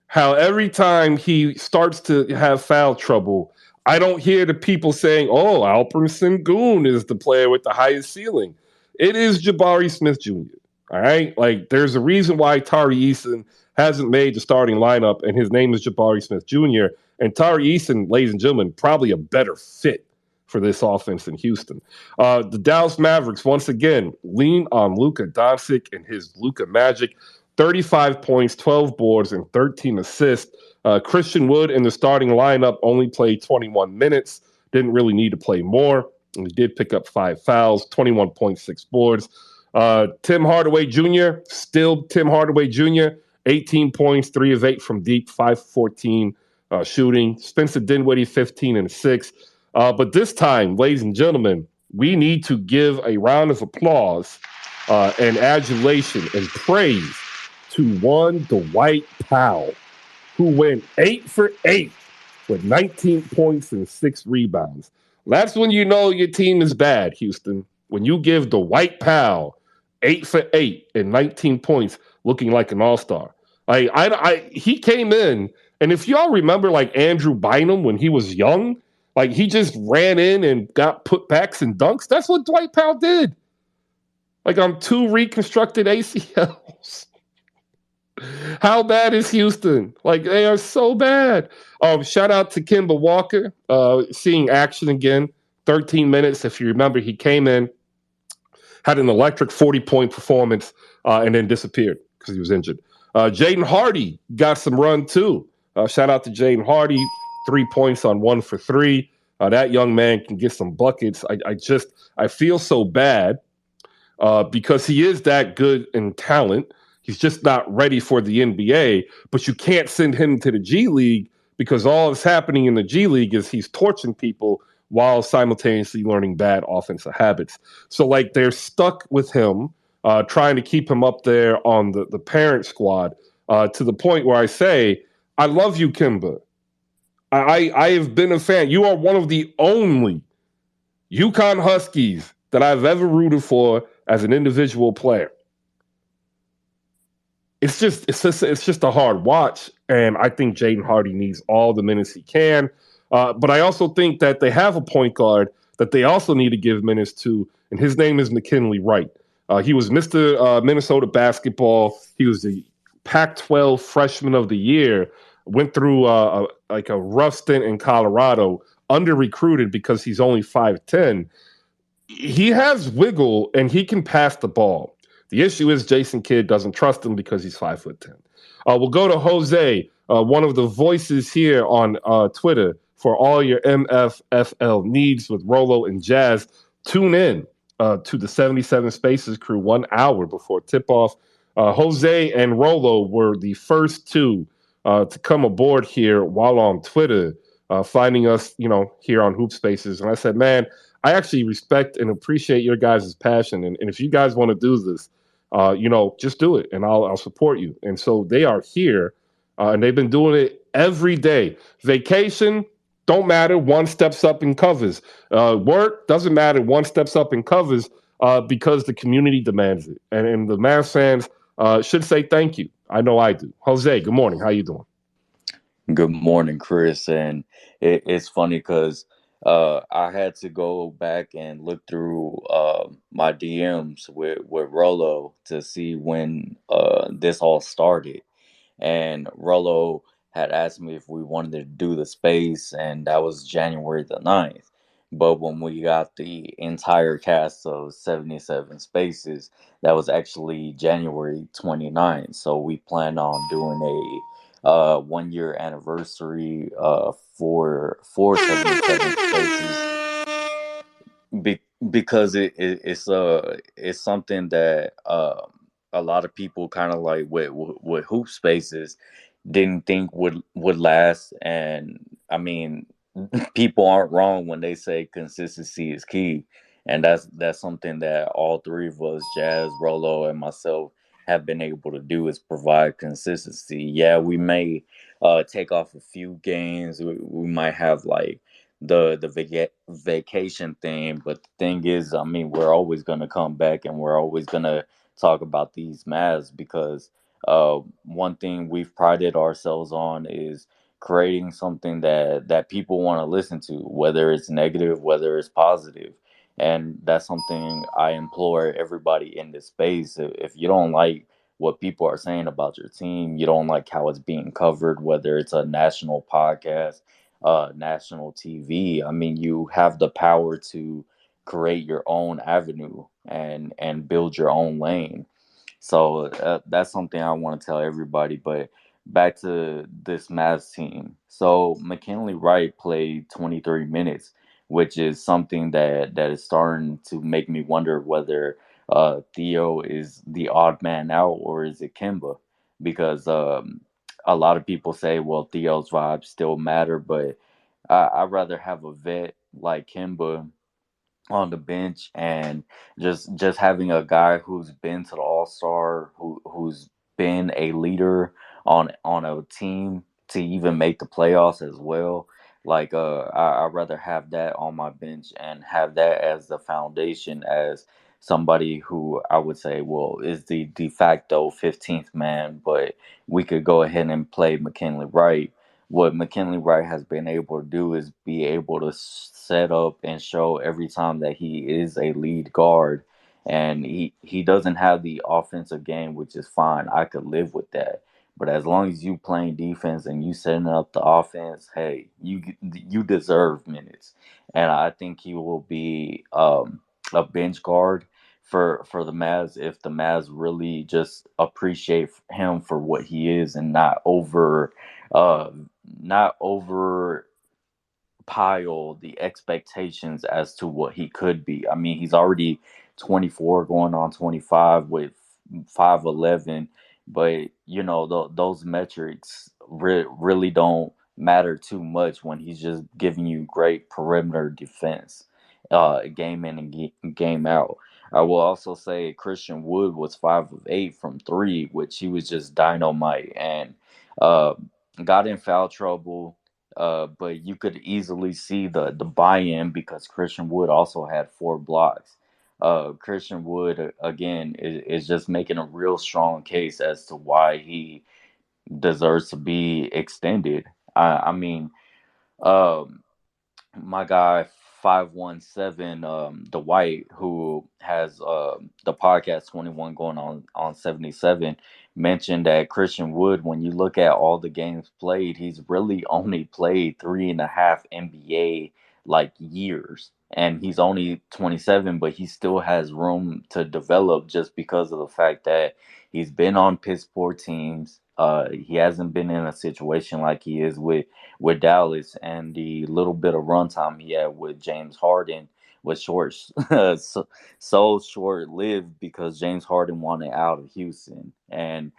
how every time he starts to have foul trouble, I don't hear the people saying, oh, Alperen Sengun is the player with the highest ceiling. It is Jabari Smith Jr., all right? Like, there's a reason why Tari Eason hasn't made the starting lineup, and his name is Jabari Smith Jr. And Tari Eason, ladies and gentlemen, probably a better fit for this offense in Houston. The Dallas Mavericks, once again, lean on Luka Doncic and his Luka magic. 35 points, 12 boards, and 13 assists. Christian Wood in the starting lineup only played 21 minutes. Didn't really need to play more. He did pick up 5 fouls, 21.6 boards. Tim Hardaway Jr., still Tim Hardaway Jr., 18 points, 3 of 8 from deep, 5-14 shooting. Spencer Dinwiddie, 15 and 6. But this time, ladies and gentlemen, we need to give a round of applause and adulation and praise to one Dwight Powell, who went 8 for 8 with 19 points and 6 rebounds. That's when you know your team is bad, Houston. When you give Dwight Powell 8 for 8 and 19 points, looking like an all-star. He came in, and if y'all remember, like Andrew Bynum when he was young, like he just ran in and got putbacks and dunks. That's what Dwight Powell did. Like on 2 reconstructed ACLs. How bad is Houston? Like, they are so bad. Shout out to Kemba Walker, seeing action again. 13 minutes. If you remember, he came in, had an electric 40-point performance, and then disappeared because he was injured. Jaden Hardy got some run, too. Shout out to Jaden Hardy. 3 points on 1 for 3. That young man can get some buckets. I feel so bad because he is that good in talent. He's just not ready for the NBA, but you can't send him to the G League because all that's happening in the G League is he's torching people while simultaneously learning bad offensive habits. So, like, they're stuck with him, trying to keep him up there on the parent squad to the point where I say, I love you, Kimba. I have been a fan. You are one of the only UConn Huskies that I've ever rooted for as an individual player. It's just a hard watch, and I think Jaden Hardy needs all the minutes he can. But I also think that they have a point guard that they also need to give minutes to, and his name is McKinley Wright. He was Mr. Minnesota basketball. He was the Pac-12 Freshman of the Year. Went through a rough stint in Colorado, under-recruited because he's only 5'10". He has wiggle, and he can pass the ball. The issue is Jason Kidd doesn't trust him because he's 5'10". We'll go to Jose, one of the voices here on Twitter for all your MFFL needs with Rolo and Jazz. Tune in to the 77 Spaces crew 1 hour before tip-off. Jose and Rolo were the first two to come aboard here while on Twitter, finding us, here on Hoop Spaces. And I said, man, I actually respect and appreciate your guys' passion. And if you guys want to do this, just do it, and I'll support you. And so they are here, and they've been doing it every day. Vacation, don't matter. One steps up and covers. Work, doesn't matter. One steps up and covers because the community demands it. And the Mavs fans should say thank you. I know I do. Jose, good morning. How you doing? Good morning, Chris. And it's funny because I had to go back and look through my DMs with Rolo to see when this all started. and Rolo had asked me if we wanted to do the space, and that was January the 9th. But when we got the entire cast of 77 spaces, that was actually January 29th. So we planned on doing a 1 year anniversary for 77 spaces because it's something that a lot of people kind of like with hoop spaces didn't think would last. And I mean, people aren't wrong when they say consistency is key, and that's something that all three of us, Jazz, Rolo, and myself, have been able to do, is provide consistency. Yeah, we may take off a few games. We might have like the vacation thing, but the thing is, I mean, we're always gonna come back and we're always gonna talk about these Mavs because one thing we've prided ourselves on is creating something that people want to listen to, whether it's negative, whether it's positive. And that's something I implore everybody in this space. If you don't like what people are saying about your team, you don't like how it's being covered, whether it's a national podcast, national TV, I mean, you have the power to create your own avenue and build your own lane. So that's something I want to tell everybody. But back to this Mavs team. So McKinley Wright played 23 minutes, which is something that is starting to make me wonder whether Theo is the odd man out or is it Kimba? Because a lot of people say, well, Theo's vibes still matter, but I'd rather have a vet like Kimba on the bench and just having a guy who's been to the All Star, who's been a leader on a team to even make the playoffs as well. Like I'd rather have that on my bench and have that as the foundation as somebody who I would say, well, is the de facto 15th man, but we could go ahead and play McKinley Wright. What McKinley Wright has been able to do is be able to set up and show every time that he is a lead guard, and he doesn't have the offensive game, which is fine. I could live with that. But as long as you playing defense and you setting up the offense, hey, you deserve minutes, and I think he will be a bench guard for the Mavs if the Mavs really just appreciate him for what he is and uh not over pile the expectations as to what he could be. I mean, he's already 24 going on 25 with 5'11", but you know, those metrics really don't matter too much when he's just giving you great perimeter defense game in and game out. I will also say Christian Wood was 5 of 8 from three, which he was just dynamite and uh, got in foul trouble, but you could easily see the buy-in because Christian Wood also had 4 blocks. Christian Wood again is just making a real strong case as to why he deserves to be extended. I mean, um, my guy 517 the white who has the podcast 21 going on 77 mentioned that Christian Wood, when you look at all the games played, he's really only played 3.5 NBA like years, and he's only 27, but he still has room to develop just because of the fact that he's been on piss poor teams. He hasn't been in a situation like he is with Dallas, and the little bit of runtime he had with James Harden was short, so short lived because James Harden wanted out of Houston, and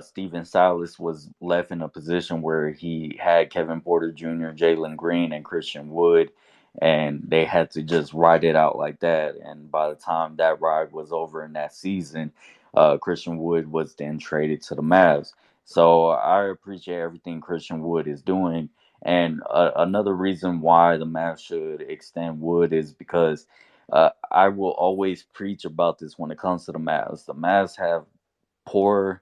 Steven Silas was left in a position where he had Kevin Porter Jr., Jalen Green, and Christian Wood, and they had to just ride it out like that. And by the time that ride was over in that season, Christian Wood was then traded to the Mavs. So I appreciate everything Christian Wood is doing. And another reason why the Mavs should extend Wood is because I will always preach about this when it comes to the Mavs. The Mavs have poor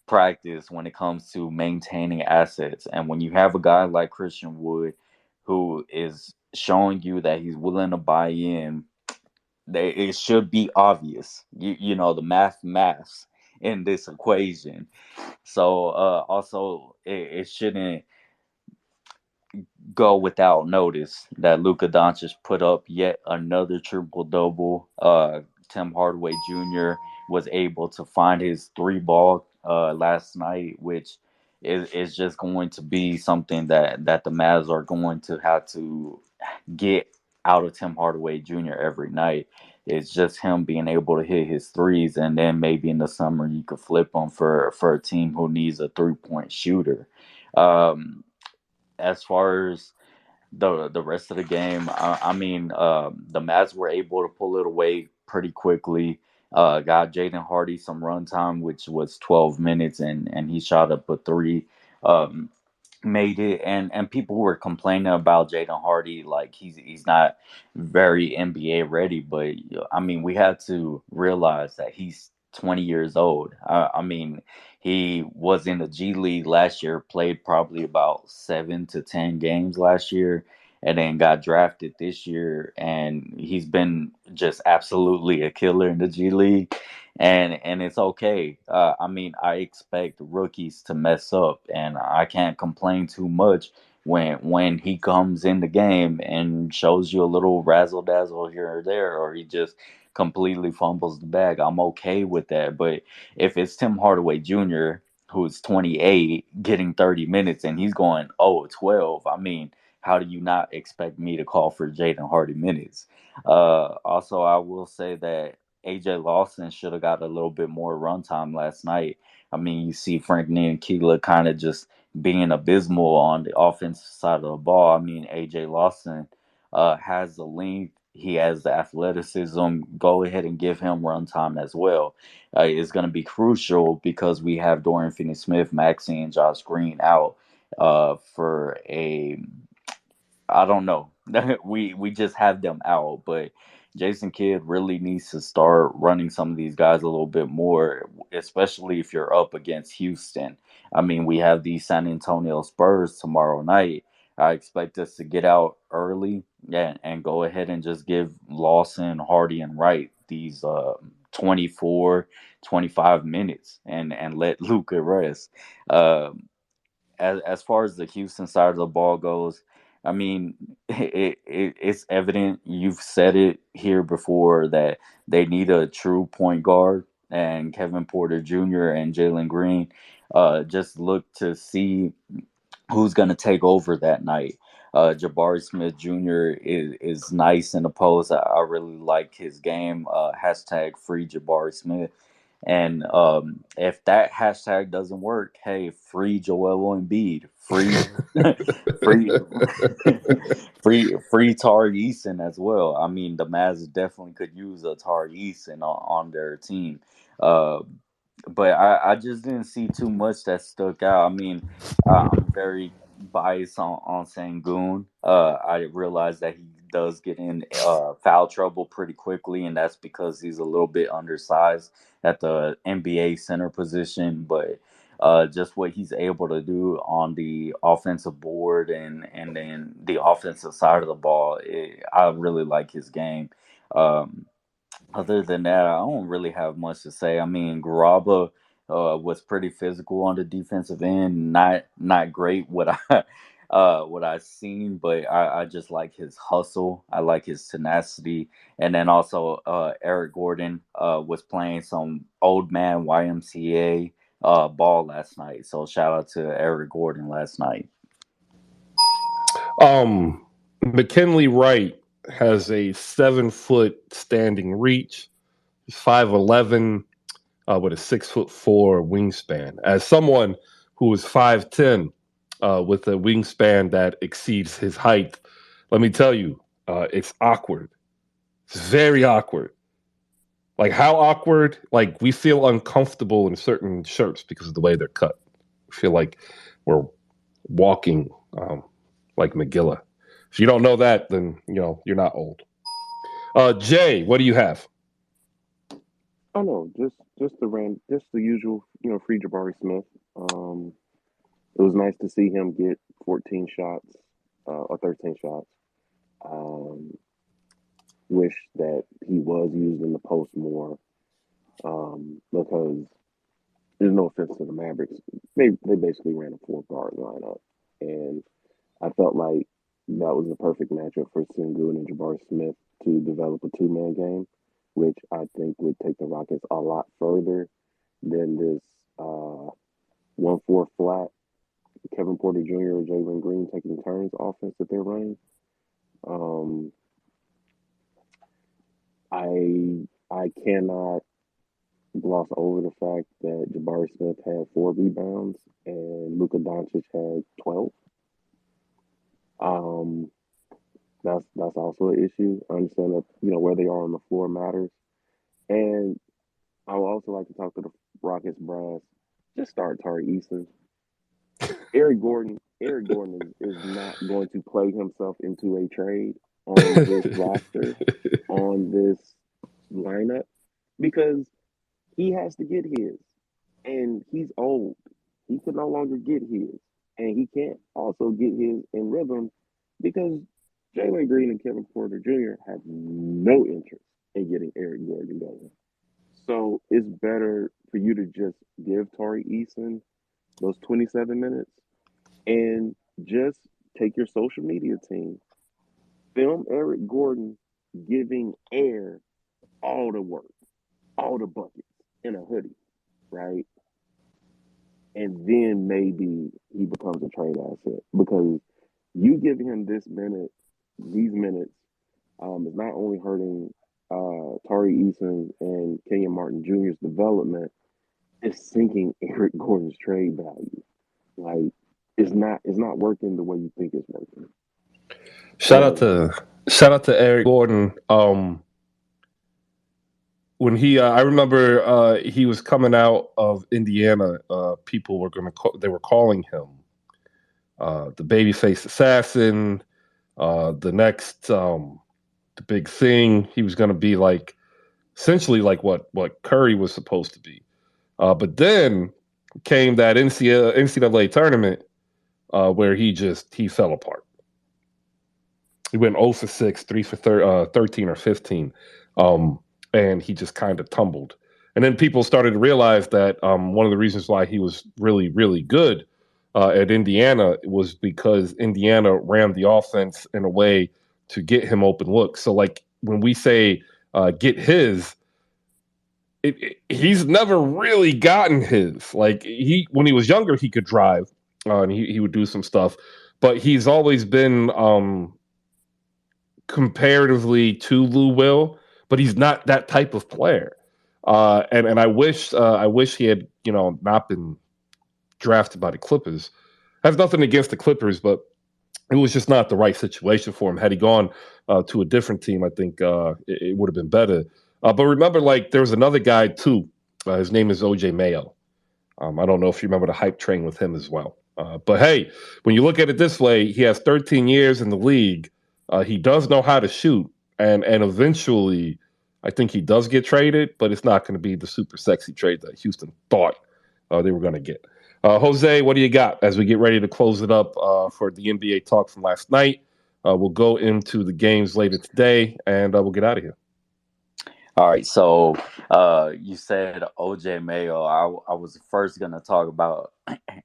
practice when it comes to maintaining assets. And when you have a guy like Christian Wood who is showing you that he's willing to buy in, it should be obvious. You know, the maths. in this equation. So also it shouldn't go without notice that Luka Doncic put up yet another triple double. Tim Hardaway Jr. was able to find his three ball last night, which is just going to be something that the Mavs are going to have to get out of Tim Hardaway Jr. every night. It's just him being able to hit his threes, and then maybe in the summer you could flip him for a team who needs a 3-point shooter. Um, as far as the rest of the game, I mean, the Mavs were able to pull it away pretty quickly. Got Jaden Hardy some run time, which was 12 minutes, and he shot up a three. Um, Made it, and people were complaining about Jaden Hardy, like he's not very NBA ready. But I mean, we had to realize that he's 20 years old. I mean, he was in the G League last year, played probably about 7 to 10 games last year, and then got drafted this year, and he's been just absolutely a killer in the G League. And it's okay. I mean, I expect rookies to mess up, and I can't complain too much when he comes in the game and shows you a little razzle dazzle here or there, or he just completely fumbles the bag. I'm okay with that. But if it's Tim Hardaway Jr., who's 28, getting 30 minutes, and he's going 0-12, I mean, how do you not expect me to call for Jaden Hardy minutes? Also, I will say that AJ Lawson should have got a little bit more runtime last night. I mean, you see Frank Ntilikina kind of just being abysmal on the offensive side of the ball. I mean, AJ Lawson has the length, he has the athleticism. Go ahead and give him runtime as well. It's going to be crucial because we have Dorian Finney-Smith, Maxey, and Josh Green out for a I don't know. We just have them out, but Jason Kidd really needs to start running some of these guys a little bit more, especially if you're up against Houston. I mean, we have the San Antonio Spurs tomorrow night. I expect us to get out early and go ahead and just give Lawson, Hardy, and Wright these 24, 25 minutes and let Luca rest. Um as far as the Houston side of the ball goes, I mean, it's evident. You've said it here before that they need a true point guard, and Kevin Porter Jr. and Jalen Green just look to see who's going to take over that night. Jabari Smith Jr. is nice in the post. I really like his game. Hashtag free Jabari Smith. And if that hashtag doesn't work, hey, free Joel Embiid, free, free Tari Eason as well. I mean, the Mavs definitely could use a Tari Eason on their team. Uh, but I just didn't see too much that stuck out. I mean, I'm very biased on Sangoon. I realize that he does get in foul trouble pretty quickly, and that's because he's a little bit undersized at the NBA center position. But just what he's able to do on the offensive board and then the offensive side of the ball, I really like his game. Um, Other than that, I don't really have much to say. I mean, Garaba was pretty physical on the defensive end. Not great what I what I've seen, but I just like his hustle. I like his tenacity, and then also Eric Gordon was playing some old man YMCA ball last night. So shout out to Eric Gordon last night. McKinley Wright has a 7 foot standing reach. He's 5'11", with a 6'4" wingspan. As someone who is 5'10", with a wingspan that exceeds his height, let me tell you, it's awkward. It's very awkward. Like how awkward? Like we feel uncomfortable in certain shirts because of the way they're cut. We feel like we're walking like Megillah. If you don't know that, then you're not old. Jay, what do you have? Oh no, just the usual, free Jabari Smith. It was nice to see him get 14 shots, or 13 shots. Um, Wish that he was used in the post more, because there's no offense to the Mavericks. They basically ran a 4 guard lineup, and I felt like that was the perfect matchup for Sengun and Jabari Smith to develop a 2-man game, which I think would take the Rockets a lot further than this 1-4 flat Kevin Porter Jr. or Jalen Green taking turns offense that they're running. I cannot gloss over the fact that Jabari Smith had 4 rebounds and Luka Doncic had 12. That's also an issue. I understand that where they are on the floor matters, and I would also like to talk to the Rockets brass. Just start Tari Eason. Eric Gordon is not going to play himself into a trade on this roster, on this lineup, because he has to get his, and he's old. He can no longer get his, and he can't also get his in rhythm because Jalen Green and Kevin Porter Jr. have no interest in getting Eric Gordon going. So it's better for you to just give Tari Eason those 27 minutes and just take your social media team, film Eric Gordon giving Air all the work, all the buckets in a hoodie, right? And then maybe he becomes a trade asset because you giving him these minutes, is not only hurting Tari Eason and Kenyon Martin Jr.'s development, it's sinking Eric Gordon's trade value. Like it's not working the way you think it's working. Shout out to Eric Gordon. When I remember he was coming out of Indiana. People were they were calling him the babyface assassin. The next the big thing. He was going to be like essentially like what Curry was supposed to be. But then came that NCAA tournament where he fell apart. He went 0 for 6, 3 for 13 or 15, and he just kind of tumbled. And then people started to realize that one of the reasons why he was really, really good at Indiana was because Indiana ran the offense in a way to get him open looks. So, like when we say get his, he's never really gotten his. Like when he was younger, he could drive and he would do some stuff, but he's always been comparatively to Lou Will, but he's not that type of player. And I wish he had not been drafted by the Clippers. I have nothing against the Clippers, but it was just not the right situation for him. Had he gone to a different team, I think it would have been better. But remember, like there was another guy too. His name is OJ Mayo. I don't know if you remember the hype train with him as well. But hey, when you look at it this way, he has 13 years in the league. He does know how to shoot, and eventually, I think he does get traded, but it's not going to be the super sexy trade that Houston thought they were going to get. Jose, what do you got as we get ready to close it up for the NBA talk from last night? We'll go into the games later today, and we'll get out of here. All right, so you said OJ Mayo. I was first gonna talk about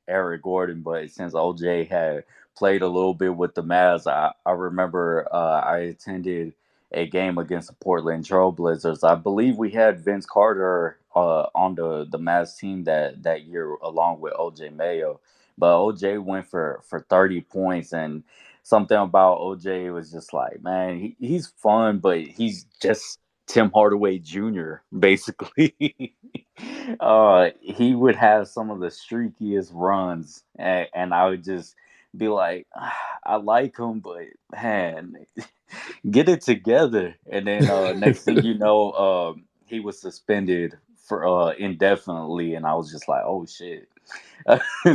Eric Gordon, but since OJ had played a little bit with the Mavs, I remember I attended a game against the Portland Trail Blazers. I believe we had Vince Carter on the Mavs team that year along with OJ Mayo, but OJ went for 30 points, and something about OJ was just like, man, he's fun, but he's just Tim Hardaway Jr. basically. He would have some of the streakiest runs, and I would just be like, I like him, but man, get it together. And then next thing you know, he was suspended for indefinitely, and I was just like, oh shit.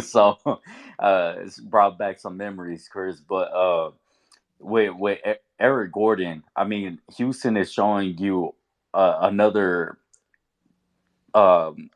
So it's brought back some memories, Chris. But with Eric Gordon, I mean, Houston is showing you another um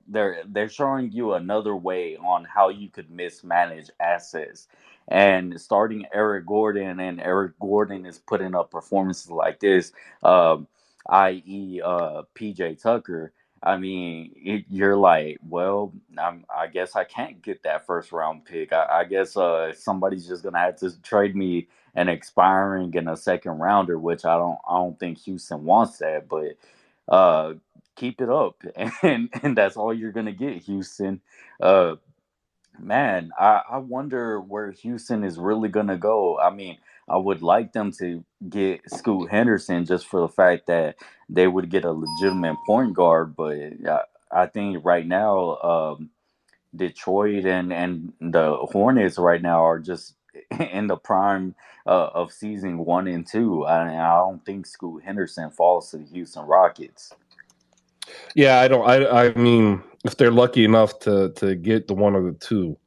they're showing you another way on how you could mismanage assets. And starting Eric Gordon, and Eric Gordon is putting up performances like this, um, i.e. PJ Tucker. I mean, you're like, well, I guess I can't get that first round pick. I guess somebody's just gonna have to trade me an expiring and a second rounder, which I don't think Houston wants that. But uh, keep it up, and that's all you're gonna get, Houston. Uh, Man, I wonder where Houston is really gonna go. I mean, I would like them to get Scoot Henderson just for the fact that they would get a legitimate point guard, but I think right now, Detroit and the Hornets right now are just in the prime of season 1 and 2. I don't think Scoot Henderson falls to the Houston Rockets. Yeah, I don't. I mean, if they're lucky enough to get the one of the two,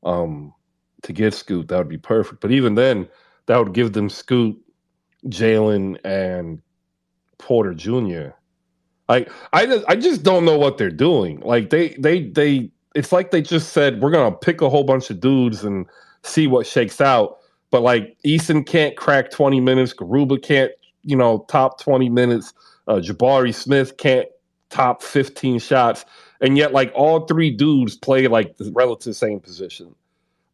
um, to get Scoot, that would be perfect. But even then, that would give them Scoot, Jalen, and Porter Jr. I just don't know what they're doing. Like they it's like they just said we're gonna pick a whole bunch of dudes and see what shakes out. But like Eason can't crack 20 minutes, Garuba can't, top 20 minutes, Jabari Smith can't top 15 shots, and yet like all three dudes play like the relative same position.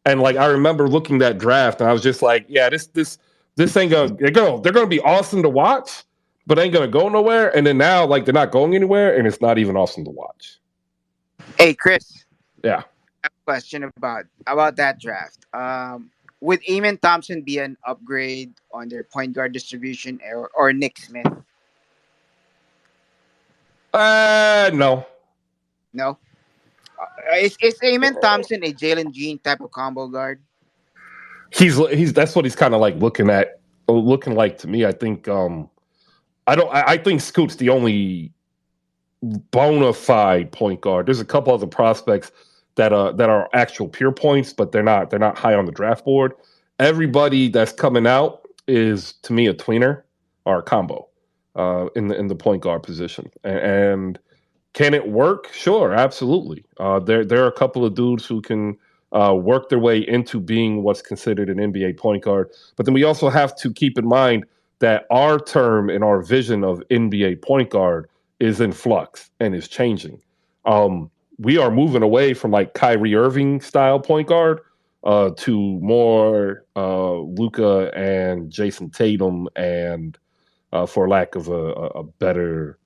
And like I remember looking that draft, and I was just like, yeah, this ain't gonna they're gonna be awesome to watch, but ain't gonna go nowhere. And then now like they're not going anywhere, and it's not even awesome to watch. Hey, Chris, Yeah. I have a question about that draft. Would Eamon Thompson be an upgrade on their point guard distribution, or Nick Smith? No. No. Is Eamon Thompson a Jalen Green type of combo guard? He's that's what he's kind of like looking like to me. I think I think Scoot's the only bona fide point guard. There's a couple other prospects that are actual pure points, but they're not high on the draft board. Everybody that's coming out is to me a tweener or a combo in the point guard position. And can it work? Sure, absolutely. There are a couple of dudes who can work their way into being what's considered an NBA point guard. But then we also have to keep in mind that our term and our vision of NBA point guard is in flux and is changing. We are moving away from like Kyrie Irving style point guard to more Luca and Jason Tatum and, for lack of a better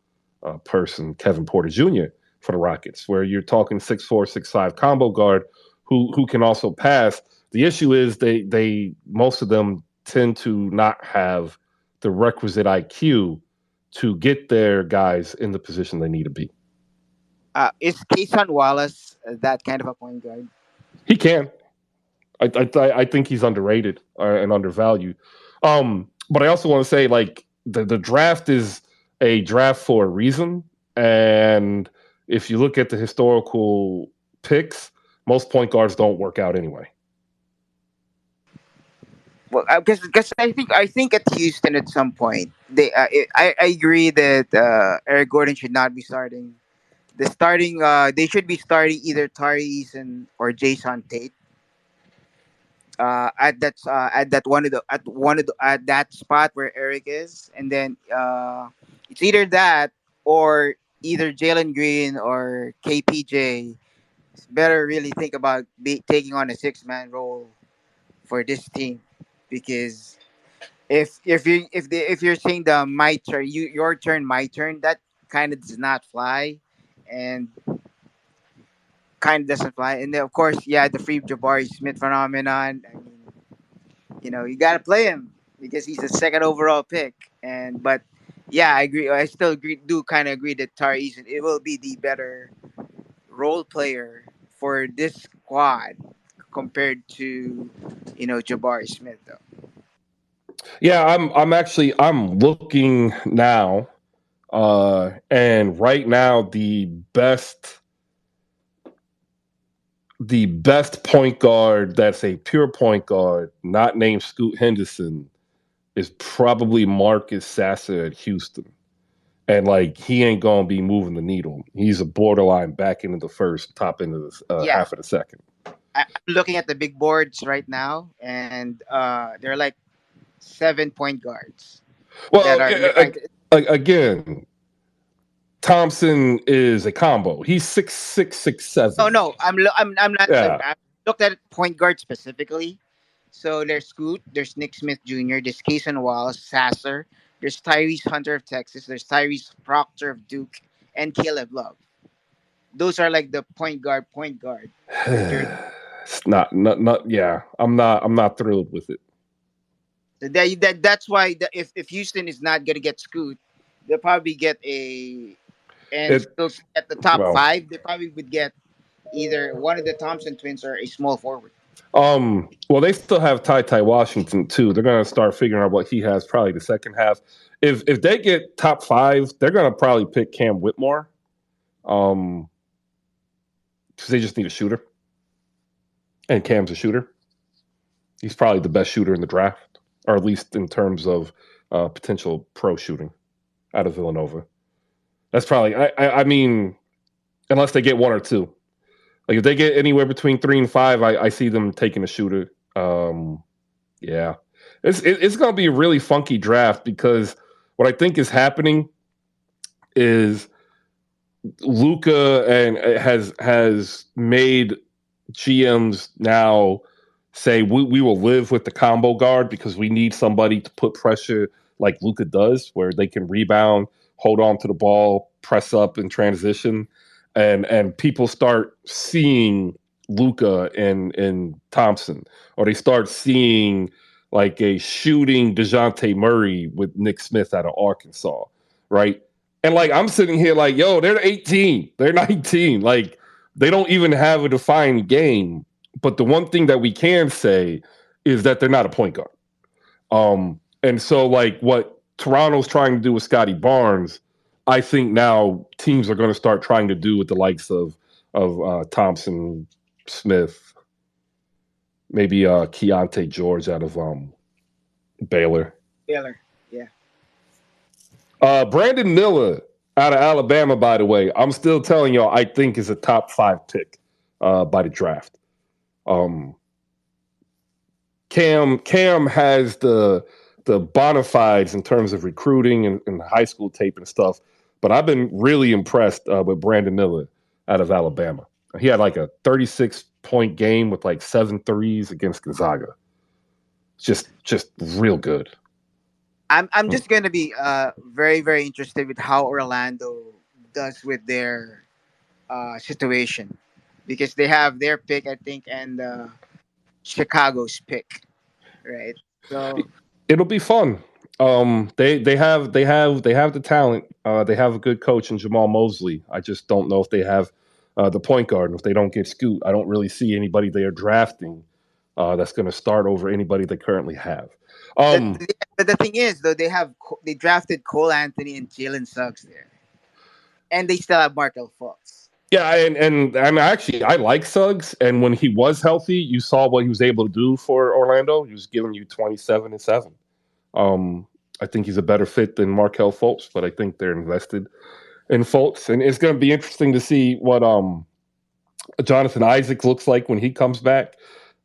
person, Kevin Porter Jr. for the Rockets, where you're talking 6'4", 6'5" combo guard who can also pass. The issue is they most of them tend to not have the requisite IQ to get their guys in the position they need to be. Is Kayson Wallace that kind of a point guard? He can. I think he's underrated and undervalued. But I also want to say like the draft is a draft for a reason, and if you look at the historical picks, most point guards don't work out anyway. Well, because I think at Houston at some point I agree that Eric Gordon should not be starting. They should be starting either Tari Eason or Jason Tate. At that spot where Eric is, and then it's either that or either Jalen Green or KPJ. Better really think about taking on a 6-man role for this team, because if you're saying the my turn, your turn, my turn, that kind of does not fly, and kind of doesn't fly. And then of course, yeah, the free Jabari Smith phenomenon. I mean, you got to play him because he's a second overall pick. And but yeah, I agree. I still agree. Do kind of agree that Tari Eason, it will be the better role player for this squad compared to Jabari Smith though. Yeah, I'm looking now, and right now the best point guard that's a pure point guard, not named Scoot Henderson, is probably Marcus Sasser at Houston. And like he ain't gonna be moving the needle. He's a borderline back into the first, top into the Yeah, half of the second. I'm looking at the big boards right now, and there are like 7 point guards that Well, are. again, Thompson is a combo. He's 6'6", 6'7". Oh no, I'm not. Yeah. I looked at point guard specifically. So there's Scoot, there's Nick Smith Jr., there's Kaysen Wallace, Sasser, there's Tyrese Hunter of Texas, there's Tyrese Proctor of Duke, and Caleb Love. Those are like the point guard for third. It's not. Yeah, I'm not thrilled with it. So that's why if Houston is not gonna get Scoot, they'll probably get a and It still at the top well, five. They probably would get either one of the Thompson twins or a small forward. well, they still have Ty Washington too. They're gonna start figuring out what he has probably the second half. If they get top five, they're gonna probably pick Cam Whitmore. Um, because they just need a shooter, and Cam's a shooter. He's probably the best shooter in the draft, or at least in terms of potential pro shooting out of Villanova. That's probably. I mean, unless they get one or two. Like if they get anywhere between 3 and 5, I see them taking a shooter. Yeah, it's going to be a really funky draft because what I think is happening is Luca and has made GMs now say we will live with the combo guard because we need somebody to put pressure like Luca does, where they can rebound, hold on to the ball, press up in transition, and people start seeing Luca and Thompson, or they start seeing like a shooting DeJounte Murray with Nick Smith out of Arkansas, right? And like I'm sitting here like, yo, they're 18, they're 19, like they don't even have a defined game. But the one thing that we can say is that they're not a point guard. And so like what Toronto's trying to do with Scotty Barnes, I think now teams are going to start trying to do with the likes of Thompson, Smith, maybe Keontae George out of Baylor. Baylor, yeah. Brandon Miller out of Alabama, by the way, I'm still telling y'all, I think is a top 5 pick by the draft. Cam has the bona fides in terms of recruiting and high school tape and stuff, but I've been really impressed with Brandon Miller out of Alabama. He had like a 36-point game with like 7 threes against Gonzaga. Just real good. I'm just gonna be very very interested with how Orlando does with their situation because they have their pick I think and Chicago's pick, right? So It'll be fun. They have the talent. They have a good coach in Jamal Mosley. I just don't know if they have the point guard. And if they don't get Scoot, I don't really see anybody they are drafting that's going to start over anybody they currently have. but the thing is though they drafted Cole Anthony and Jalen Suggs there, and they still have Markel Fultz. Yeah, and actually I like Suggs, and when he was healthy, you saw what he was able to do for Orlando. He was giving you 27 and 7. I think he's a better fit than Markel Fultz, but I think they're invested in Fultz, and it's going to be interesting to see what Jonathan Isaac looks like when he comes back.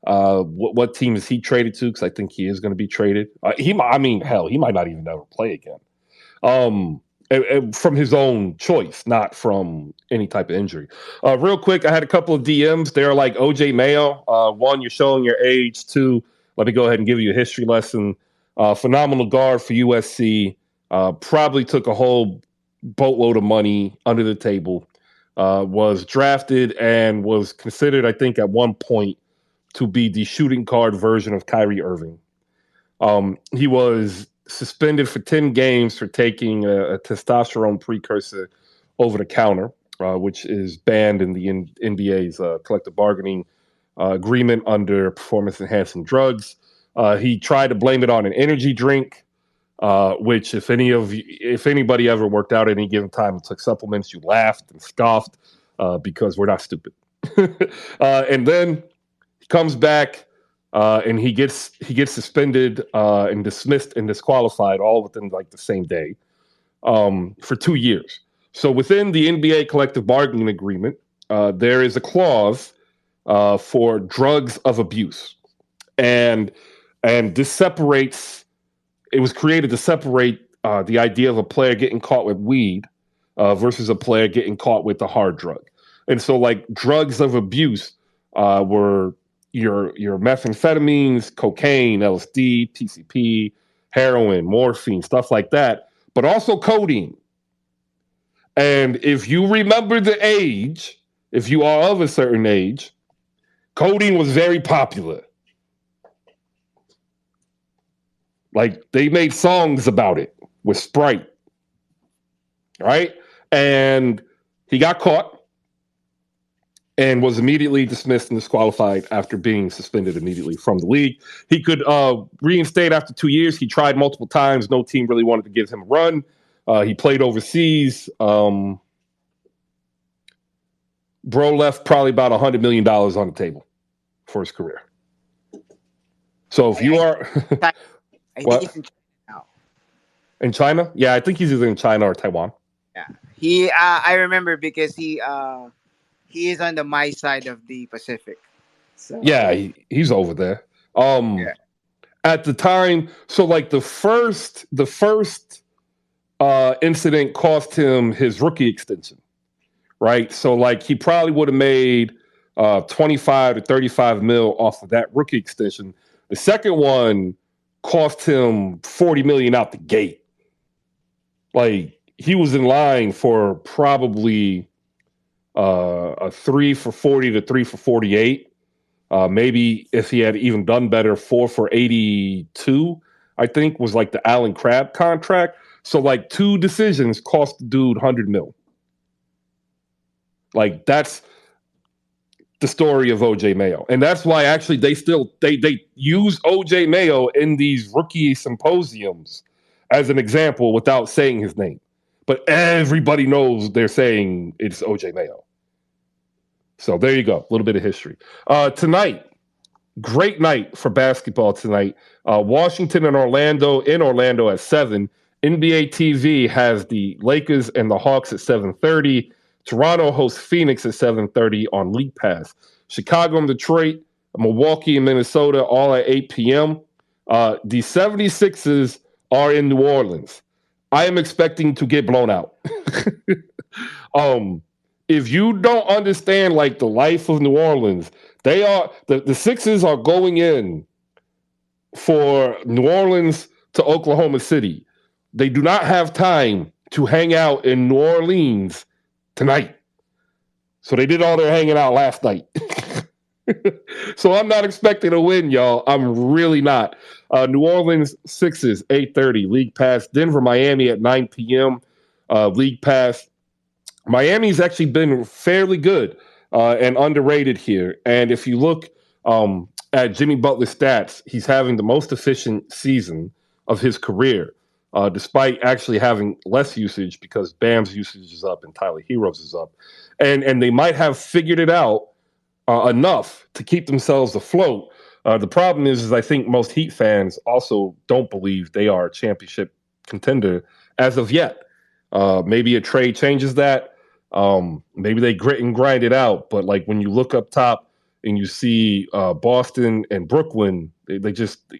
What team is he traded to? Because I think he is going to be traded. He might not even ever play again. From his own choice, not from any type of injury. Real quick, I had a couple of DMs. They're like OJ Mayo. One, you're showing your age. Two, let me go ahead and give you a history lesson. Phenomenal guard for USC. Probably took a whole boatload of money under the table. Was drafted and was considered, I think, at one point to be the shooting guard version of Kyrie Irving. He was suspended for 10 games for taking a testosterone precursor over the counter, which is banned in the NBA's collective bargaining agreement under performance-enhancing drugs. He tried to blame it on an energy drink, which if anybody ever worked out at any given time and took supplements, you laughed and scoffed because we're not stupid. And then he comes back and he gets suspended and dismissed and disqualified all within like the same day for 2 years. So within the NBA collective bargaining agreement, there is a clause for drugs of abuse, and this separates. It was created to separate the idea of a player getting caught with weed versus a player getting caught with a hard drug. And so, like, drugs of abuse were your methamphetamines, cocaine, LSD, PCP, heroin, morphine, stuff like that, but also codeine. And if you remember the age, if you are of a certain age, codeine was very popular. Like, they made songs about it with Sprite, right? And he got caught and was immediately dismissed and disqualified after being suspended immediately from the league. He could reinstate after 2 years. He tried multiple times. No team really wanted to give him a run. He played overseas. Bro left probably about $100 million on the table for his career. So if you are... I think what? he's in China now. In China? Yeah, I think he's either in China or Taiwan. Yeah, he. I remember because he is on the my side of the Pacific. So Yeah, he's over there. yeah. At the time, so like the first incident cost him his rookie extension, right? So like he probably would have made 25 to 35 mil off of that rookie extension. The second one cost him 40 million out the gate. Like, he was in line for probably a 3 for 40 to 3 for 48. Maybe if he had even done better, 4 for 82, I think, was like the Alan Crabb contract. So like 2 decisions cost the dude 100 mil. Like, that's the story of OJ Mayo. And that's why actually they use OJ Mayo in these rookie symposiums as an example without saying his name. But everybody knows they're saying it's OJ Mayo. So there you go. A little bit of history. Tonight, great night for basketball tonight. Washington and Orlando in Orlando at 7. NBA TV has the Lakers and the Hawks at 7:30. Toronto hosts Phoenix at 7:30 on League Pass. Chicago and Detroit, Milwaukee and Minnesota all at 8 p.m. The 76ers are in New Orleans. I am expecting to get blown out. If you don't understand like the life of New Orleans, they are the Sixers are going in for New Orleans to Oklahoma City. They do not have time to hang out in New Orleans tonight. So they did all their hanging out last night. So I'm not expecting a win, y'all. I'm really not. New Orleans Sixers, 8:30. League Pass. Denver, Miami at 9 p.m. League Pass. Miami's actually been fairly good and underrated here. And if you look at Jimmy Butler's stats, he's having the most efficient season of his career, despite actually having less usage because Bam's usage is up and Tyler Hero's is up. And they might have figured it out enough to keep themselves afloat. The problem is I think most Heat fans also don't believe they are a championship contender as of yet. Maybe a trade changes that. Maybe they grit and grind it out. But like when you look up top and you see Boston and Brooklyn, they just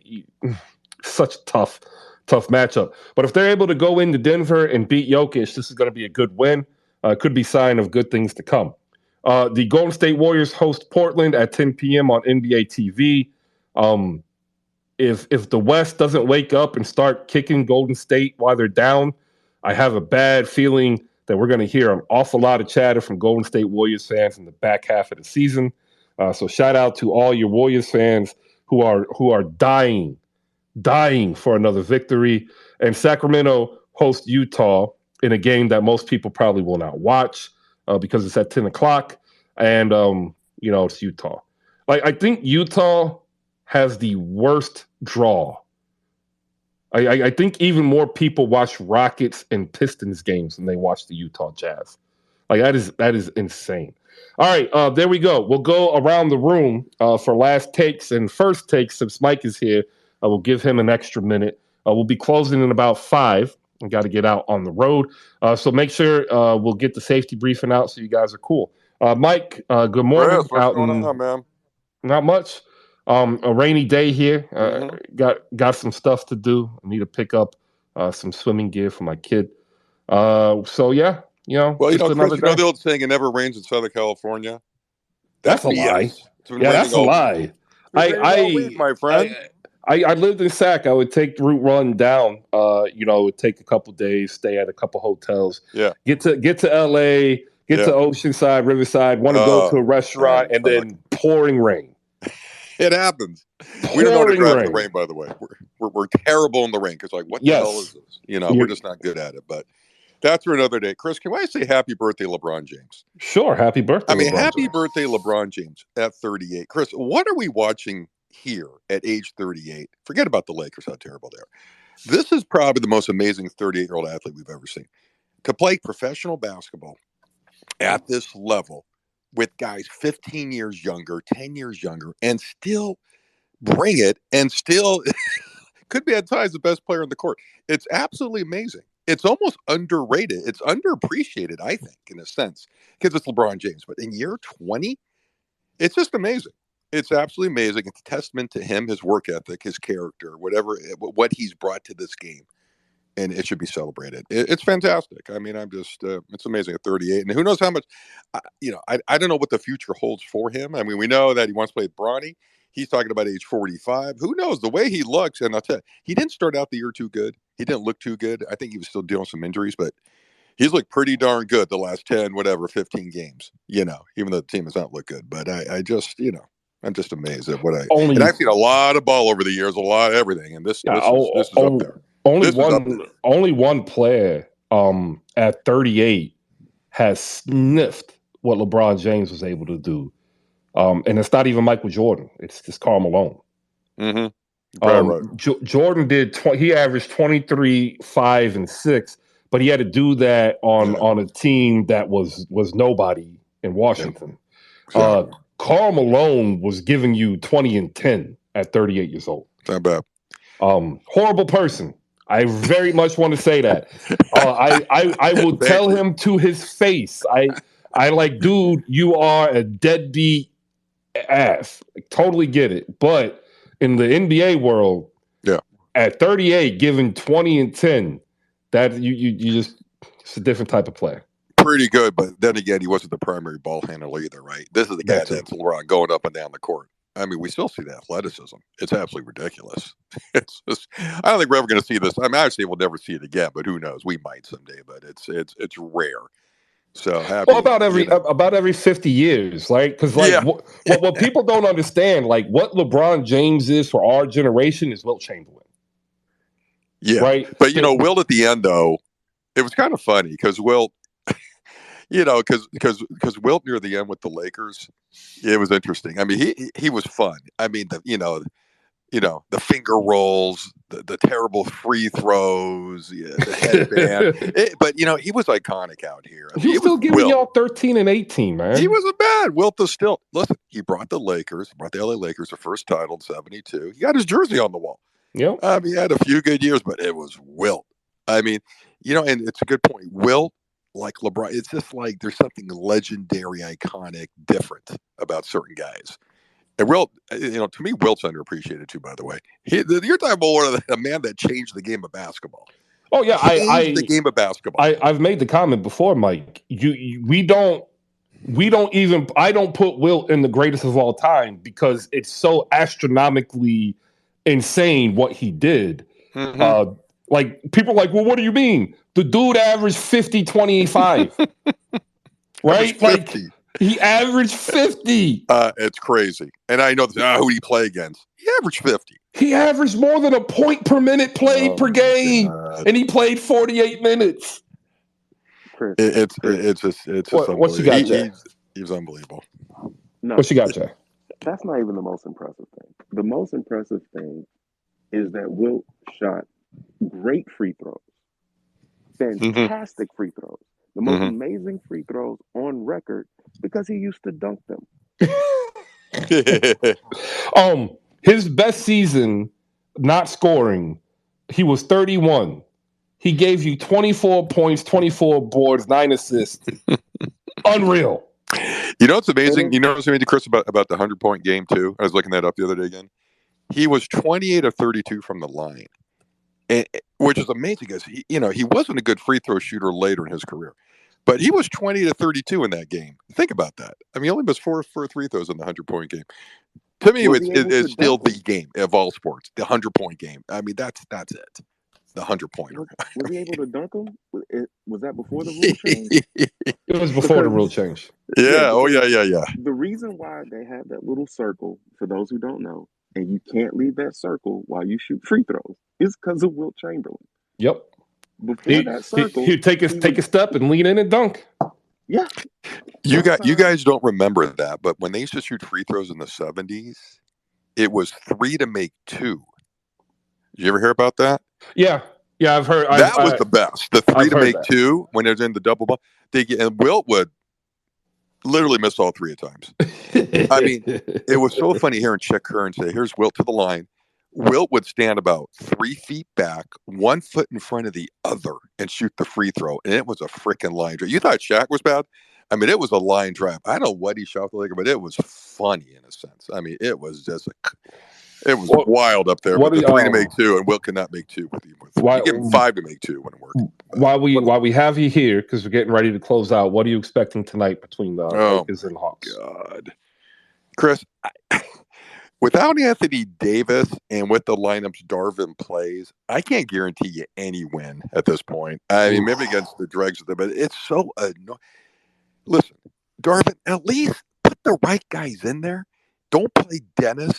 such a tough matchup. But if they're able to go into Denver and beat Jokic, this is going to be a good win. Could be sign of good things to come. The Golden State Warriors host Portland at 10 p.m. on NBA TV. If the West doesn't wake up and start kicking Golden State while they're down, I have a bad feeling that we're going to hear an awful lot of chatter from Golden State Warriors fans in the back half of the season. So shout out to all your Warriors fans who are dying for another victory. And Sacramento hosts Utah in a game that most people probably will not watch because it's at 10 o'clock. And, it's Utah. Like, I think Utah has the worst draw. I think even more people watch Rockets and Pistons games than they watch the Utah Jazz. Like, that is insane. All right, there we go. We'll go around the room for last takes and first takes. Since Mike is here, we'll give him an extra minute. We'll be closing in about 5. I got to get out on the road. So make sure we'll get the safety briefing out so you guys are cool. Mike, good morning. Chris, what's going on, man? Not much. A rainy day here. Got some stuff to do. I need to pick up some swimming gear for my kid. So yeah, Well, just Chris, another day. the old saying, it never rains in Southern California? That's That's a lie. BS. It's been Yeah, raining that's a all week. lie. It's been raining all week, my friend. I lived in Sac. I would take the route run down. It would take a couple days, stay at a couple hotels, Yeah. get to LA, get to Oceanside, Riverside, want to go to a restaurant, and then pouring rain. It happens. We don't know how to Pouring drive in the rain. rain, by the way. We're terrible in the rain because, what the hell is this? We're just not good at it. But that's for another day. Chris, can I say happy birthday, LeBron James? Sure, happy birthday, LeBron happy James. birthday, LeBron James, at 38. Chris, what are we watching here at age 38? Forget about the Lakers, how terrible they are. This is probably the most amazing 38-year-old athlete we've ever seen. To play professional basketball at this level with guys 15 years younger, 10 years younger, and still bring it, and still could be at times the best player on the court. It's absolutely amazing. It's almost underrated. It's underappreciated, I think, in a sense, because it's LeBron James. But in year 20, it's just amazing. It's absolutely amazing. It's a testament to him, his work ethic, his character, what he's brought to this game. And it should be celebrated. It's fantastic. It's amazing at 38. And who knows how much, I don't know what the future holds for him. We know that he wants to play with Bronny. He's talking about age 45. Who knows? The way he looks, and I'll tell you, he didn't start out the year too good. He didn't look too good. I think he was still dealing with some injuries, but he's looked pretty darn good the last 10, 15 games, even though the team has not looked good. But I'm just amazed at and I've seen a lot of ball over the years, a lot of everything. And this is up there. Only one player at 38 has sniffed what LeBron James was able to do. And it's not even Michael Jordan. It's just Karl Malone. Mm-hmm. Right. Jordan he averaged 23, 5, and 6, but he had to do that on a team that was nobody in Washington. Yeah. Karl Malone was giving you 20 and 10 at 38 years old. Not bad. Horrible person. I very much want to say that. I will tell him to his face. Dude, you are a deadbeat ass. Totally get it. But in the NBA world, at 38, giving 20 and 10, that you just, it's a different type of player. Pretty good, but then again, he wasn't the primary ball handler either, right? This is the guy that's going up and down the court. We still see the athleticism. It's absolutely ridiculous. It's just, I don't think we're ever going to see this. Obviously, we'll never see it again, but who knows? We might someday, but it's rare. So happy. About every 50 years, right? Because what people don't understand, what LeBron James is for our generation is Wilt Chamberlain. Yeah, right. But Wilt at the end though, it was kind of funny because Wilt. Because Wilt near the end with the Lakers, it was interesting. He was fun. The finger rolls, the terrible free throws, the headband. But he was iconic out here. He was still giving y'all 13 and 18, man. He wasn't bad. Wilt was still he brought the LA Lakers the first title in '72. He got his jersey on the wall. Yeah. He had a few good years, but it was Wilt. And it's a good point. Wilt. Like LeBron, it's just like there's something legendary, iconic, different about certain guys. And Wilt, to me, Wilt's underappreciated too. By the way, you're talking about a man that changed the game of basketball. Oh yeah, the game of basketball. I've made the comment before, Mike. I don't put Wilt in the greatest of all time because it's so astronomically insane what he did. Mm-hmm. People are like, well, what do you mean? The dude averaged 50, 25. Right? 50. He averaged 50. It's crazy. And I know who did he play against? He averaged 50. He averaged more than a point per minute played per game. God. And he played 48 minutes. It's just what you got, Jay? He's unbelievable. No, what you got, Jay? That's not even the most impressive thing. The most impressive thing is that Wilt shot great free throws. Fantastic free throws. The most amazing free throws on record because he used to dunk them. His best season, not scoring, he was 31. He gave you 24 points, 24 boards, 9 assists. Unreal. What's amazing? What's amazing, Chris, about the 100-point game too? I was looking that up the other day again. He was 28 of 32 from the line. Which is amazing because he wasn't a good free throw shooter later in his career, But he was 20 to 32 in that game. Think about that. I mean, he only missed four free throws in the 100-point game. To me, Was he able to it's still dunk the them? game of all sports, the 100-point game. I mean, that's it. The 100-pointer. Was he able to dunk them? Was that before the rule change? It was before the Because rule change. yeah, Yeah. Oh, because yeah. the reason why they have that little circle, for those who don't know, and you can't leave that circle while you shoot free throws, is because of Wilt Chamberlain. Yep. Before that circle, He'd take a step and lean in and dunk. Yeah. You guys don't remember that, but when they used to shoot free throws in the 70s, it was 3 to make 2. Did you ever hear about that? Yeah, I've heard. That was the best. The 3 I've to heard make that. 2 when it was in the double ball. And Wilt would literally miss all 3 at times. I mean, it was so funny hearing Chick Hearn say, "Here's Wilt to the line." Wilt would stand about 3 feet back, 1 foot in front of the other, and shoot the free throw. And it was a freaking line drive. You thought Shaq was bad? I mean, it was a line drive. I don't know what he shot the Laker, but it was funny in a sense. I mean, it was just it was wild up there. But the 3 to make 2, and Wilt could not make 2 with you. You give him 5 to make 2 when it worked. While we have you here, because we're getting ready to close out, what are you expecting tonight between the Lakers and Hawks? God, Chris, without Anthony Davis and with the lineups Darvin plays, I can't guarantee you any win at this point. I mean, maybe against the dregs of them, but it's so annoying. Listen, Darvin, at least put the right guys in there. Don't play Dennis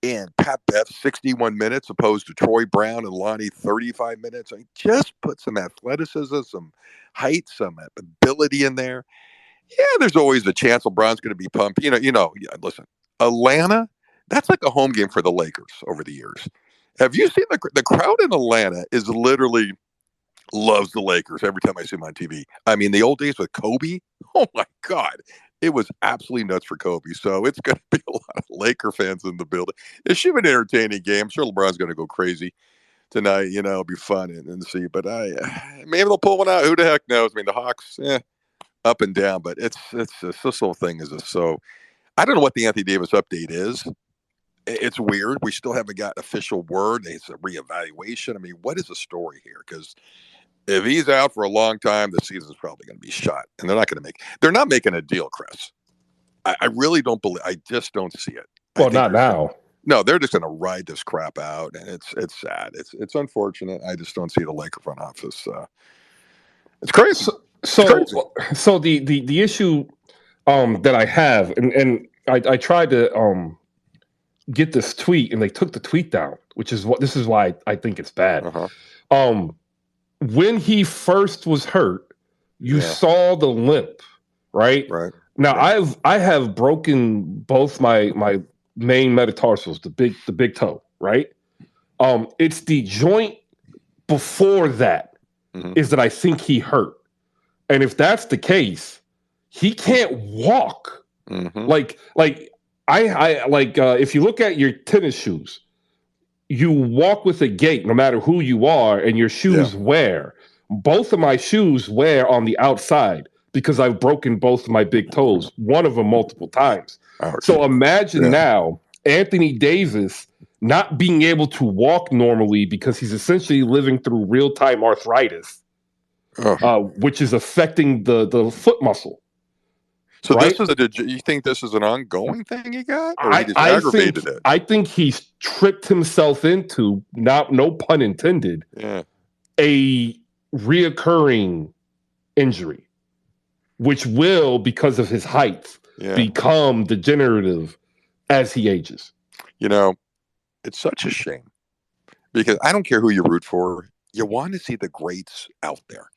and Pat Bev 61 minutes opposed to Troy Brown and Lonnie 35 minutes. I mean, just put some athleticism, some height, some ability in there. Yeah, there's always a chance LeBron's going to be pumped. Listen, Atlanta, that's like a home game for the Lakers over the years. Have you seen the crowd in Atlanta is literally loves the Lakers every time I see them on TV. I mean, the old days with Kobe, oh my God, it was absolutely nuts for Kobe. So it's going to be a lot of Laker fans in the building. It should be an entertaining game. I'm sure LeBron's going to go crazy tonight. It'll be fun and see. But maybe they'll pull one out. Who the heck knows? I mean, the Hawks, up and down. But it's just, this whole thing is just so. I don't know what the Anthony Davis update is. It's weird. We still haven't got official word. It's a reevaluation. I mean, what is the story here? Because if he's out for a long time, the season's probably going to be shot, and they're not making a deal, Chris. I really don't believe. I just don't see it. Well, not now. No, they're just going to ride this crap out, and it's sad. It's unfortunate. I just don't see the Laker front office. It's crazy. So the issue that I have, and I tried to get this tweet, and they took the tweet down, which is this is why I think it's bad. When he first was hurt, you saw the limp, right? Right. Now I have broken both my main metatarsals, the big toe, right? It's the joint before that is that I think he hurt. And if that's the case, he can't walk. Like if you look at your tennis shoes, you walk with a gait no matter who you are, and your shoes wear. Both of my shoes wear on the outside because I've broken both of my big toes, one of them multiple times. Ouch. So imagine now Anthony Davis not being able to walk normally because he's essentially living through real-time arthritis, which is affecting the foot muscle. So you think this is an ongoing thing he got, or he just aggravated it? I think he's tricked himself into, no pun intended, a reoccurring injury, which will, because of his height, become degenerative as he ages. It's such a shame because I don't care who you root for. You want to see the greats out there.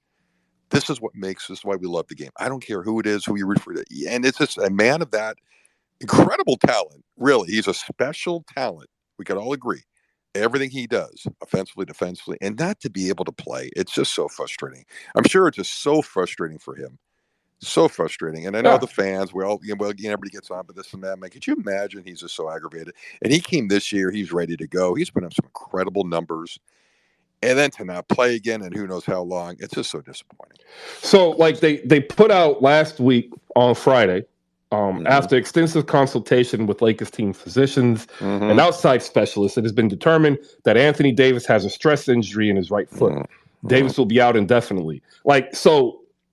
This is why we love the game. I don't care who it is, who you root for. And it's just a man of that incredible talent. Really, he's a special talent. We can all agree. Everything he does, offensively, defensively, and not to be able to play, it's just so frustrating. I'm sure it's just so frustrating for him. So frustrating. And I know the fans, everybody gets on, but this and that. Could you imagine he's just so aggravated? And he came this year, he's ready to go. He's put up some incredible numbers. And then to not play again and who knows how long, it's just so disappointing. So, they put out last week on Friday, after extensive consultation with Lakers team physicians and outside specialists, it has been determined that Anthony Davis has a stress injury in his right foot. Davis will be out indefinitely.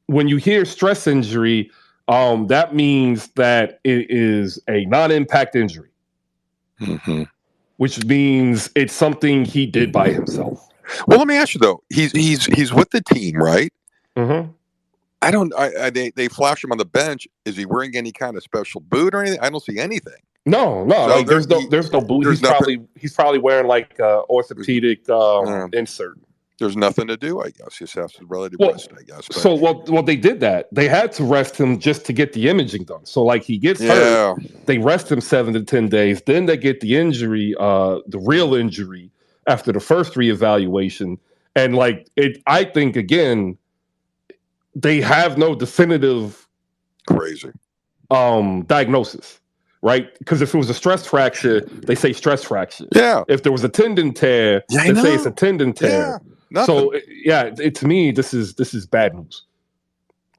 when you hear stress injury, that means that it is a non-impact injury, which means it's something he did by himself. Well, let me ask you though. He's with the team, right? Mm-hmm. I don't. They flash him on the bench. Is he wearing any kind of special boot or anything? I don't see anything. No, So like there's no boot. there's He's probably wearing like orthopedic insert. There's nothing to do, I guess. Just have to relative Well, rest, I guess. But so well, they did that. They had to rest him just to get the imaging done. So like he gets hurt, they rest him 7 to 10 days. Then they get the injury, the real injury after the first reevaluation. And like it, I think again, they have no definitive crazy diagnosis, right? Because if it was a stress fracture, they say stress fracture. Yeah. If there was a tendon tear, they say it's a tendon tear. Yeah. So to me, this is bad news.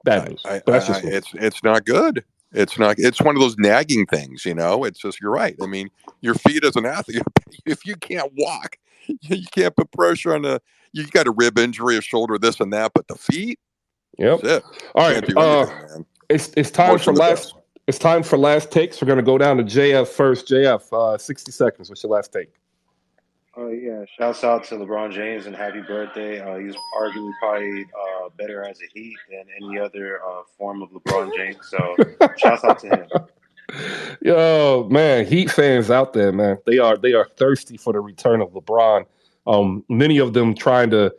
Bad news. But that's just it's not good. It's not. It's one of those nagging things, you know. It's just you're right. I mean, your feet as an athlete, if you can't walk, you can't put pressure on you got a rib injury, a shoulder, this and that, but the feet. Yep. That's it. All right. Can't do anything, man. It's time for last. It's time for last takes. We're going to go down to JF first. JF, 60 seconds. What's your last take? Yeah, shouts out to LeBron James and happy birthday. He's arguably probably better as a Heat than any other form of LeBron James. So shouts out to him. Yo, man, Heat fans out there, man, they are thirsty for the return of LeBron. Many of them trying to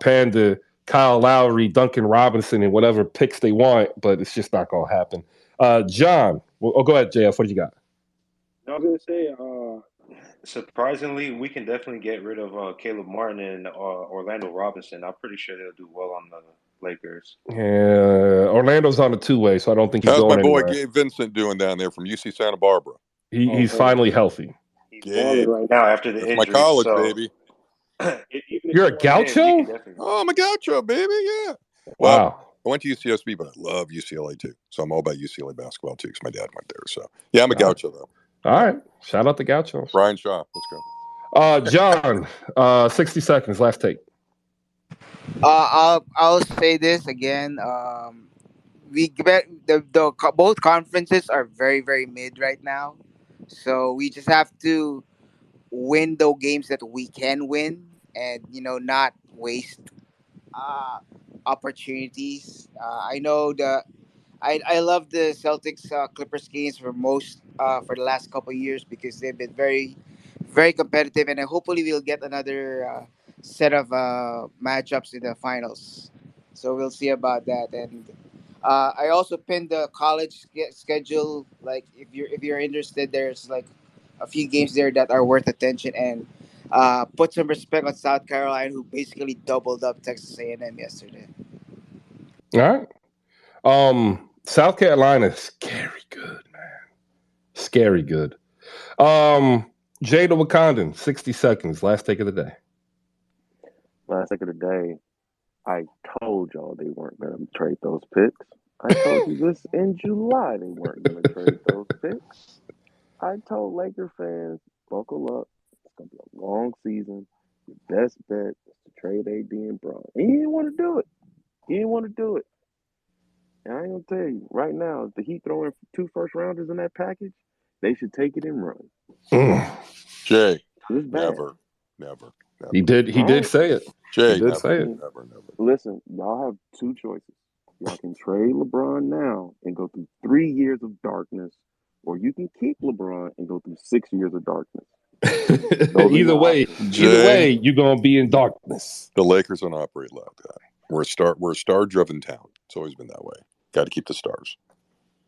pander Kyle Lowry, Duncan Robinson, and whatever picks they want, but it's just not going to happen. John, go ahead, JF. What do you got? I was going to say, surprisingly, we can definitely get rid of Caleb Martin and Orlando Robinson. I'm pretty sure they'll do well on the Lakers. Yeah, Orlando's on a two-way, so I don't think he's going anywhere. How's my boy Gabe Vincent doing down there from UC Santa Barbara? He's finally healthy. He's balling right now after the injury. My college, baby. You're a Gaucho? I'm a Gaucho, baby. Yeah. Well, wow. I went to UCSB, but I love UCLA too. So I'm all about UCLA basketball too, because my dad went there. So yeah, I'm a Gaucho though. All right. Shout out to Gauchos. Brian Shaw. Let's go. John, 60 seconds. Last take. I'll say this again. We both conferences are very, very mid right now, so we just have to win those games that we can win, and not waste opportunities. I know I love the Celtics Clippers games for the last couple of years because they've been very, very competitive, and hopefully we'll get another set of matchups in the finals. So we'll see about that. And I also pinned the college schedule. Like if you're interested, there's like a few games there that are worth attention, and put some respect on South Carolina, who basically doubled up Texas A&M yesterday. All right. South Carolina is scary good, man. Scary good. Jada Wakandan, 60 seconds. Last take of the day. Last take of the day. I told y'all they weren't going to trade those picks. I told you this in July they weren't going to trade those picks. I told Laker fans, buckle up. It's going to be a long season. Your best bet is to trade AD and Bron. And he didn't want to do it. And I ain't going to tell you, right now, if the Heat throwing 2 first-rounders in that package, they should take it and run. Jay, never. He did say it. Jay, he did say it. Never. Listen, y'all have 2 choices. Y'all can trade LeBron now and go through 3 years of darkness, or you can keep LeBron and go through 6 years of darkness. Either way, you're gonna be in darkness. The Lakers don't operate like that. We're a star-driven town. It's always been that way. Got to keep the stars.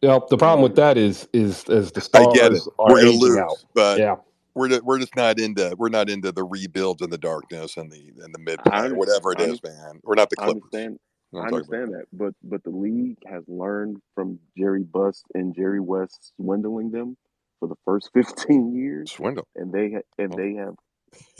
Yeah, the problem with that is as the stars are aging out. But yeah. We're just not into the rebuilds and the darkness and the mid play, whatever it is, man. We're not the Clippers. I understand that, but the league has learned from Jerry Buss and Jerry West swindling them for the first 15 years. Swindle, and they have.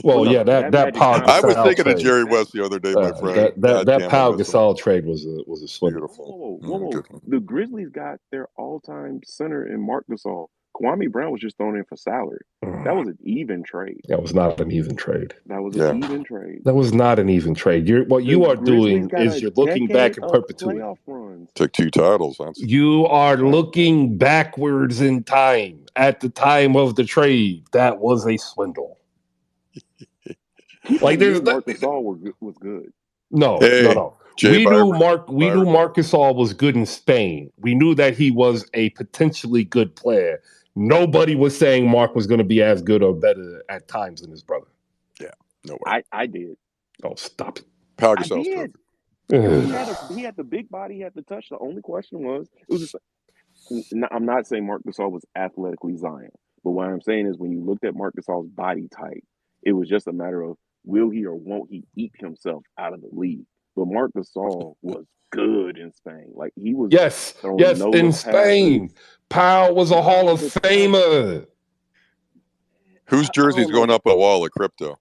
Well, yeah, that Pau Gasol I was thinking trade. of Jerry West the other day, my friend. That Pau Gasol trade was a swindle. Beautiful. Whoa. The Grizzlies got their all-time center in Marc Gasol Kwame Brown was just thrown in for salary. That was an even trade. That was not an even trade. That was an even trade. That was not an even trade. What The you are Grizzlies doing got is a you're looking back decade in of perpetuity. playoff runs. Took 2 titles. That's You are looking backwards in time. At the time of the trade, that was a swindle. People Like there's knew Marc Gasol was good. no. hey, Jay We knew Byron. We knew Marc Gasol was good in Spain. We knew that he was a potentially good player. Nobody was saying Mark was going to be as good or better at times than his brother. Yeah, no way. I did. Oh, stop it. Pau I Gasol's did. trophy. He had the big body, he had the touch. The only question was, it was just. I'm not saying Marc Gasol was athletically Zion, but what I'm saying is when you looked at Marc Gasol's body type, it was just a matter of will he or won't he eat himself out of the league. But Marc Gasol was good in Spain. Like he was Yes, throwing no in look Spain, passes. Powell was a Hall of The Famer. Whose jersey's going up a wall at crypto?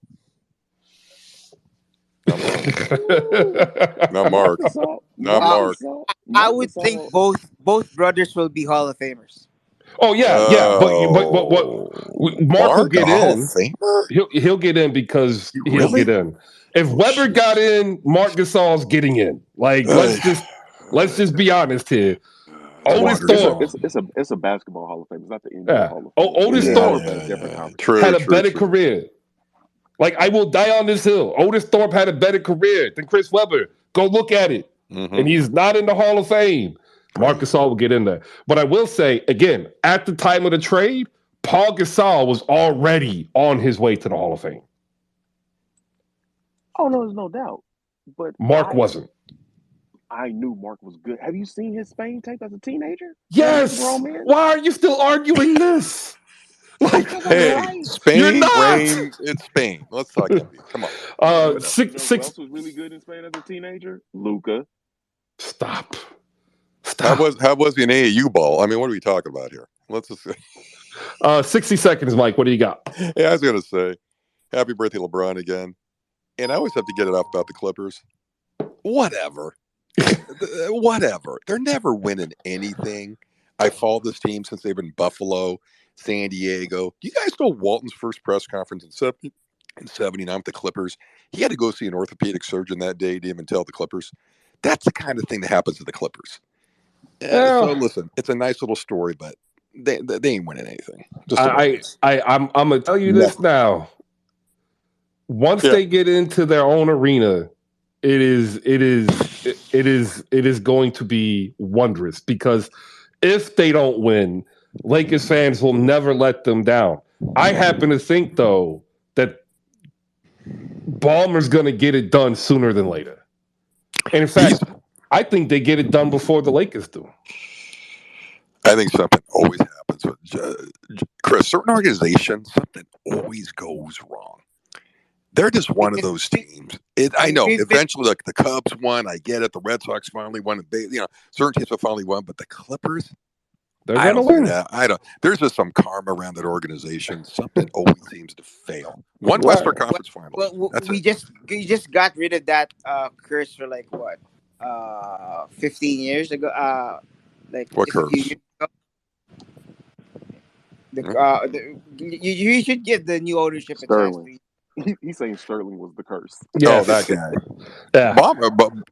Not Mark. Not Mark. Not Mark. I would think both brothers will be Hall of Famers. Oh yeah, but what Mark will get a Hall of in. Famer? He'll get in because he'll Really? get in. If Weber got in, Marc Gasol's getting in. Like let's just be honest here. Otis Thorpe. It's a basketball Hall of Fame. It's not the NBA Hall of Fame. Otis NBA Thorpe Hall of Fame is different conversation. had a better career. Like I will die on this hill. Otis Thorpe had a better career than Chris Webber. Go look at it. And he's not in the Hall of Fame. Marc Gasol will get in there. But I will say, again, at the time of the trade, Paul Gasol was already on his way to the Hall of Fame. Oh, no, there's no doubt. But Mark wasn't. I knew Mark was good. Have you seen his Spain tape as a teenager? Yes. Why are you still arguing this? Like, hey, Spain, you're not. Rain, it's Spain. Let's talk NBA. Come on. You know who else was really good in Spain as a teenager? Luka. Stop. How was he in AAU ball? I mean, what are we talking about here? Let's just 60 seconds, Mike. What do you got? Yeah, I was gonna say, happy birthday, LeBron again. And I always have to get it off about the Clippers. Whatever. Whatever. They're never winning anything. I followed this team since they've been in Buffalo, San Diego. Do you guys know Walton's first press conference in 79 with the Clippers? He had to go see an orthopedic surgeon that day to even tell the Clippers. That's the kind of thing that happens to the Clippers. So listen, it's a nice little story, but they ain't winning anything. I'm gonna tell you this now. Once they get into their own arena, it is going to be wondrous because if they don't win, Lakers fans will never let them down. I happen to think though that Ballmer's going to get it done sooner than later. And in fact, I think they get it done before the Lakers do. I think something always happens with Chris. Certain organizations, something always goes wrong. They're just one of those teams. I know. Eventually, like the Cubs won. I get it. The Red Sox finally won. Certain teams have finally won, but the Clippers, they're gonna win. I don't. There's just some karma around that organization. Something always seems to fail. One Western Conference Finals. Well, we just got rid of that curse for like what, 15 years ago. Like what curse? You should give the new ownership a chance. He's saying Sterling was the curse. Yeah, that guy. Yeah.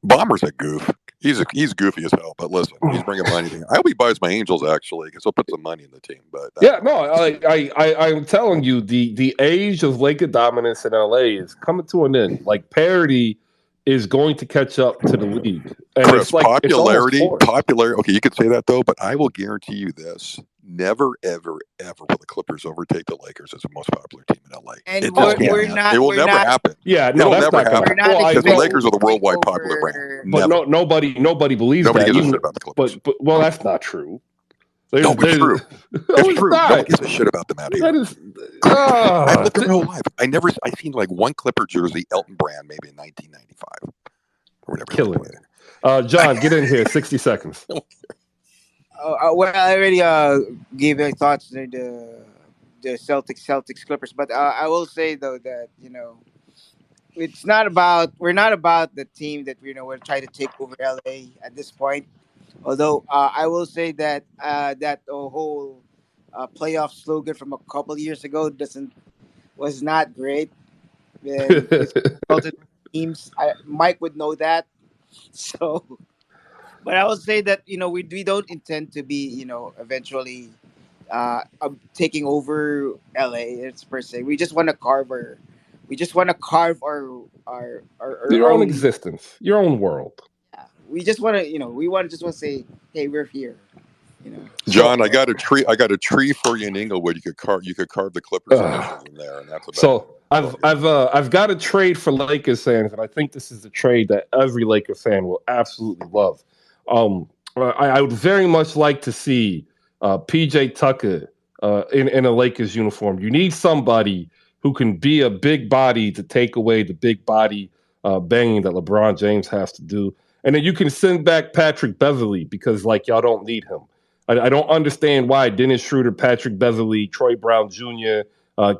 Bomber's a goof. He's goofy as hell. But listen, he's bringing money. I hope he buys my Angels actually, because he'll put some money in the team. But I'm telling you, the age of Laker dominance in LA is coming to an end. Like parity is going to catch up to the league. And Chris, it's like popularity. Okay, you could say that though, but I will guarantee you this: never, ever, ever will the Clippers overtake the Lakers as the most popular team in LA. And it will never happen. Yeah, no, it'll never happen because the Lakers are the worldwide popular brand. But nobody believes nobody that. Gives a shit about the Clippers. But that's not true. No, it's true. It's true. Nobody gives a shit about them out here. I've lived my whole life. I seen like one Clipper jersey, Elton Brand, maybe in 1995 or whatever. Killing it. John, get in here. 60 seconds. Well, I already gave my thoughts to the Celtics Clippers, but I will say though that we're not about the team that we're trying to take over LA at this point. Although I will say that that whole playoff slogan from a couple years ago was not great, and it's resulted in teams. Mike would know that. So, but I would say that we don't intend to be eventually taking over LA. It's per se. We just want to carve our Your own own. existence, your own world. Yeah. We just want to just want to say, hey, we're here. You know. So, John, I got a tree. I got a tree for you in Inglewood. You could carve the Clippers uh, initials in there, and that's about so it. That's all I've I got. I've I've got a trade for Lakers fans, and I think this is a trade that every Laker fan will absolutely love. I would very much like to see PJ Tucker in a Lakers uniform. You need somebody who can be a big body to take away the big body banging that LeBron James has to do, and then you can send back Patrick Beverly because like y'all don't need him. I don't understand why Dennis Schroeder, Patrick Beverly, Troy Brown Jr.,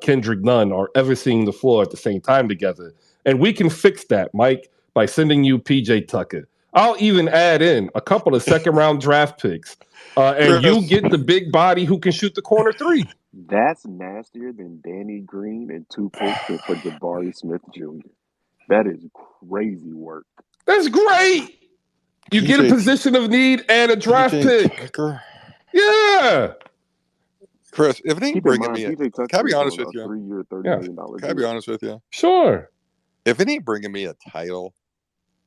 Kendrick Nunn are ever seeing the floor at the same time together. And we can fix that, Mike, by sending you PJ Tucker. I'll even add in a couple of second round draft picks, and you Chris, get the big body who can shoot the corner three. That's nastier than Danny Green and two picks for Jabari Smith Jr. That is crazy work. That's great. You get a PJ position of need and a draft PJ pick. Tucker. Yeah. Chris, if it ain't Keep in bringing mind, me, PJ can I Tucker be is honest on with a you? 3-year, $30 Yeah. million Can I be deal. honest with you? Sure. If it ain't bringing me a title,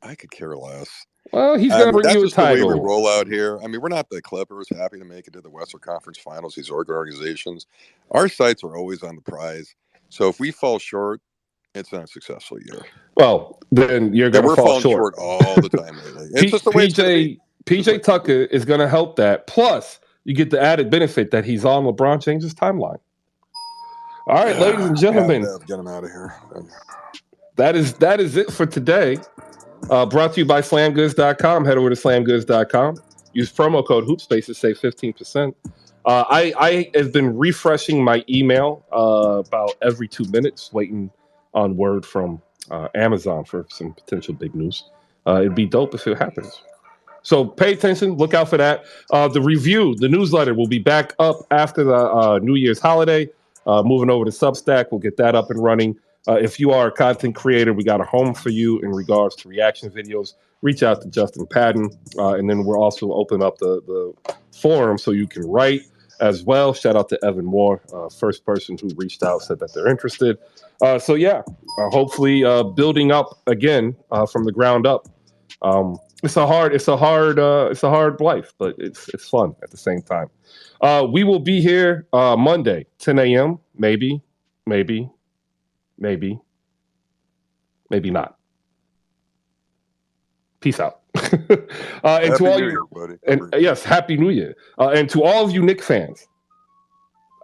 I could care less. Well, he's going to bring That's you a just the way we title. roll out here. I mean, we're not the Clippers happy to make it to the Western Conference Finals, these organizations. Our sights are always on the prize. So if we fall short, it's not a successful year. Well, then you're going And to we're fall falling short. short all the time lately. It's just the way it's going to be. PJ Tucker is going to help that. Plus, you get the added benefit that he's on LeBron James's timeline. All right, ladies and gentlemen, Get him out of here. that is it for today. Brought to you by slamgoods.com. Head over to slamgoods.com. Use promo code HoopSpace to save 15%. I have been refreshing my email about every 2 minutes, waiting on word from Amazon for some potential big news. It'd be dope if it happens. So pay attention. Look out for that. The review, the newsletter will be back up after the New Year's holiday. Moving over to Substack, we'll get that up and running. If you are a content creator, we got a home for you in regards to reaction videos. Reach out to Justin Patton. And then we're also open up the forum so you can write as well. Shout out to Evan Moore, first person who reached out, said that they're interested. Hopefully building up again from the ground up. It's a hard life, but it's fun at the same time. We will be here Monday, 10 a.m. Maybe not. Peace out. And to Happy all New you, Year, buddy. and yes, Happy New Year. And to all of you Knicks fans,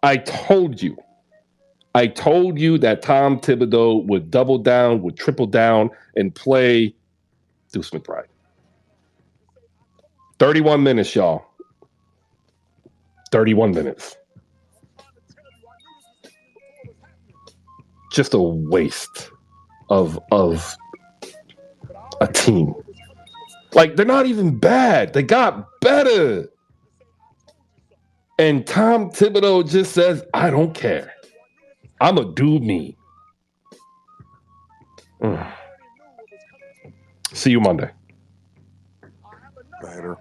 I told you that Tom Thibodeau would double down, would triple down, and play Deuce McBride. 31 minutes, y'all. 31 minutes. Just a waste of a team. Like, they're not even bad. They got better. And Tom Thibodeau just says, I don't care. I'm a do me. See you Monday. Later.